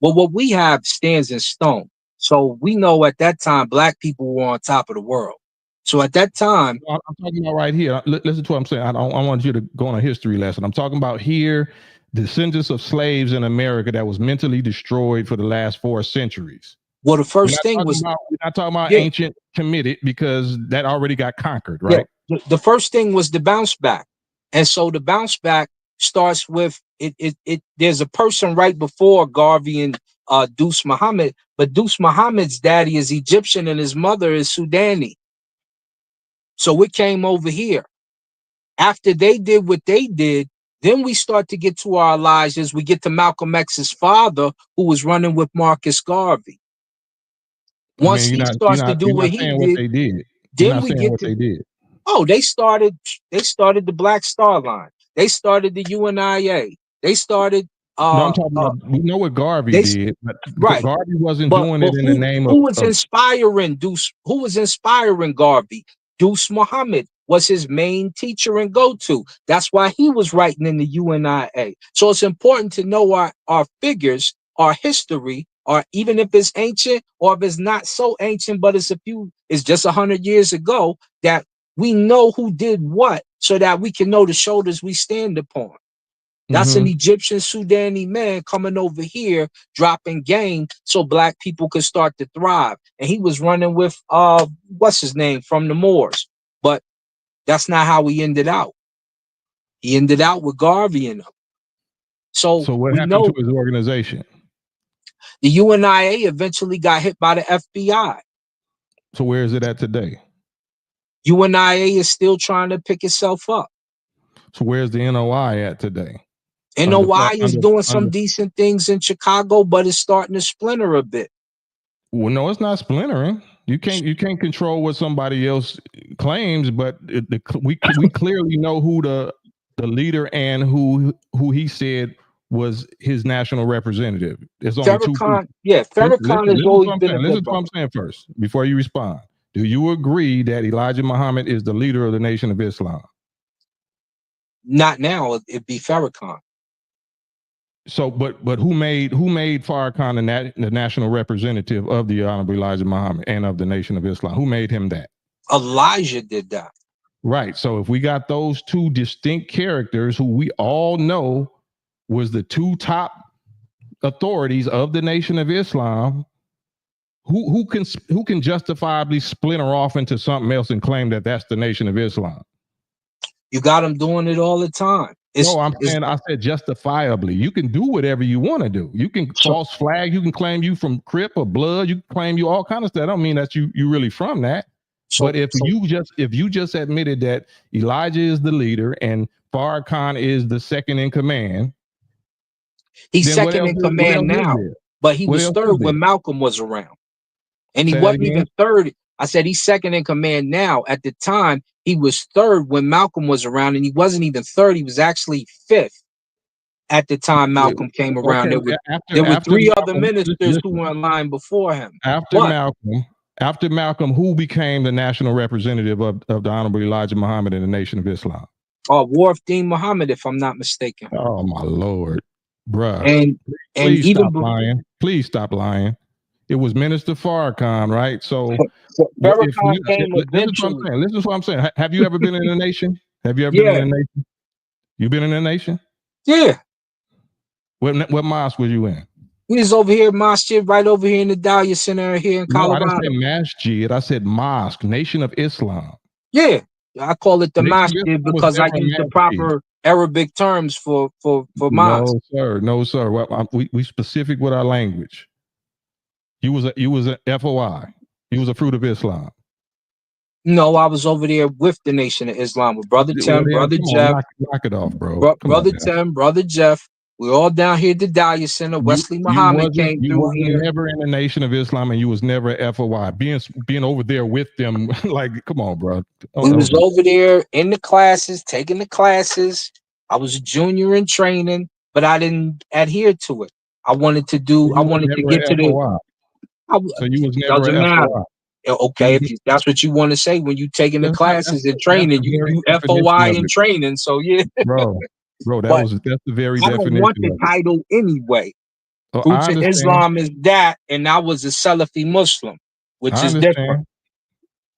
Well, what we have stands in stone. So we know at that time, black people were on top of the world. So at that time, I'm talking about right here. Listen to what I'm saying. I want you to go on a history lesson. I'm talking about here. Descendants of slaves in America that was mentally destroyed for the last 4 centuries. Well, the first thing we're was not talking about Yeah. ancient committed because that already got conquered, right? the first thing was the bounce back, and so the bounce back starts with it. There's a person right before Garvey and Deuce Muhammad, but Deuce Muhammad's daddy is Egyptian and his mother is Sudani. So it came over here. After they did what they did, then we start to get to our Elijahs. We get to Malcolm X's father, who was running with Marcus Garvey. Once he starts to do you're what not he saying did, what they did. You're then not we saying get what to they did. Oh, they started the Black Star Line. They started the UNIA. They started No, I'm talking about, we know what Garvey they did, but right. Garvey wasn't But doing it in the name who was of inspiring Deuce? Who was inspiring Garvey? Deuce Muhammad was his main teacher and go-to. That's why he was writing in the UNIA. So it's important to know our figures, our history, or even if it's ancient or if it's not so ancient, but it's just 100 years ago, that we know who did what so that we can know the shoulders we stand upon. That's an Egyptian Sudani man coming over here, dropping game so black people could start to thrive. And he was running with what's his name from the Moors. But that's not how he ended out. He ended out with Garvey and them. So what we happened know to his organization? the UNIA eventually got hit by the FBI. So where is it at today? UNIA is still trying to pick itself up. So where's the NOI at today? NOI is doing some decent things in Chicago, but it's starting to splinter a bit. Well, no, it's not splintering. You can't control what somebody else claims, but we clearly know who the leader and who he said was his national representative. There's only two people. Farrakhan has always been a Listen good to what I'm saying first before you respond. Do you agree that Elijah Muhammad is the leader of the Nation of Islam? Not now. It'd be Farrakhan. So, but who made Farrakhan the national representative of the Honorable Elijah Muhammad and of the Nation of Islam? Who made him that? Elijah did that. Right. So if we got those two distinct characters who we all know was the two top authorities of the Nation of Islam, who can justifiably splinter off into something else and claim that that's the Nation of Islam? You got them doing it all the time. I said justifiably. You can do whatever you want to do. You can false flag. You can claim you from Crip or Blood. You can claim you all kind of stuff. I don't mean that you really from that. But if you just admitted that Elijah is the leader and Farrakhan is the second in command, he's second in command now, but he was third when Malcolm was around, and he wasn't even third. I said he's second in command now. At the time, he was third when Malcolm was around, and he wasn't even third. He was actually fifth at the time Malcolm came around. There were three other ministers who were in line before him. After Malcolm, who became the national representative of the Honorable Elijah Muhammad in the Nation of Islam? Warif Deen Muhammad, if I'm not mistaken. Oh my Lord, bruh! And please stop lying. Please stop lying. It was Minister Farrakhan, right? So Farrakhan came eventually. Listen to what I'm saying. Have you ever been in the nation? Have you ever been in the nation? You been in the nation? Yeah. What mosque was you in? We was over here, masjid, right over here in the Dahlia Center here in Colorado. No, I didn't say masjid. I said mosque, Nation of Islam. Yeah, I call it the masjid because I use the proper Arabic terms for mosque. No, sir. Well, we specific with our language. You was a FOI. You was a Fruit of Islam. No, I was over there with the Nation of Islam with Brother Tim, Brother Jeff. Knock it off, bro. Brother Tim, Brother Jeff. We're all down here at the Dahlia Center. Wesley Muhammad came through here. You were never in the Nation of Islam, and you was never FOI. Being over there with them, like, come on, bro. We was over there in the classes, taking the classes. I was a junior in training, but I didn't adhere to it. I wanted to get to the. So you was never doesn't matter. Okay, if that's what you want to say when you taking the classes and training, you FOI in training. So yeah, bro, that's the very definition. I don't want the title anyway. Fruits of Islam is that, and I was a Salafi Muslim, which is different.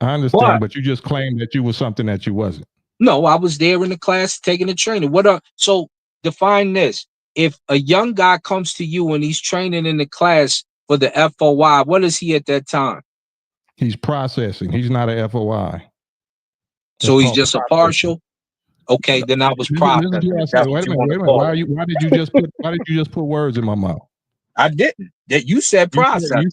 I understand, but you just claimed that you was something that you wasn't. No, I was there in the class taking the training. So define this. If a young guy comes to you and he's training in the class for the FOI. What is he at that time? He's processing. He's not a FOI. So he's just a partial. Okay, then I was processing. Wait a minute. Why did you just put words in my mouth? I didn't. That you said processing.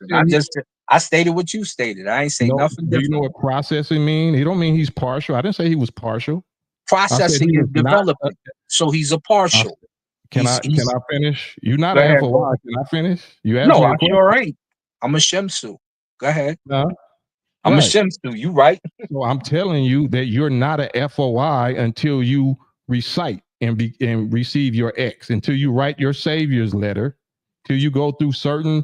I stated what you stated. I ain't say nothing different. Do you know what processing mean? He don't mean he's partial. I didn't say he was partial. Processing is developing. So he's a partial. Can I finish? You're not an FOI. Can I finish? You asked me No, I sure ain't. I'm a Shemsu. Go ahead. I'm a Shemsu. You right. So I'm telling you that you're not a FOI until you recite and receive your X, until you write your Savior's letter, till you go through certain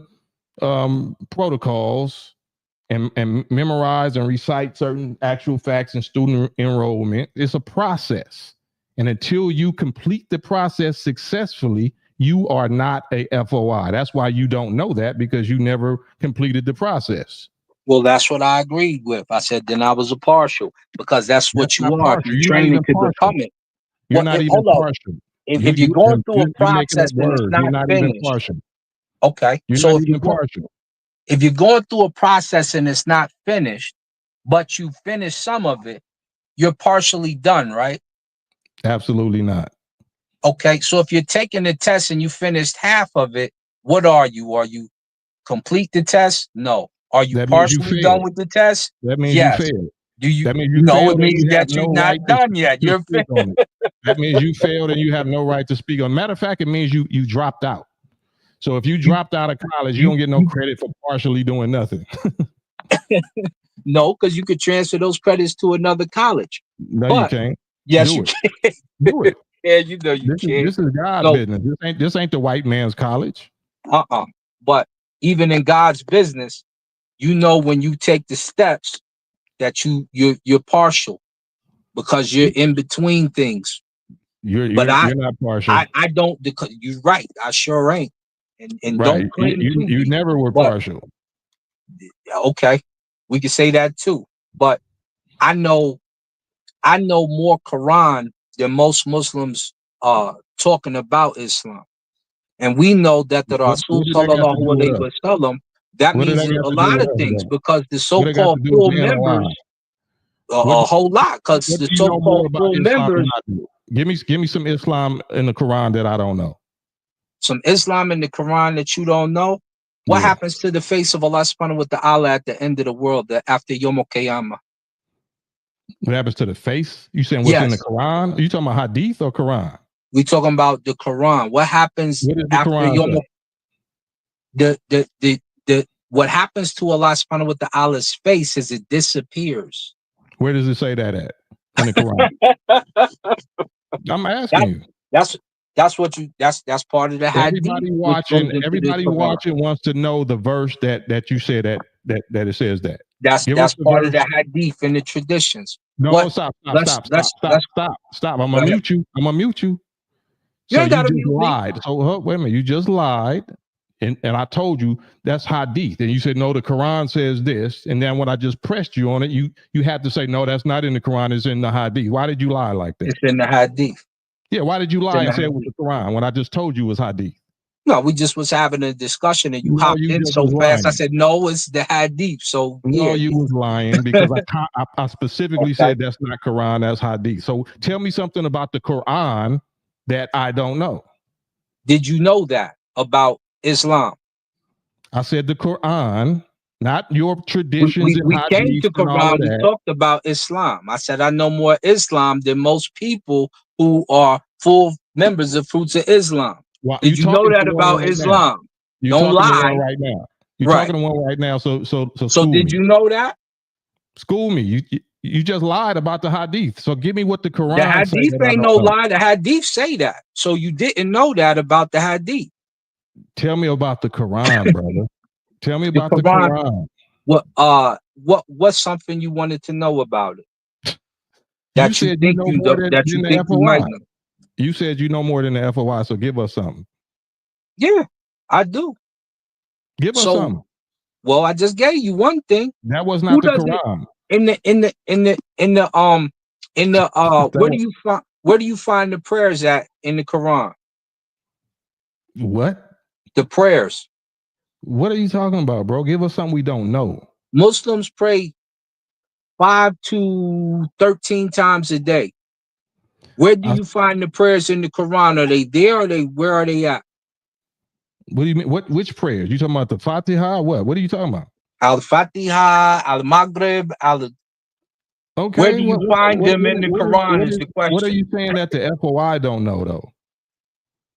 protocols and memorize and recite certain actual facts in student enrollment. It's a process. And until you complete the process successfully, you are not a FOI. That's why you don't know that, because you never completed the process. Well, that's what I agreed with. I said then I was a partial, because that's what you are. You're training to become it. You're not even partial. If you're going through a process and it's not finished. Okay. So if you're going through a process and it's not finished, but you finish some of it, you're partially done, right? Absolutely not. Okay. So if you're taking the test and you finished half of it, what are you? Are you complete the test? No. Are you partially done with the test? That means you failed. Do you? That means you failed. It means that you're not done yet. You're on it. That means you failed and you have no right to speak on. Matter of fact, it means you dropped out. So if you dropped out of college, you don't get no credit for partially doing nothing. No, because you could transfer those credits to another college. No, you can't. Yes, you can. Do it. Yeah, you know you can. This is God's business. This ain't the white man's college. But even in God's business, you know when you take the steps that you're partial, because you're in between things. You're not partial. I don't. You're right. I sure ain't. And right. Don't claim you never were partial. Okay, we can say that too. But I know more Quran than most Muslims talking about Islam, and we know that the Rasul sallallahu alaihi wasallam. That means a lot of things, because the so-called full members, a whole lot, because the so-called full members. Give me some Islam in the Quran that I don't know. Some Islam in the Quran that you don't know? What happens to the face of Allah subhanahu wa ta'ala at the end of the world, after Yom Qiyamah? What happens to the face? You saying what's in the Quran? Are you talking about Hadith or Quran? We talking about the Quran. What happens after Yom? What happens to Allah subhanahu wa ta'ala's face is it disappears. Where does it say that at in the Quran? I'm asking you. That's part of the hadith. Everybody watching wants to know the verse that you said that it says that. That's part of the hadith and the traditions. No, stop. I'm gonna mute you. So you just lied. So wait a minute, you just lied. And I told you that's hadith. And you said, no, the Quran says this. And then when I just pressed you on it, you had to say, no, that's not in the Quran, it's in the hadith. Why did you lie like that? It's in the hadith. Yeah, why did you lie and say it was the Quran when I just told you it was hadith? No, we just was having a discussion and you hopped in so fast. I said, no, it's the hadith. So no, you was lying, because I specifically said that's not Quran, that's hadith. So tell me something about the Quran that I don't know. Did you know that about Islam? I said the Quran, not your traditions. We came to Quran. We talked about Islam. I said I know more Islam than most people who are full members of Fruits of Islam. Did you know that about Islam? Don't lie. Right now, you're talking to one right now. So did you know that? School me. You just lied about the hadith. So give me what the Quran. The hadith ain't no lie. The hadith say that. So you didn't know that about the hadith. Tell me about the Quran, brother. Tell me about the Quran. What's something you wanted to know about it? That you think you might know. You said you know more than the FOI, so give us something. Yeah, I do. Give us something. Well, I just gave you one thing. That was not the Quran. Where do you find the prayers at in the Quran? What? The prayers. What are you talking about, bro? Give us something we don't know. Muslims pray 5 to 13 times a day. Where do you find the prayers in the Quran? Are they there, or where are they at? What do you mean? Which prayers? You talking about the Fatiha or what? What are you talking about? Al-Fatiha, Al-Maghrib, Okay. Where do you find them in the Quran is the question. What are you saying that the FOI don't know, though?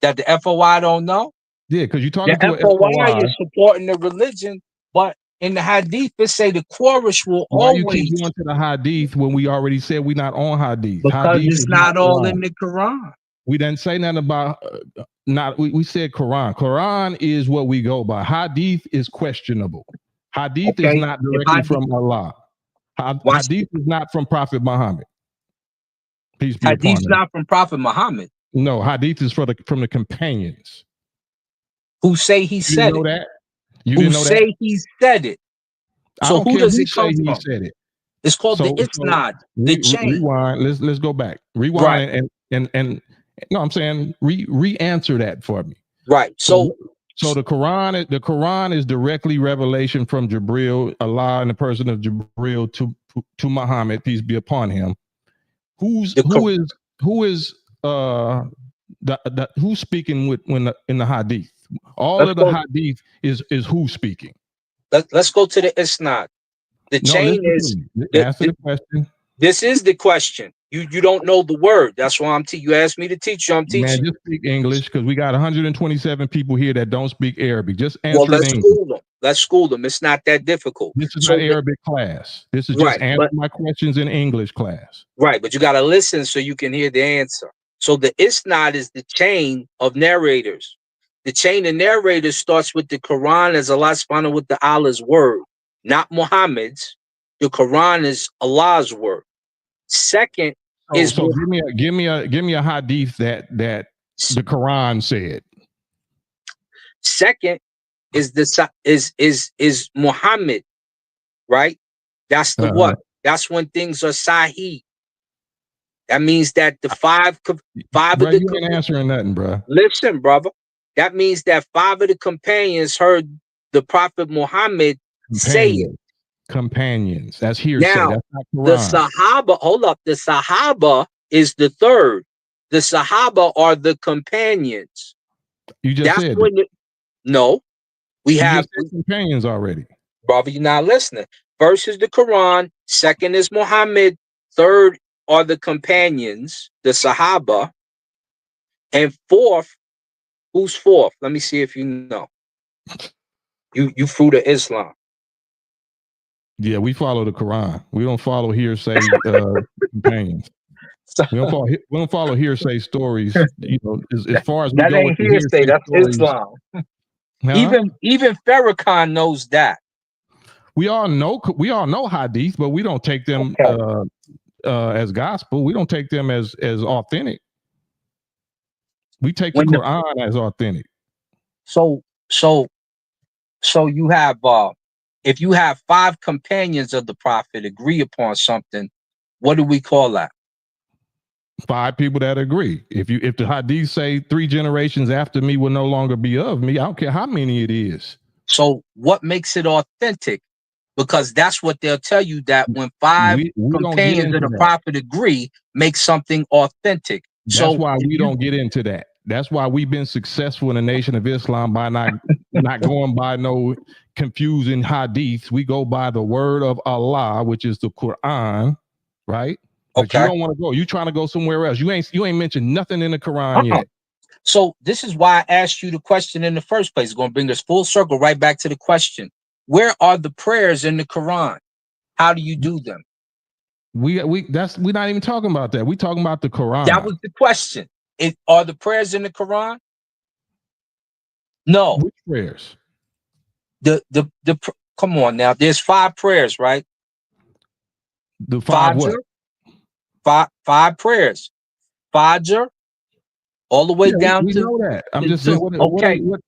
That the FOI don't know? Yeah, because you're talking The to an FOI. FOI is supporting the religion, but in the hadith, it say the chorus will Why always. you keep going to the hadith when we already said we're not on hadith? Because Hadith it's not all in the Quran. We didn't say nothing about we said Quran. Quran is what we go by. Hadith is questionable. Hadith is not directly from Allah. Hadith is not from Prophet Muhammad. Peace be upon him. Hadith's not from Prophet Muhammad. No, hadith is from the companions. Who say he said it. That? You who didn't know say that? he said it. So who does it come from? He said it. It's called the isnad, the chain. Rewind. Let's go back. Rewind and no, I'm saying re-answer that for me. Right. So the Quran is directly revelation from Jibril, Allah in the person of Jibril to Muhammad, peace be upon him. Who's speaking in the hadith? All of the hadith is who speaking. Let's go to the isnad. The chain is answer the question. This is the question. You don't know the word. That's why you asked me to teach you. I'm teaching. Man, just speak English because we got 127 people here that don't speak Arabic. Just answer let's school them. Let's school them. It's not that difficult. This is not Arabic class. This is just answer my questions in English class. Right, but you got to listen so you can hear the answer. So the isnad is the chain of narrators. The chain of narrators starts with the Quran as Allah subhanahu with the Allah's word, not Muhammad's. The Quran is Allah's word. Second is give me a hadith that the Quran said. Second is Muhammad, right? That's the what? That's when things are sahih. That means that the five bro, of the you ain't answering nothing, bro. Listen, brother. That means that 5 of the companions heard the Prophet Muhammad say it. Companions. That's hearsay. Now, that's not Quran. The Sahaba, hold up. The Sahaba is the third. The Sahaba are the companions. You just said no. We have companions already. Brother, you're not listening. First is the Quran. Second is Muhammad. Third are the companions, the Sahaba. And fourth, who's fourth? Let me see if you know. You fruit of Islam. Yeah, we follow the Quran. We don't follow hearsay companions. We don't follow hearsay stories. You know, as far as we that go ain't with hearsay. That's stories, Islam. Huh? Even Farrakhan knows that. We all know hadith, but we don't take them as gospel. We don't take them as authentic. We take the Quran as authentic. So you have if you have 5 companions of the Prophet agree upon something, what do we call that? 5 people that agree. If the hadith say 3 generations after me will no longer be of me, I don't care how many it is. So what makes it authentic? Because that's what they'll tell you, that when 5 companions of the Prophet agree, make something authentic. That's why we don't get into that. That's why we've been successful in the Nation of Islam by not going by no confusing hadiths. We go by the word of Allah, which is the Quran, right? But you don't want to go. You trying to go somewhere else. You ain't mentioned nothing in the Quran yet. So this is why I asked you the question in the first place. It's going to bring us full circle right back to the question. Where are the prayers in the Quran? How do you do them? We're not even talking about that. We're talking about the Quran. That was the question. Are the prayers in the Quran? No. Which prayers? Come on now. There's 5 prayers, right? The 5 Fajr, what? 5 prayers. Fajr, all the way down we to. Know that. I'm just saying.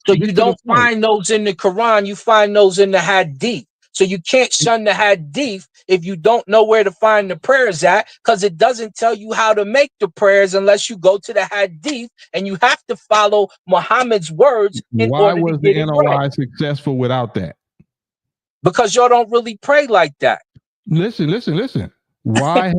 So you don't find those in the Quran. You find those in the Hadith. So you can't shun the hadith if you don't know where to find the prayers at, because it doesn't tell you how to make the prayers unless you go to the hadith, and you have to follow Muhammad's words in Why order to was get the it NOI right. successful without that? Because y'all don't really pray like that. Listen. Why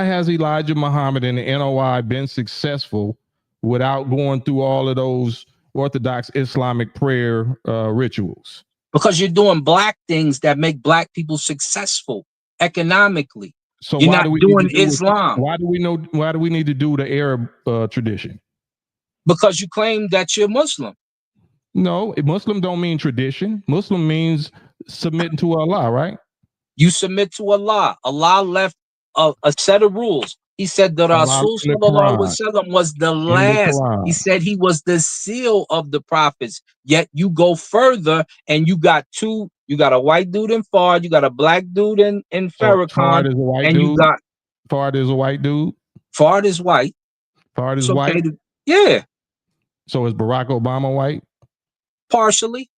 has Elijah Muhammad and the NOI been successful without going through all of those Orthodox Islamic prayer rituals? Because you're doing black things that make black people successful economically. So You're why not do we doing need to do Islam. Why do we need to do the Arab tradition? Because you claim that you're Muslim. No, Muslim don't mean tradition. Muslim means submitting to Allah, right? You submit to Allah. Allah left a set of rules. He said that Allah Rasul in the sallallahu alaihi Quran. wasallam was the In the last. Quran. He said he was the seal of the prophets. Yet you go further and you got two. You got a white dude in Fard. You got a black dude in So Farrakhan. Fard is a white And dude. you got Fard is a white dude. Fard is white. Fard is It's okay white. yeah, So is Barack Obama white? partially.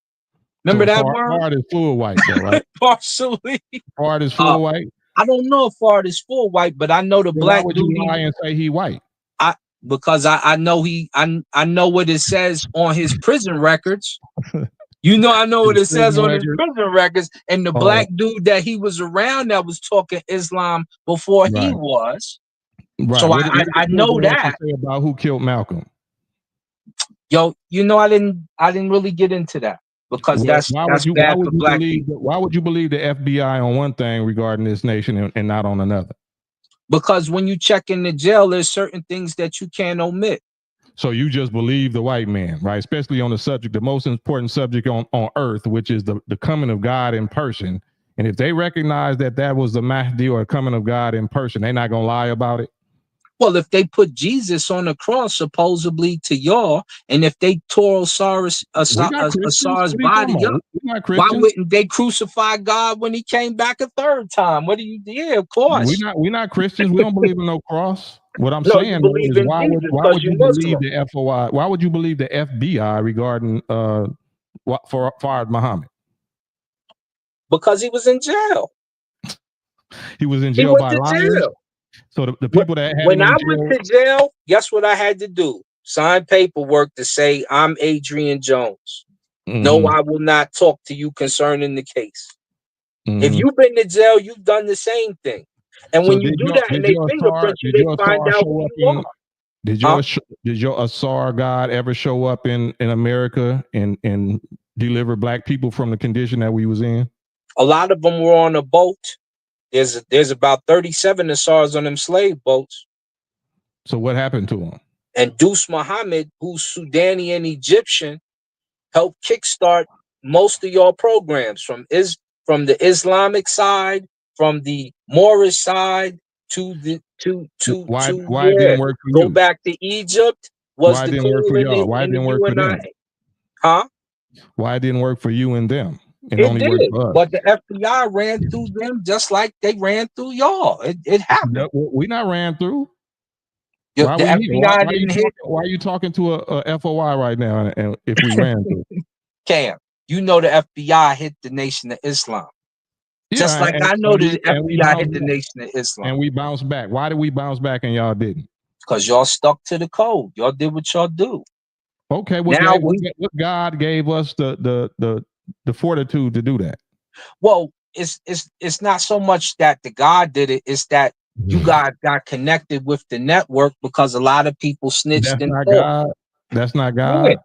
Remember So that Fard, word? Fard is full white, though, right? Partially. Fard is full white. I don't know if Fard is full white, but I know the Then black why would dude. you lie and say he white? Because I know I know what it says on his prison records. You know, I know what it says on his prison records. And the black dude that he was around that was talking Islam before he was. Right. So What I know that. Say about who killed Malcolm? Yo, you know, I didn't really get into that because that's bad for black people. Why would you believe the FBI on one thing regarding this nation and not on another? Because when you check in the jail, there's certain things that you can't omit. So you just believe the white man, right? Especially on the subject, the most important subject on earth, which is the coming of God in person. And if they recognize that was the Mahdi or coming of God in person, they're not gonna lie about it. Well, if they put Jesus on the cross, supposedly to y'all, and if they tore Osiris' body up, why wouldn't they crucify God when he came back a third time? Yeah, of course. We're not Christians. We don't believe in no cross. What I'm saying is, why would you believe the FOI? Why would you believe the FBI regarding Fard Muhammad? Because he was in jail. He was in jail by liars. Jail. So the people that had when him in I jail, went to jail, guess what I had to do? Sign paperwork to say I'm Adrian Jones. Mm-hmm. No, I will not talk to you concerning the case. Mm-hmm. If you've been to jail, you've done the same thing. And when you do that and they fingerprint you, they find out who you are. Did your Asar God ever show up in America and deliver black people from the condition that we was in? A lot of them were on a boat. There's about 37 Asars on them slave boats. So what happened to them? And Deuce Muhammad, who's Sudani and Egyptian, helped kickstart most of your programs from the Islamic side, from the Moorish side to the why it didn't work for you? Go back to Egypt. Was why the didn't work for y'all? Why it didn't work for them? Huh? Why it didn't work for you and them? It only did, but the FBI ran through them just like they ran through y'all. It happened. We not ran through. The FBI didn't hit. Why are you talking to a FOI right now? And if we ran through, Cam, you know the FBI hit the Nation of Islam. Yeah, just like I know the FBI hit the Nation of Islam. And we bounced back. Why did we bounce back and y'all didn't? Because y'all stuck to the code. Y'all did what y'all do. Okay, what God gave us the fortitude to do that? Well, it's not so much that the God did it, it's that you guys got connected with the network because a lot of people snitched. That's not God. That's not God. Yeah.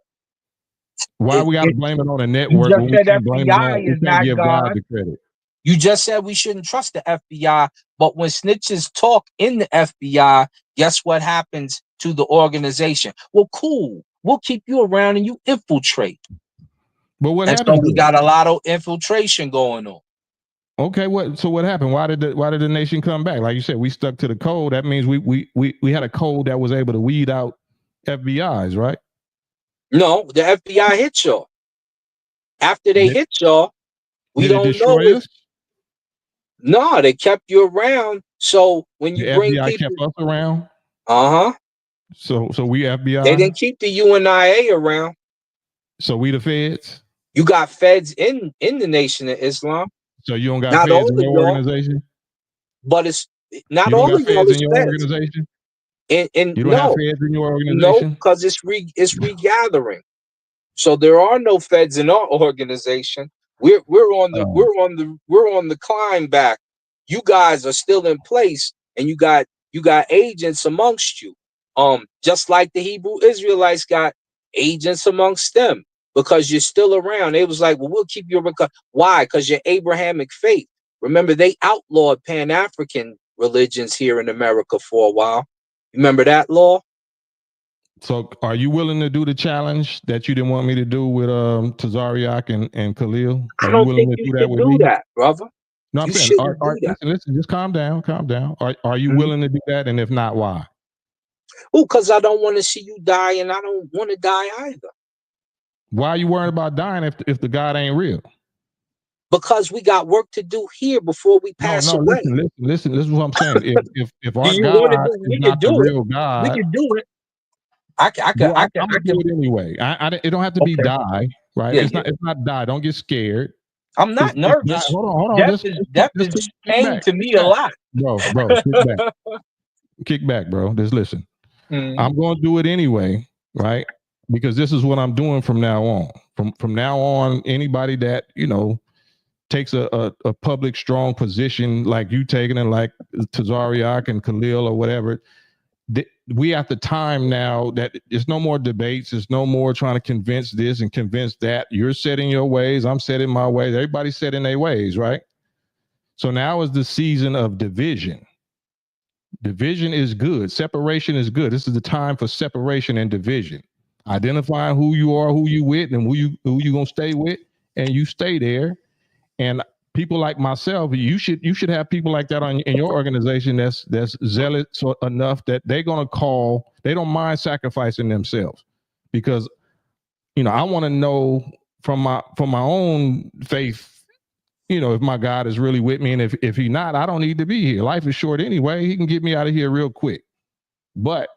Why we gotta blame it on the network when we can blame it on, we can't give God the credit? You just said we shouldn't trust the FBI, but when snitches talk in the FBI, guess what happens to the organization? Well, cool. We'll keep you around and you infiltrate. But what happened? So we got a lot of infiltration going on. Okay, what happened? Why did the nation come back? Like you said, we stuck to the code. That means we had a code that was able to weed out FBIs, right? No, the FBI hit y'all. After they hit y'all, we don't know if. No, they kept you around. So when you bring FBI people, kept us around. So we FBI. They didn't keep the UNIA around. So we the feds. You got feds in the Nation of Islam. So you don't got Not feds all in of your y'all, organization? but it's not You don't all got of y'all feds in is your feds. organization? And You don't have no, feds in your no, organization? because it's regathering. So there are no feds in our organization. We're on the climb back. You guys are still in place, and you got agents amongst you. Just like the Hebrew Israelites got agents amongst them because you're still around. It was like, well, we'll keep you. Why? Because you're Abrahamic faith. Remember, they outlawed Pan-African religions here in America for a while. Remember that law? So are you willing to do the challenge that you didn't want me to do with Tazariak and Khalil? I Are you don't willing think to you do that should with do me? that, brother. No, I'm You saying, shouldn't do that. listen, just calm down. Are you Mhm. willing to do that? And if not, why? Oh, because I don't want to see you die, and I don't want to die either. Why are you worried about dying if the God ain't real? Because we got work to do here before we pass No, away. listen. This is what I'm saying. If Do our you want to God do? is We not could the do it. real We God, could do it. I I'm gonna do can. it anyway. It don't have to be Okay. die, right? Yeah, It's not die. Don't get scared. I'm not It's die. nervous. Hold on. Death Just is kick pain back. to me a lot. Bro, kick back. Kick back, bro. Just listen. I'm going to do it anyway, right? Because this is what I'm doing from now on. From now on, anybody that takes a public strong position like you taking it, like Tazariak and Khalil or whatever, we at the time now that there's no more debates. There's no more trying to convince this and convince that. You're setting your ways. I'm setting my ways. Everybody's setting their ways, right? So now is the season of division. Division is good. Separation is good. This is the time for separation and division. Identifying who you are, who you with, and who you gonna stay with, and you stay there. And people like myself, you should have people like that in your organization that's zealous enough that they're gonna call. They don't mind sacrificing themselves, because I want to know from my own faith. If my God is really with me, and if he's not, I don't need to be here. Life is short anyway. He can get me out of here real quick. But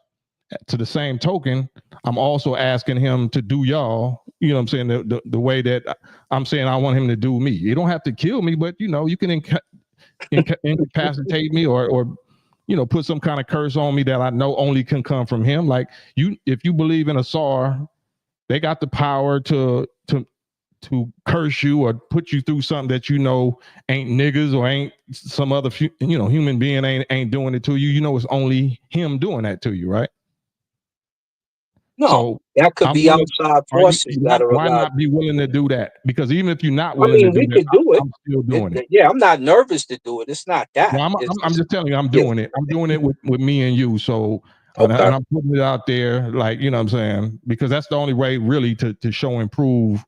to the same token, I'm also asking him to do y'all, what I'm saying, the way that I'm saying I want him to do me. You don't have to kill me, but you can incapacitate me or put some kind of curse on me that I know only can come from him. Like if you believe in a SAR, they got the power to curse you or put you through something that ain't niggas or ain't some other human being ain't doing it to you. It's only him doing that to you, right? No, so that could be outside forces that are why allowed. not be willing to do that? Because even if you're not I willing to mean, do we that, could do it. I'm still doing it. Yeah, I'm not nervous to do it. It's not that. Well, I'm just telling you, I'm doing it. I'm doing it with me and you. So, Okay. and I'm putting it out there, like, what I'm saying, because that's the only way really to show and prove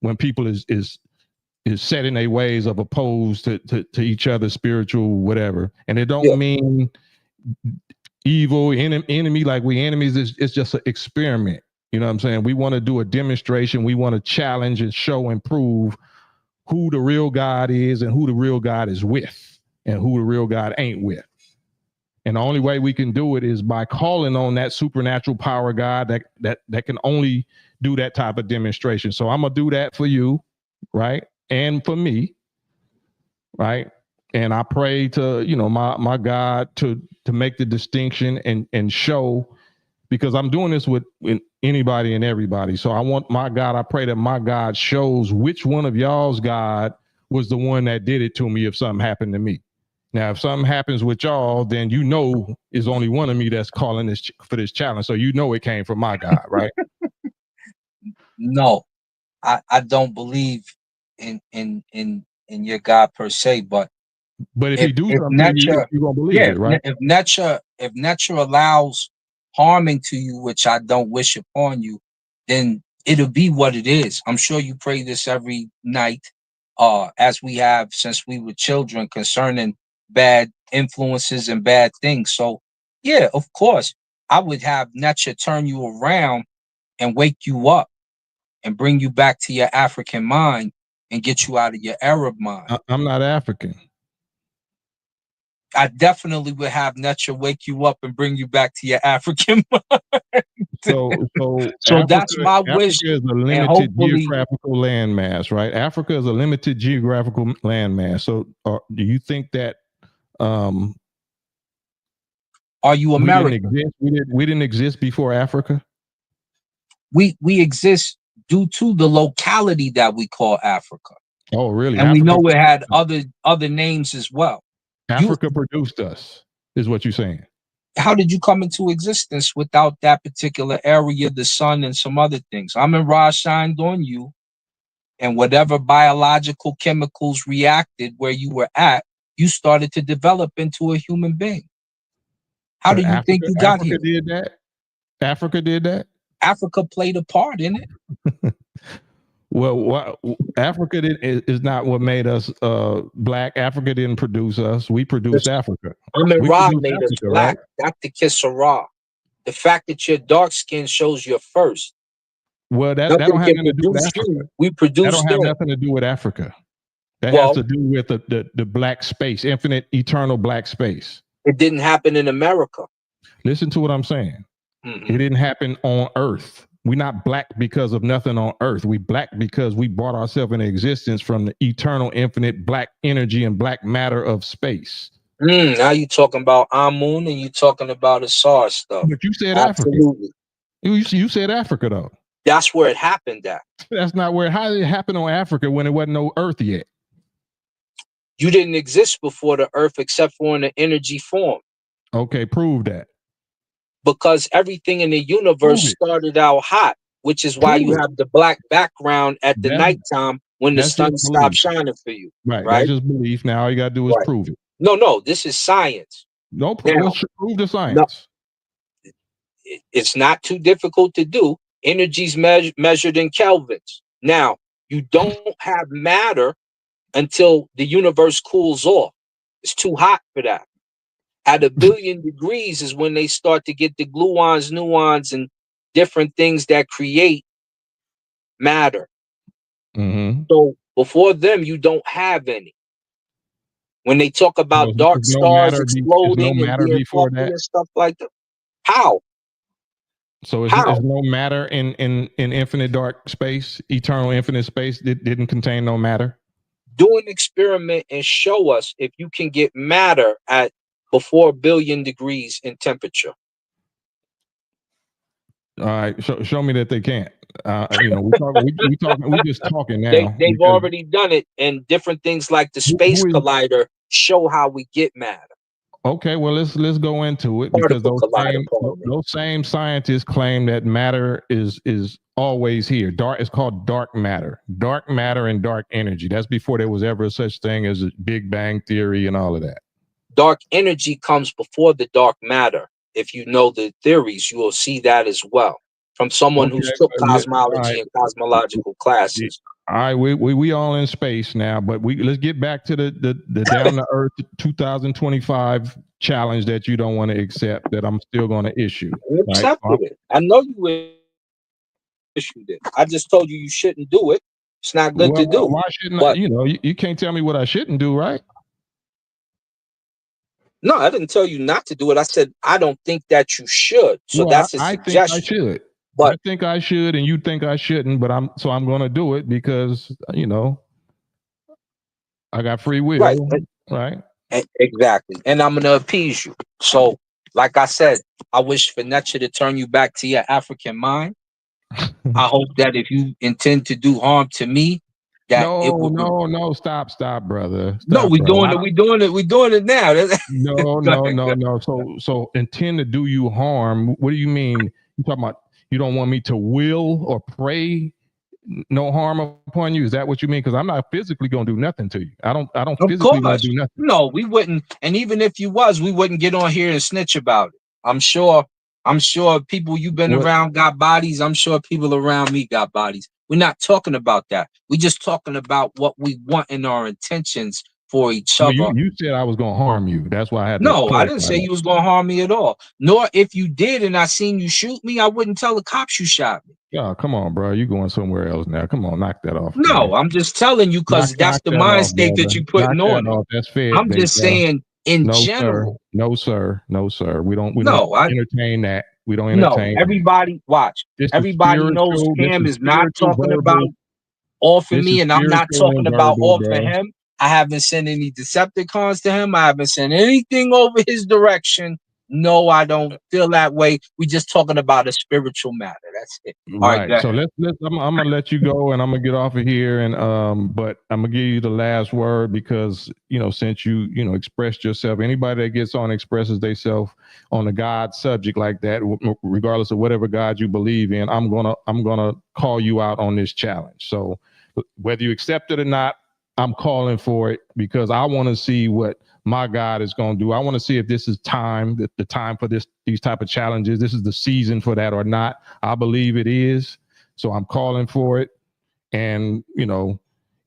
when people is set in their ways of opposed to each other, spiritual, whatever. And it don't mean evil, enemy, like we enemies. It's just an experiment. You know what I'm saying? We want to do a demonstration. We want to challenge and show and prove who the real God is and who the real God is with and who the real God ain't with. And the only way we can do it is by calling on that supernatural power God that can only do that type of demonstration. So I'm going to do that for you, right? And for me, right? And I pray to, my God to make the distinction and show, because I'm doing this with anybody and everybody. So I want my God, I pray that my God shows which one of y'all's God was the one that did it to me if something happened to me. Now, if something happens with y'all, then it's only one of me that's calling this for this challenge. So it came from my God, right? No, I don't believe in your God per se, but if he do something to nature, you're gonna believe it, right? if nature allows harming to you, which I don't wish upon you, then it'll be what it is. I'm sure you pray this every night, as we have since we were children, concerning bad influences and bad things. So yeah, of course, I would have nature turn you around and wake you up and bring you back to your African mind and get you out of your Arab mind. I'm not African. I definitely would have nature wake you up and bring you back to your African mind. So So Africa, that's my wish, Africa is a and limited hopefully, geographical landmass, right? Africa is a limited geographical landmass. So do you think that are you American? We didn't exist before Africa? We exist due to the locality that we call Africa. Oh, really? And Africa, we know it had other names as well. Africa produced us, is what you're saying. How did you come into existence without that particular area, the sun, and some other things? Amen Ra shined on you, and whatever biological chemicals reacted where you were at, you started to develop into a human being. How do you think you got here? Africa did that? Africa did that? Africa played a part in it. Well, Africa is not what made us black. Africa didn't produce us. We produced Africa. Amen Ra made us black. Right? Dr. Kisara. The fact that you're dark skin shows you're first. Well, that don't have nothing to do with Africa. We produce that don't have nothing to do with Africa. That has to do with the black space, infinite, eternal black space. It didn't happen in America. Listen to what I'm saying. It didn't happen on Earth. We're not black because of nothing on Earth. We black because we brought ourselves into existence from the eternal, infinite black energy and black matter of space. Now you're talking about Amun and you're talking about Asar stuff. But you said Absolutely. Africa. You said Africa, though. That's where it happened at. That's not where. How did it happen on Africa when it wasn't no Earth yet? You didn't exist before the Earth except for in the energy form. Okay, prove that. Because everything in the universe started out hot, which is why you have the black background at the nighttime when the sun stops shining for you. Right. That's just belief. Now all you got to do is prove it. No, this is science. No, prove the science. No, it's not too difficult to do. Energy's measured in kelvins. Now, you don't have matter until the universe cools off. It's too hot for that. At 1 billion degrees is when they start to get the gluons, nuons, and different things that create matter. So before them, you don't have any. When they talk about dark stars exploding and being puffy and stuff like that, how? So there's no matter in infinite dark space, eternal infinite space that didn't contain no matter? Do an experiment and show us if you can get matter at before 1 billion degrees in temperature. All right, show me that they can't. We just talking now. They've already done it, and different things like the space collider show how we get matter. Okay, well let's go into it, because those same scientists claim that matter is always here. It's called dark matter and dark energy. That's before there was ever such thing as a Big Bang theory and all of that. Dark energy comes before the dark matter. If you know the theories, you will see that as well from someone who's took cosmology and cosmological classes. All right, we all in space now, but let's get back to the down to earth 2025 challenge that you don't want to accept, that I'm still going to issue. You accepted it. I know you issued it. I just told you shouldn't do it. It's not good to do. Why shouldn't I? You can't tell me what I shouldn't do, right? No, I didn't tell you not to do it. I said I don't think that you should. So that's a suggestion. I think I should. But I think I should, and you think I shouldn't. But I'm going to do it because I got free will, right? Exactly, and I'm going to appease you. So, like I said, I wish for nature to turn you back to your African mind. I hope that if you intend to do harm to me, that no, stop, brother. We're doing it now. No. So intend to do you harm. What do you mean? You talking about you don't want me to will or pray no harm upon you? Is that what you mean? Because I'm not physically going to do nothing to you. I don't physically want to do nothing. No, we wouldn't. And even if you was, we wouldn't get on here and snitch about it. I'm sure people you've been around got bodies. I'm sure people around me got bodies. We're not talking about that. We're just talking about what we want in our intentions for each other. You said I was going to harm you. That's why I had. No, I didn't say you was going to harm me at all. Nor if you did and I seen you shoot me, I wouldn't tell the cops you shot me. Yeah, come on, bro. You going somewhere else now? Come on, knock that off. No, man. I'm just telling you because that's the mind state that you putting on. That's fair. I'm just saying In No, sir. general, No, sir. No, sir. We don't no, entertain that. We don't no. entertain that. Everybody, watch. This is Everybody knows spiritual. This Cam is is not spiritual talking verbal. about offing This me, is and I'm not spiritual talking and about verbal, offering bro. him. I haven't sent any Decepticons to him. I haven't sent anything over his direction. No, I don't feel that way. We just talking about a spiritual matter. That's it. All right, go Right. So ahead. I'm gonna let you go and I'm gonna get off of here and but I'm gonna give you the last word because since you expressed yourself, anybody that gets on expresses themselves on a God subject like that, regardless of whatever God you believe in, I'm gonna call you out on this challenge. So whether you accept it or not, I'm calling for it because I want to see what my God is going to do. I want to see if this is the time for these type of challenges. This is the season for that or not. I believe it is. So I'm calling for it. And,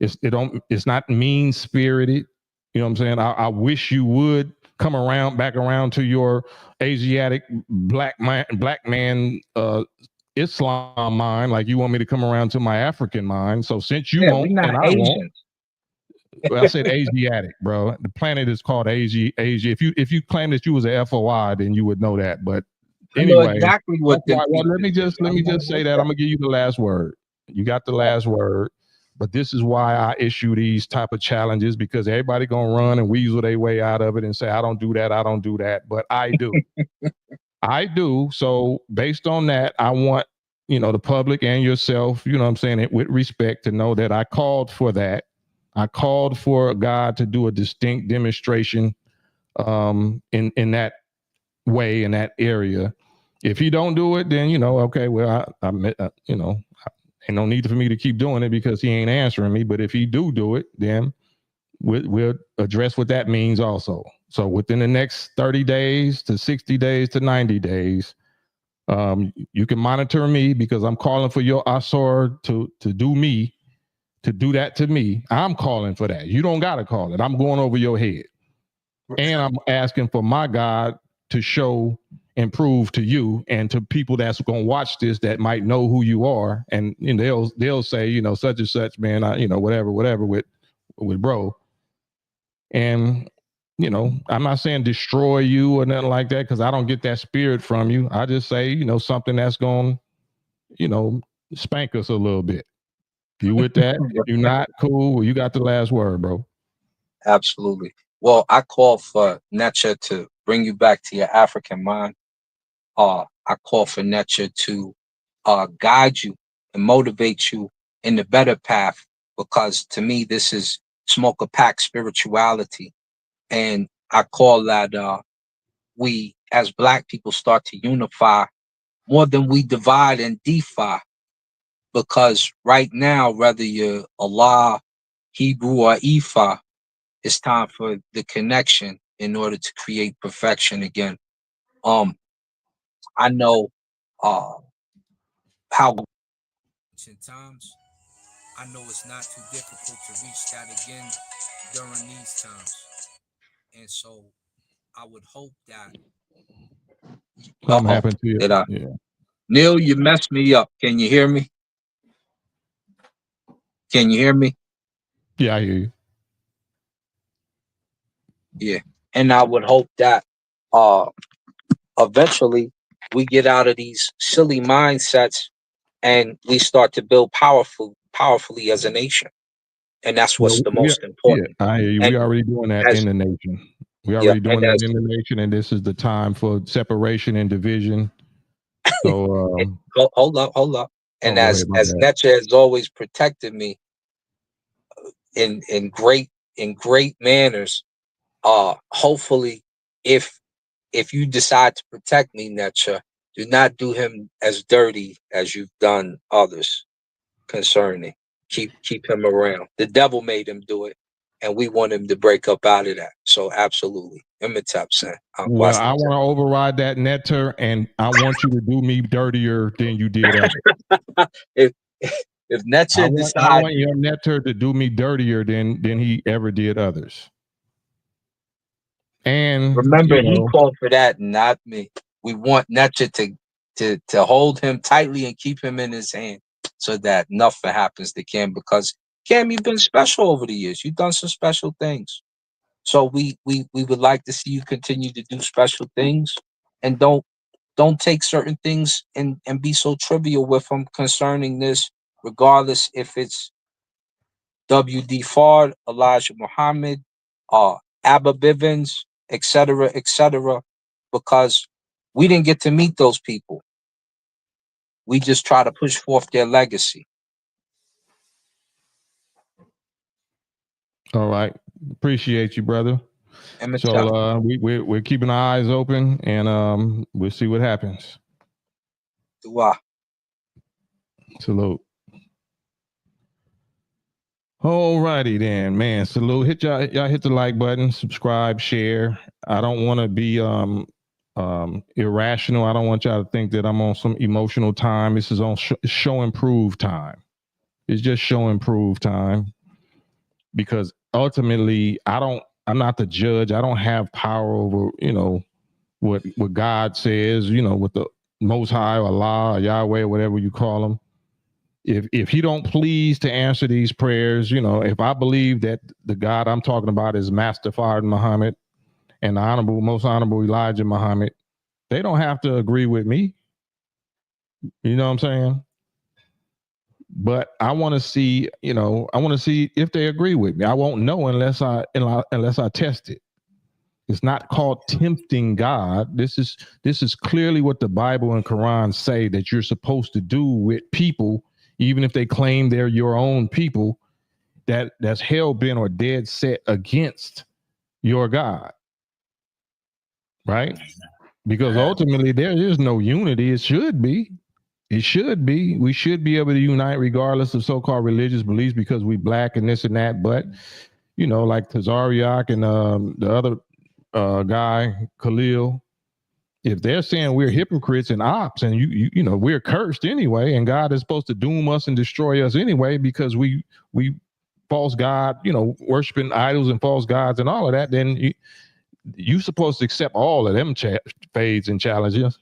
it's not mean spirited. You know what I'm saying? I wish you would come back around to your Asiatic black man, Islam mind, like you want me to come around to my African mind. So since you won't, we're not and I won't, Asians. well, I said Asiatic, bro. The planet is called Asia. If you claim that you was a FOI, then you would know that. But I anyway, know exactly what them well, let me people just do. say that I'm gonna give you the last word. You got the last word. But this is why I issue these type of challenges because everybody gonna run and weasel their way out of it and say I don't do that, I don't do that, but I do. I do. So based on that, I want the public and yourself, you know what I'm saying, with respect to know that I called for that. I called for God to do a distinct demonstration in that way, in that area. If he don't do it, then okay, well, ain't no need for me to keep doing it because he ain't answering me. But if he do it, then we'll address what that means also. So within the next 30 days to 60 days to 90 days, you can monitor me because I'm calling for your Asor to do that to me. I'm calling for that. You don't got to call it. I'm going over your head. And I'm asking for my God to show and prove to you and to people that's going to watch this that might know who you are. And they'll say, such and such, man, whatever with bro. And, I'm not saying destroy you or nothing like that because I don't get that spirit from you. I just say, something that's going to, spank us a little bit. You with that? If you're not, cool. Well, you got the last word, bro. Absolutely. Well, I call for Netcha to bring you back to your African mind. I call for Netcha to guide you and motivate you in the better path because to me, this is smoke pack spirituality. And I call that we as Black people start to unify more than we divide and defy. Because right now, whether you're Allah, Hebrew, or Ifa, it's time for the connection in order to create perfection again. I know how ancient times. I know it's not too difficult to reach that again during these times. And so I would hope that Something happened to you. Yeah. Neil, you messed me up. Can you hear me? Can you hear me? Yeah, I hear you. Yeah. And I would hope that eventually we get out of these silly mindsets and we start to build powerfully as a nation. And that's what's the most important. Yeah, I hear you. And we already doing that in the nation. We already doing that in the nation, and this is the time for separation and division. So hold up. And as Netcha has always protected me in great manners, hopefully if you decide to protect me, Netcha, do not do him as dirty as you've done others concerning. Keep him around. The devil made him do it, and we want him to break up out of that. So absolutely. Well, I want to override that, Netter, and I want you to do me dirtier than you did others. if Netcher I want your Netter to do me dirtier than he ever did others. And remember, he called for that, not me. We want Netcher to hold him tightly and keep him in his hand so that nothing happens to Cam, because Cam, you've been special over the years. You've done some special things. So we would like to see you continue to do special things, and don't take certain things and be so trivial with them concerning this, regardless if it's W.D. Fard, Elijah Muhammad, Abba Bivens, etc., because we didn't get to meet those people. We just try to push forth their legacy. All right. Appreciate you, brother. And So we're keeping our eyes open, and we'll see what happens. Dua. Salute. All righty then, man. Salute. Y'all hit the like button, subscribe, share. I don't want to be irrational. I don't want y'all to think that I'm on some emotional time. This is on show and prove time. It's just show and prove time, because ultimately I'm not the judge. I don't have power over, what God says, what the Most High or Allah or Yahweh or whatever you call him. If he don't please to answer these prayers, if I believe that the God I'm talking about is Master Fard Muhammad and the most honorable Elijah Muhammad, they don't have to agree with me. You know what I'm saying? But I want to see, if they agree with me. I won't know unless I test it. It's not called tempting God. This is clearly what the Bible and Quran say that you're supposed to do with people, even if they claim they're your own people, that's hell-bent or dead set against your God. Right? Because ultimately there is no unity. It should be. We should be able to unite regardless of so-called religious beliefs, because we black and this and that. But, like Tazariak and the other guy, Khalil, if they're saying we're hypocrites and ops, and we're cursed anyway, and God is supposed to doom us and destroy us anyway because we false God, worshiping idols and false gods and all of that, then you're supposed to accept all of them fades and challenges.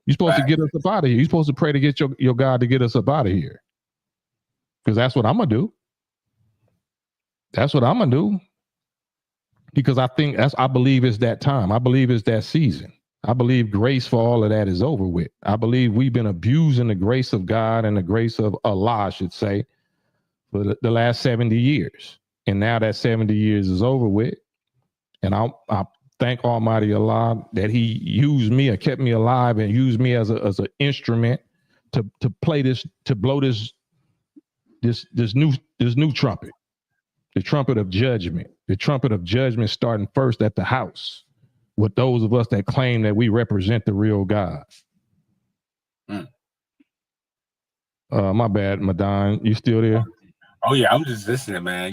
You're supposed to get us up out of here. You're supposed to pray to get your God to get us up out of here. Because that's what I'm going to do. That's what I'm going to do. Because I believe it's that time. I believe it's that season. I believe grace for all of that is over with. I believe we've been abusing the grace of God and the grace of Allah, I should say, for the last 70 years. And now that 70 years is over with. And I thank Almighty Allah that He used me or kept me alive and used me as an instrument to play this, to blow this new trumpet, the trumpet of judgment. The trumpet of judgment starting first at the house with those of us that claim that we represent the real God. My bad, Madan. You still there? Oh yeah, I'm just listening, man.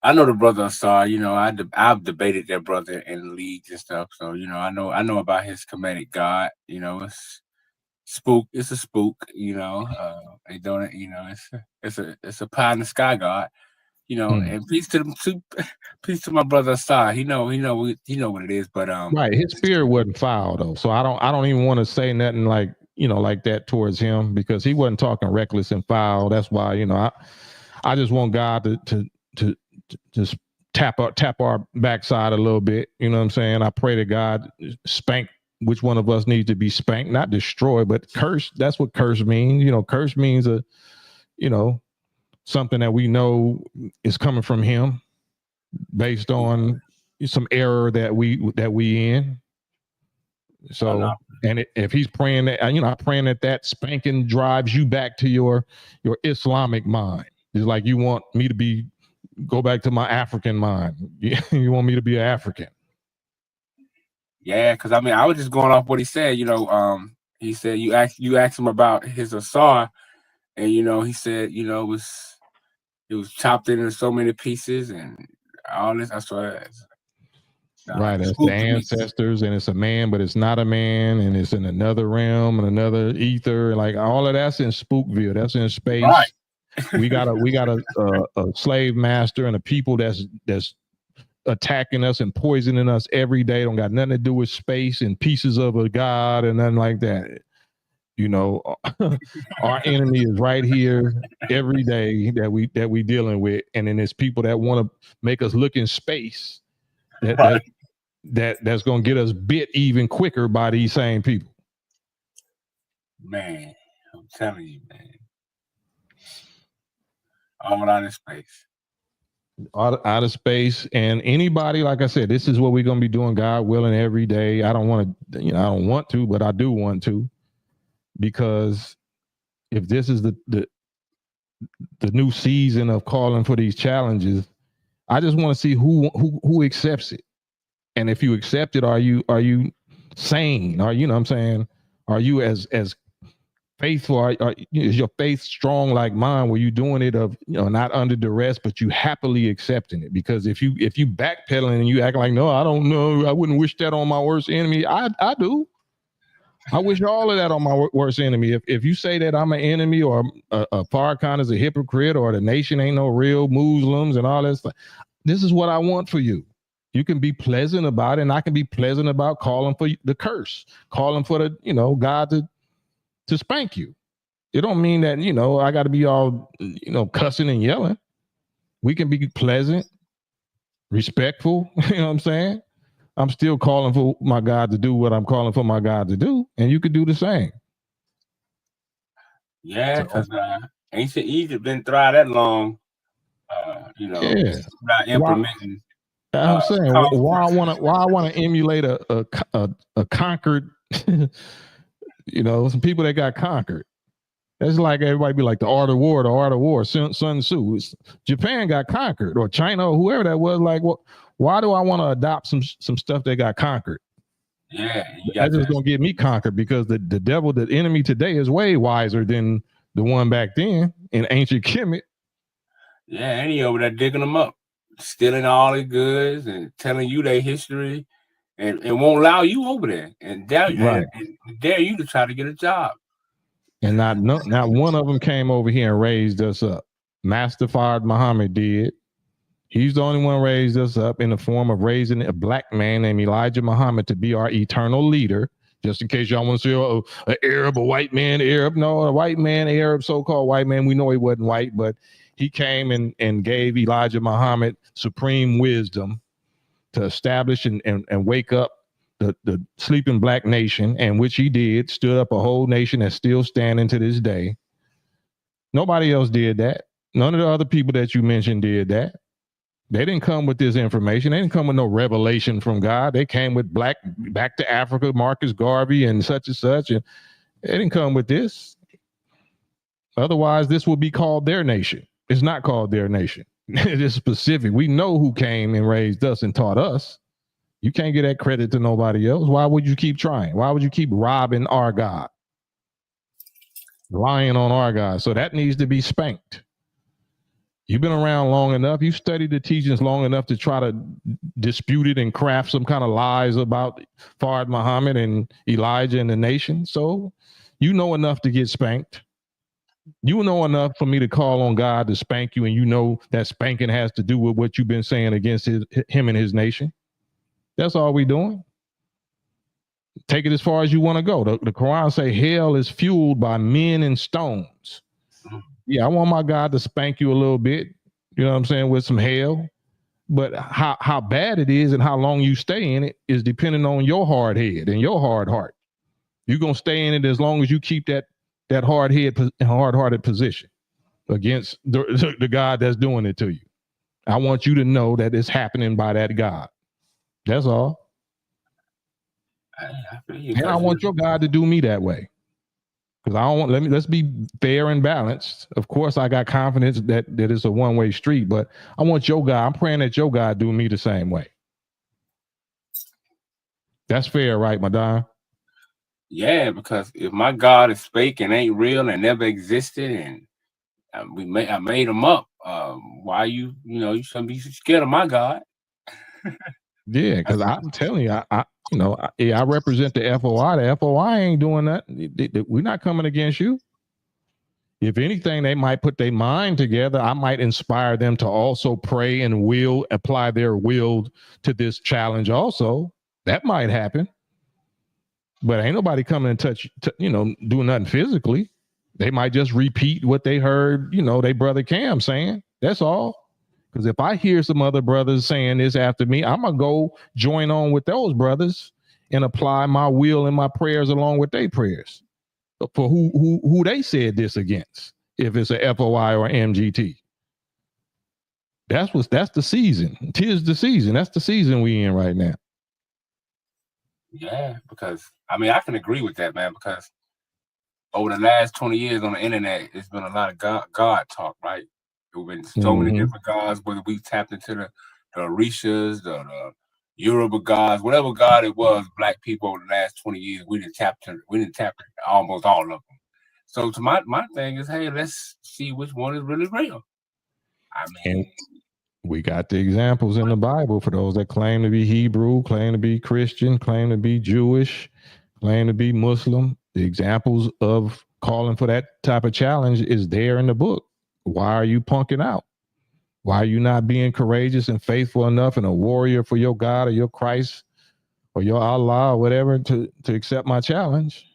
I know the brother Asar, I've debated that brother in leagues and stuff. So, I know about his Kemetic God, it's a spook, they don't, it's a pie in the sky God, and peace to my brother Asar. He know what it is, but right. His spirit wasn't foul though. So I don't even want to say nothing like that towards him, because he wasn't talking reckless and foul. That's why, I just want God to just tap our backside a little bit. You know what I'm saying? I pray to God spank which one of us needs to be spanked, not destroy, but curse. That's what curse means. Curse means something that we know is coming from Him based on some error that we in. So, and if He's praying that, I'm praying that spanking drives you back to your Islamic mind. It's like you want me to go back to my African mind. You want me to be an African. Yeah, because I was just going off what he said. He said you asked him about his Asar, and he said it was chopped into so many pieces and all this. I swear. Right, it's the ancestors, and it's a man, but it's not a man, and it's in another realm and another ether. Like all of that's in Spookville. That's in space. Right. we got a slave master and a people that's attacking us and poisoning us every day. Don't got nothing to do with space and pieces of a God and nothing like that. You know, our enemy is right here every day that we dealing with, and then there's people that want to make us look in space. That's going to get us bit even quicker by these same people. Man, I'm telling you, man. All out of space. Out of space, and anybody, like I said, this is what we're going to be doing, God willing, every day. I don't want to, I don't want to, but I do want to, because if this is the new season of calling for these challenges, I just want to see who accepts it. And if you accept it, are you sane? Are you know what I'm saying? Are you as faithful? Is your faith strong like mine? Were you doing it not under duress, but you happily accepting it? Because if you backpedaling and you act like, no, I don't know, I wouldn't wish that on my worst enemy. I do. I wish all of that on my worst enemy. If you say that I'm an enemy, or a Farrakhan is a hypocrite, or the nation ain't no real Muslims and all that stuff, this is what I want for you. You can be pleasant about it, and I can be pleasant about calling for the curse, calling for the, God to spank you. It don't mean that, I got to be all, cussing and yelling. We can be pleasant, respectful. You know what I'm saying? I'm still calling for my God to do what I'm calling for my God to do, and you could do the same. Yeah, because ancient Egypt didn't thrive that long. Not implementing. I'm saying why I want to emulate a conquered, some people that got conquered. That's like everybody be like the art of war, Sun Tzu. Japan got conquered, or China, or whoever that was. Like, why do I want to adopt some stuff that got conquered? Yeah, that's just gonna get me conquered, because the devil, the enemy today, is way wiser than the one back then in ancient Kemet. Yeah, and he over there digging them up, stealing all their goods and telling you their history, and won't allow you over there and dare you to try to get a job. And not one of them came over here and raised us up. Master Fard Muhammad did. He's the only one raised us up in the form of raising a black man named Elijah Muhammad to be our eternal leader. Just in case y'all want to say, an Arab, a white man, Arab. No, a white man, Arab, so-called white man. We know he wasn't white, but he came and gave Elijah Muhammad supreme wisdom to establish and wake up the sleeping black nation, and which he did, stood up a whole nation that's still standing to this day. Nobody else did that. None of the other people that you mentioned did that. They didn't come with this information. They didn't come with no revelation from God. They came with back to Africa, Marcus Garvey and such, and they didn't come with this. Otherwise, this would be called their nation. It's not called their nation. It is specific. We know who came and raised us and taught us. You can't get that credit to nobody else. Why would you keep trying? Why would you keep robbing our God? Lying on our God. So that needs to be spanked. You've been around long enough. You've studied the teachings long enough to try to dispute it and craft some kind of lies about Fard Muhammad and Elijah and the nation. So you know enough to get spanked. You know enough for me to call on God to spank you, and you know that spanking has to do with what you've been saying against him and his nation. That's all we doing. Take it as far as you want to go. The Quran say hell is fueled by men and stones. Yeah, I want my God to spank you a little bit, you know what I'm saying, with some hell. But how bad it is and how long you stay in it is depending on your hard head and your hard heart. You're going to stay in it as long as you keep that hard-hearted position against the God that's doing it to you. I want you to know that it's happening by that God. That's all. And I want your God to do me that way. Because I don't want, let's be fair and balanced. Of course, I got confidence that it's a one-way street, but I want your God, I'm praying that your God do me the same way. That's fair, right, Madonna? Yeah, because if my God is fake and ain't real and never existed, and I made him up, why you shouldn't be scared of my God? Yeah, because I'm telling you, I represent the FOI. The FOI ain't doing that. We're not coming against you. If anything, they might put their mind together. I might inspire them to also pray and apply their will to this challenge also. That might happen. But ain't nobody coming and touch, doing nothing physically. They might just repeat what they heard, they brother Cam saying. That's all. Because if I hear some other brothers saying this after me, I'm going to go join on with those brothers and apply my will and my prayers along with their prayers for who they said this against, if it's a FOI or MGT. That's the season. 'Tis the season. That's the season we in right now. Yeah, because I mean I can agree with that, man, because over the last 20 years on the internet, it's been a lot of God talk, right? There've been so many different gods, whether we tapped into the Orishas, the Yoruba gods, whatever god it was, black people over the last 20 years, we didn't tap almost all of them. So to my thing is, hey, let's see which one is really real. I mean, and we got the examples in the Bible for those that claim to be Hebrew, claim to be Christian, claim to be Jewish, claim to be Muslim. The examples of calling for that type of challenge is there in the book. Why are you punking out? Why are you not being courageous and faithful enough and a warrior for your God or your Christ or your Allah or whatever to accept my challenge?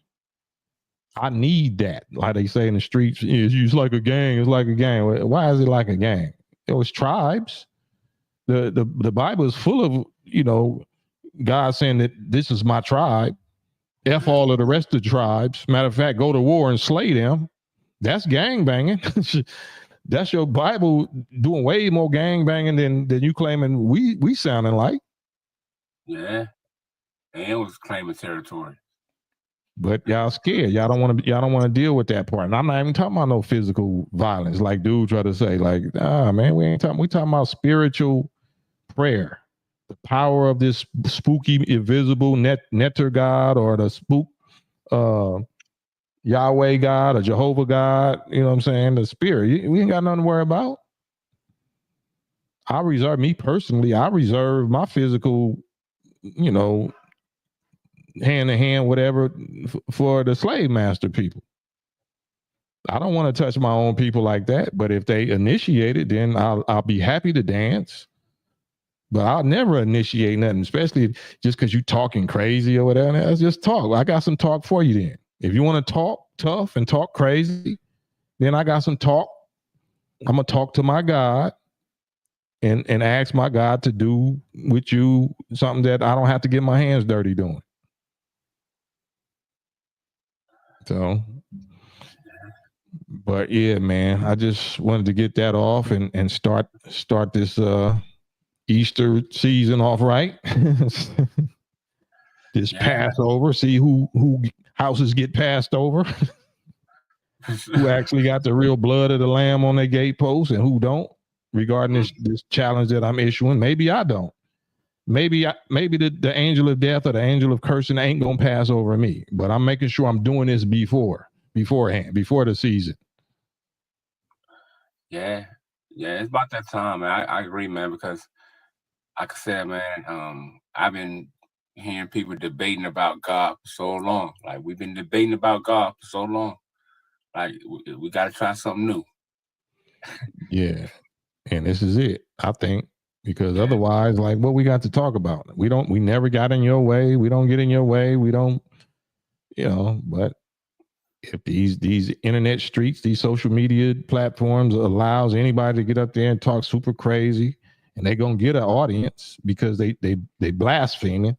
I need that. Like they say in the streets, it's like a gang. It's like a gang. Why is it like a gang? It was tribes. The Bible is full of, God saying that this is my tribe. F all of the rest of the tribes. Matter of fact, go to war and slay them. That's gang banging. That's your Bible doing way more gang banging than you claiming we sounding like. Yeah, and it was claiming territory. But y'all scared. Y'all don't want to deal with that part. And I'm not even talking about no physical violence, like dude try to say. Like, man, we talking about spiritual prayer. The power of this spooky, invisible netter God or the spook Yahweh God or Jehovah God, you know what I'm saying? The spirit. We ain't got nothing to worry about. I reserve my physical, hand to hand, whatever, for the slave master people. I don't want to touch my own people like that. But if they initiate it, then I'll be happy to dance. But I'll never initiate nothing, especially just because you talking crazy or whatever. Let's just talk. I got some talk for you then. If you want to talk tough and talk crazy, then I got some talk. I'm going to talk to my God and ask my God to do with you something that I don't have to get my hands dirty doing. So, but yeah, man, I just wanted to get that off and start this Easter season off right. This Passover, see who houses get passed over, who actually got the real blood of the lamb on their gatepost and who don't, regarding this challenge that I'm issuing. Maybe I don't. Maybe the angel of death or the angel of cursing ain't gonna pass over me, but I'm making sure I'm doing this beforehand, before the season. Yeah, it's about that time, man. I agree, man, because like I said, man, I've been hearing people debating about God for so long. Like, we've been debating about God for so long. Like, we got to try something new. Yeah, and this is it, I think, because otherwise, like, what we got to talk about? We never got in your way. We don't get in your way. We don't, but if these internet streets, these social media platforms allows anybody to get up there and talk super crazy, and they're gonna get an audience because they blaspheming,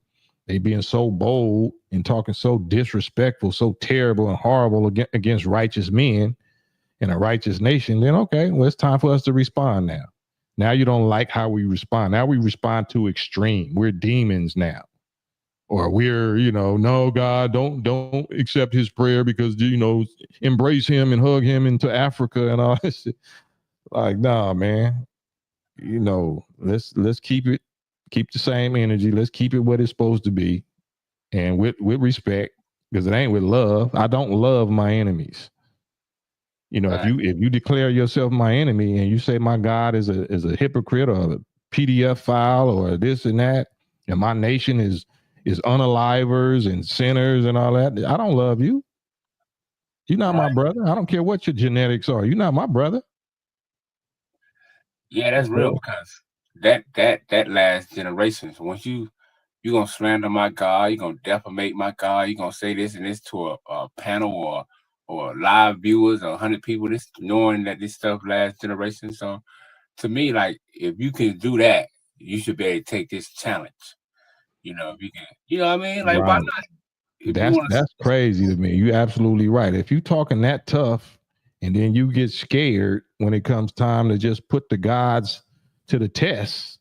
they being so bold and talking so disrespectful, so terrible and horrible against righteous men in a righteous nation, then okay, well, it's time for us to respond now. Now you don't like how we respond. Now we respond too extreme. We're demons now. Or we're, no, God, don't accept his prayer because, embrace him and hug him into Africa and all this shit. Like, nah, man. Let's keep the same energy. Let's keep it what it's supposed to be. And with respect, because it ain't with love. I don't love my enemies. If you declare yourself my enemy and you say my God is a hypocrite or a PDF file or this and that, and my nation is unalivers and sinners and all that, I don't love you. You're not my brother. I don't care what your genetics are. You're not my brother. Yeah, that's real, because that lasts generations. Once you you're gonna slander my God, you're gonna defamate my God, you're gonna say this and this to a panel or live viewers or 100 people, this knowing that this stuff lasts generations. So to me, like, if you can do that, you should be able to take this challenge. You know, if you can, you know what I mean? Like, why Right. not? If you want That's crazy to me. You're absolutely right. If you talking that tough and then you get scared when it comes time to just put the gods to the test,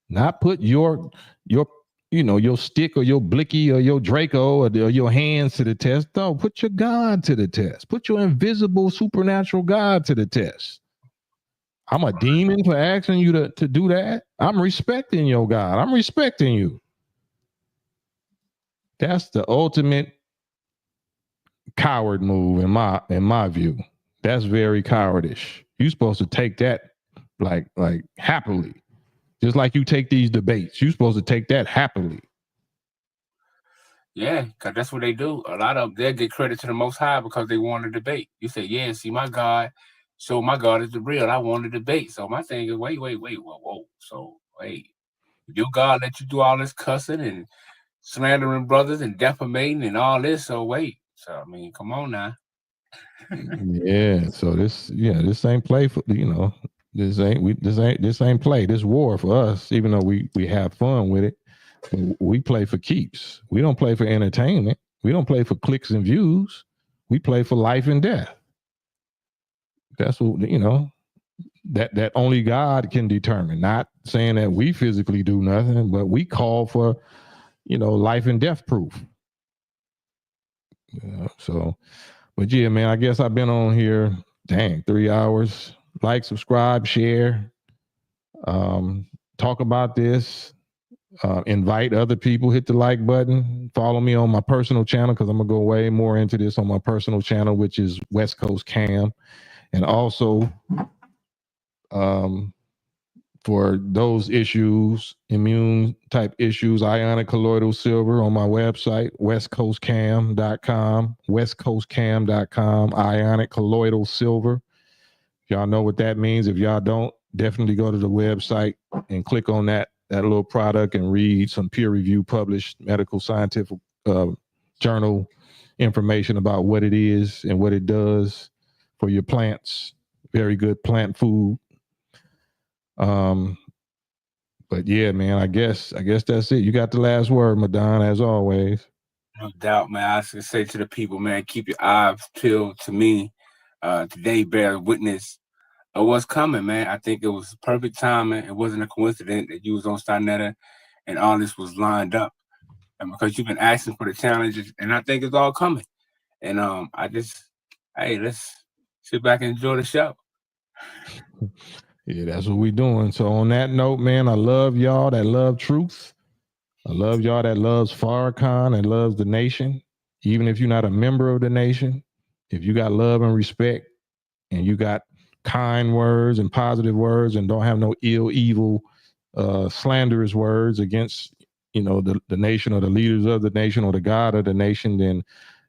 not put your your stick or your blicky or your Draco or your hands to the test. No, put your God to the test. Put your invisible supernatural God to the test. I'm a demon for asking you to do that. I'm respecting your God. I'm respecting you. That's the ultimate coward move in my view. That's very cowardish. You're supposed to take that like happily. Just like you take these debates. You're supposed to take that happily. Yeah, because that's what they do. A lot of them, they'll get credit to the Most High because they won a debate. You say, yeah, see, my God, so my God is the real. I won the debate. So my thing is, wait, whoa. So, wait, your God let you do all this cussing and slandering brothers and defamating and all this. So, wait. So, I mean, come on now. Yeah. So this ain't play for, this ain't play. This war for us, even though we have fun with it. We play for keeps. We don't play for entertainment. We don't play for clicks and views. We play for life and death. That's what, that only God can determine. Not saying that we physically do nothing, but we call for, life and death proof. So, but yeah, man, I guess I've been on here, 3 hours. Like, subscribe, share, talk about this. Invite other people, hit the like button, follow me on my personal channel because I'm gonna go way more into this on my personal channel, which is West Coast Cam. And also for those issues, immune type issues, ionic colloidal silver on my website, westcoastcam.com, westcoastcam.com, ionic colloidal silver. If y'all know what that means, if y'all don't, definitely go to the website and click on that little product and read some peer review published medical scientific journal information about what it is and what it does for your plants. Very good plant food. But yeah, man, I guess that's it. You got the last word, Madon, as always. No doubt, man. I should say to the people, man, keep your eyes peeled to me. Today bear witness of what's coming, man. I think it was perfect timing. It wasn't a coincidence that you was on Starnetta and all this was lined up. And because you've been asking for the challenges, and I think it's all coming. And let's sit back and enjoy the show. Yeah, that's what we're doing. So on that note, man, I love y'all that love truth. I love y'all that loves Farrakhan and loves the nation. Even if you're not a member of the nation, if you got love and respect and you got kind words and positive words and don't have no evil, slanderous words against, the nation or the leaders of the nation or the God of the nation, then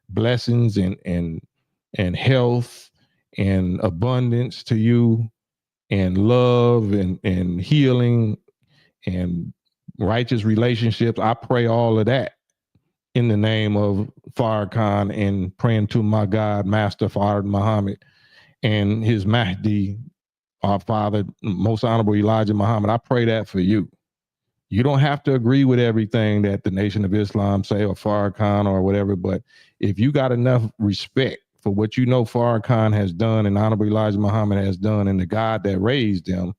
blessings and health and abundance to you and love and healing and righteous relationships. I pray all of that in the name of Farrakhan and praying to my God, Master Fard Muhammad and his Mahdi, our father, most honorable Elijah Muhammad. I pray that for you. You don't have to agree with everything that the Nation of Islam say or Farrakhan or whatever, but if you got enough respect for what you know Farrakhan has done and Honorable Elijah Muhammad has done and the God that raised them,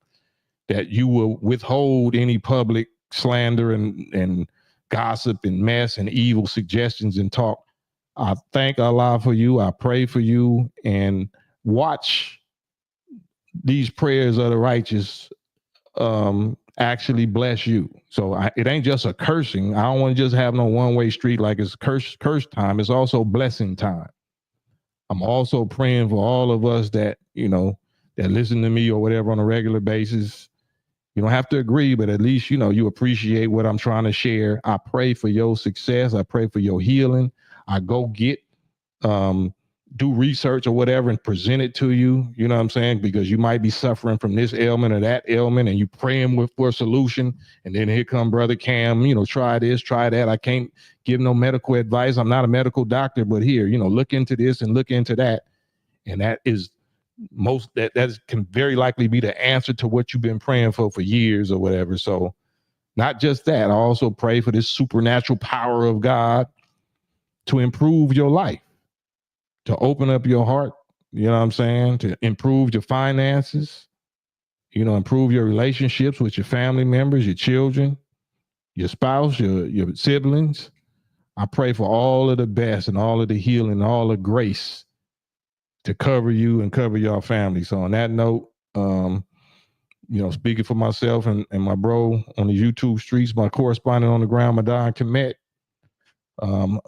that you will withhold any public slander and gossip and mess and evil suggestions and talk. I thank Allah for you. I pray for you and watch these prayers of the righteous actually bless you. So it ain't just a cursing. I don't want to just have no one-way street like it's curse time. It's also blessing time. I'm also praying for all of us that, that listen to me or whatever on a regular basis. You don't have to agree, but at least, you appreciate what I'm trying to share. I pray for your success. I pray for your healing. I go get do research or whatever and present it to you, you know what I'm saying? Because you might be suffering from this ailment or that ailment and you praying for a solution. And then here come Brother Cam, you know, try this, try that. I can't give no medical advice. I'm not a medical doctor, but here, you know, look into this and look into that. And that is that can very likely be the answer to what you've been praying for years or whatever. So not just that, I also pray for this supernatural power of God to improve your life, to open up your heart, you know what I'm saying? To improve your finances, you know, improve your relationships with your family members, your children, your spouse, your siblings. I pray for all of the best and all of the healing, all the grace to cover you and cover your family. So on that note, you know, speaking for myself and my bro on the YouTube streets, my correspondent on the ground, Madon Komet,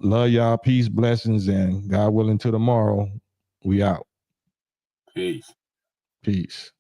love y'all, peace, blessings, and God willing till tomorrow, we out. Peace. Peace.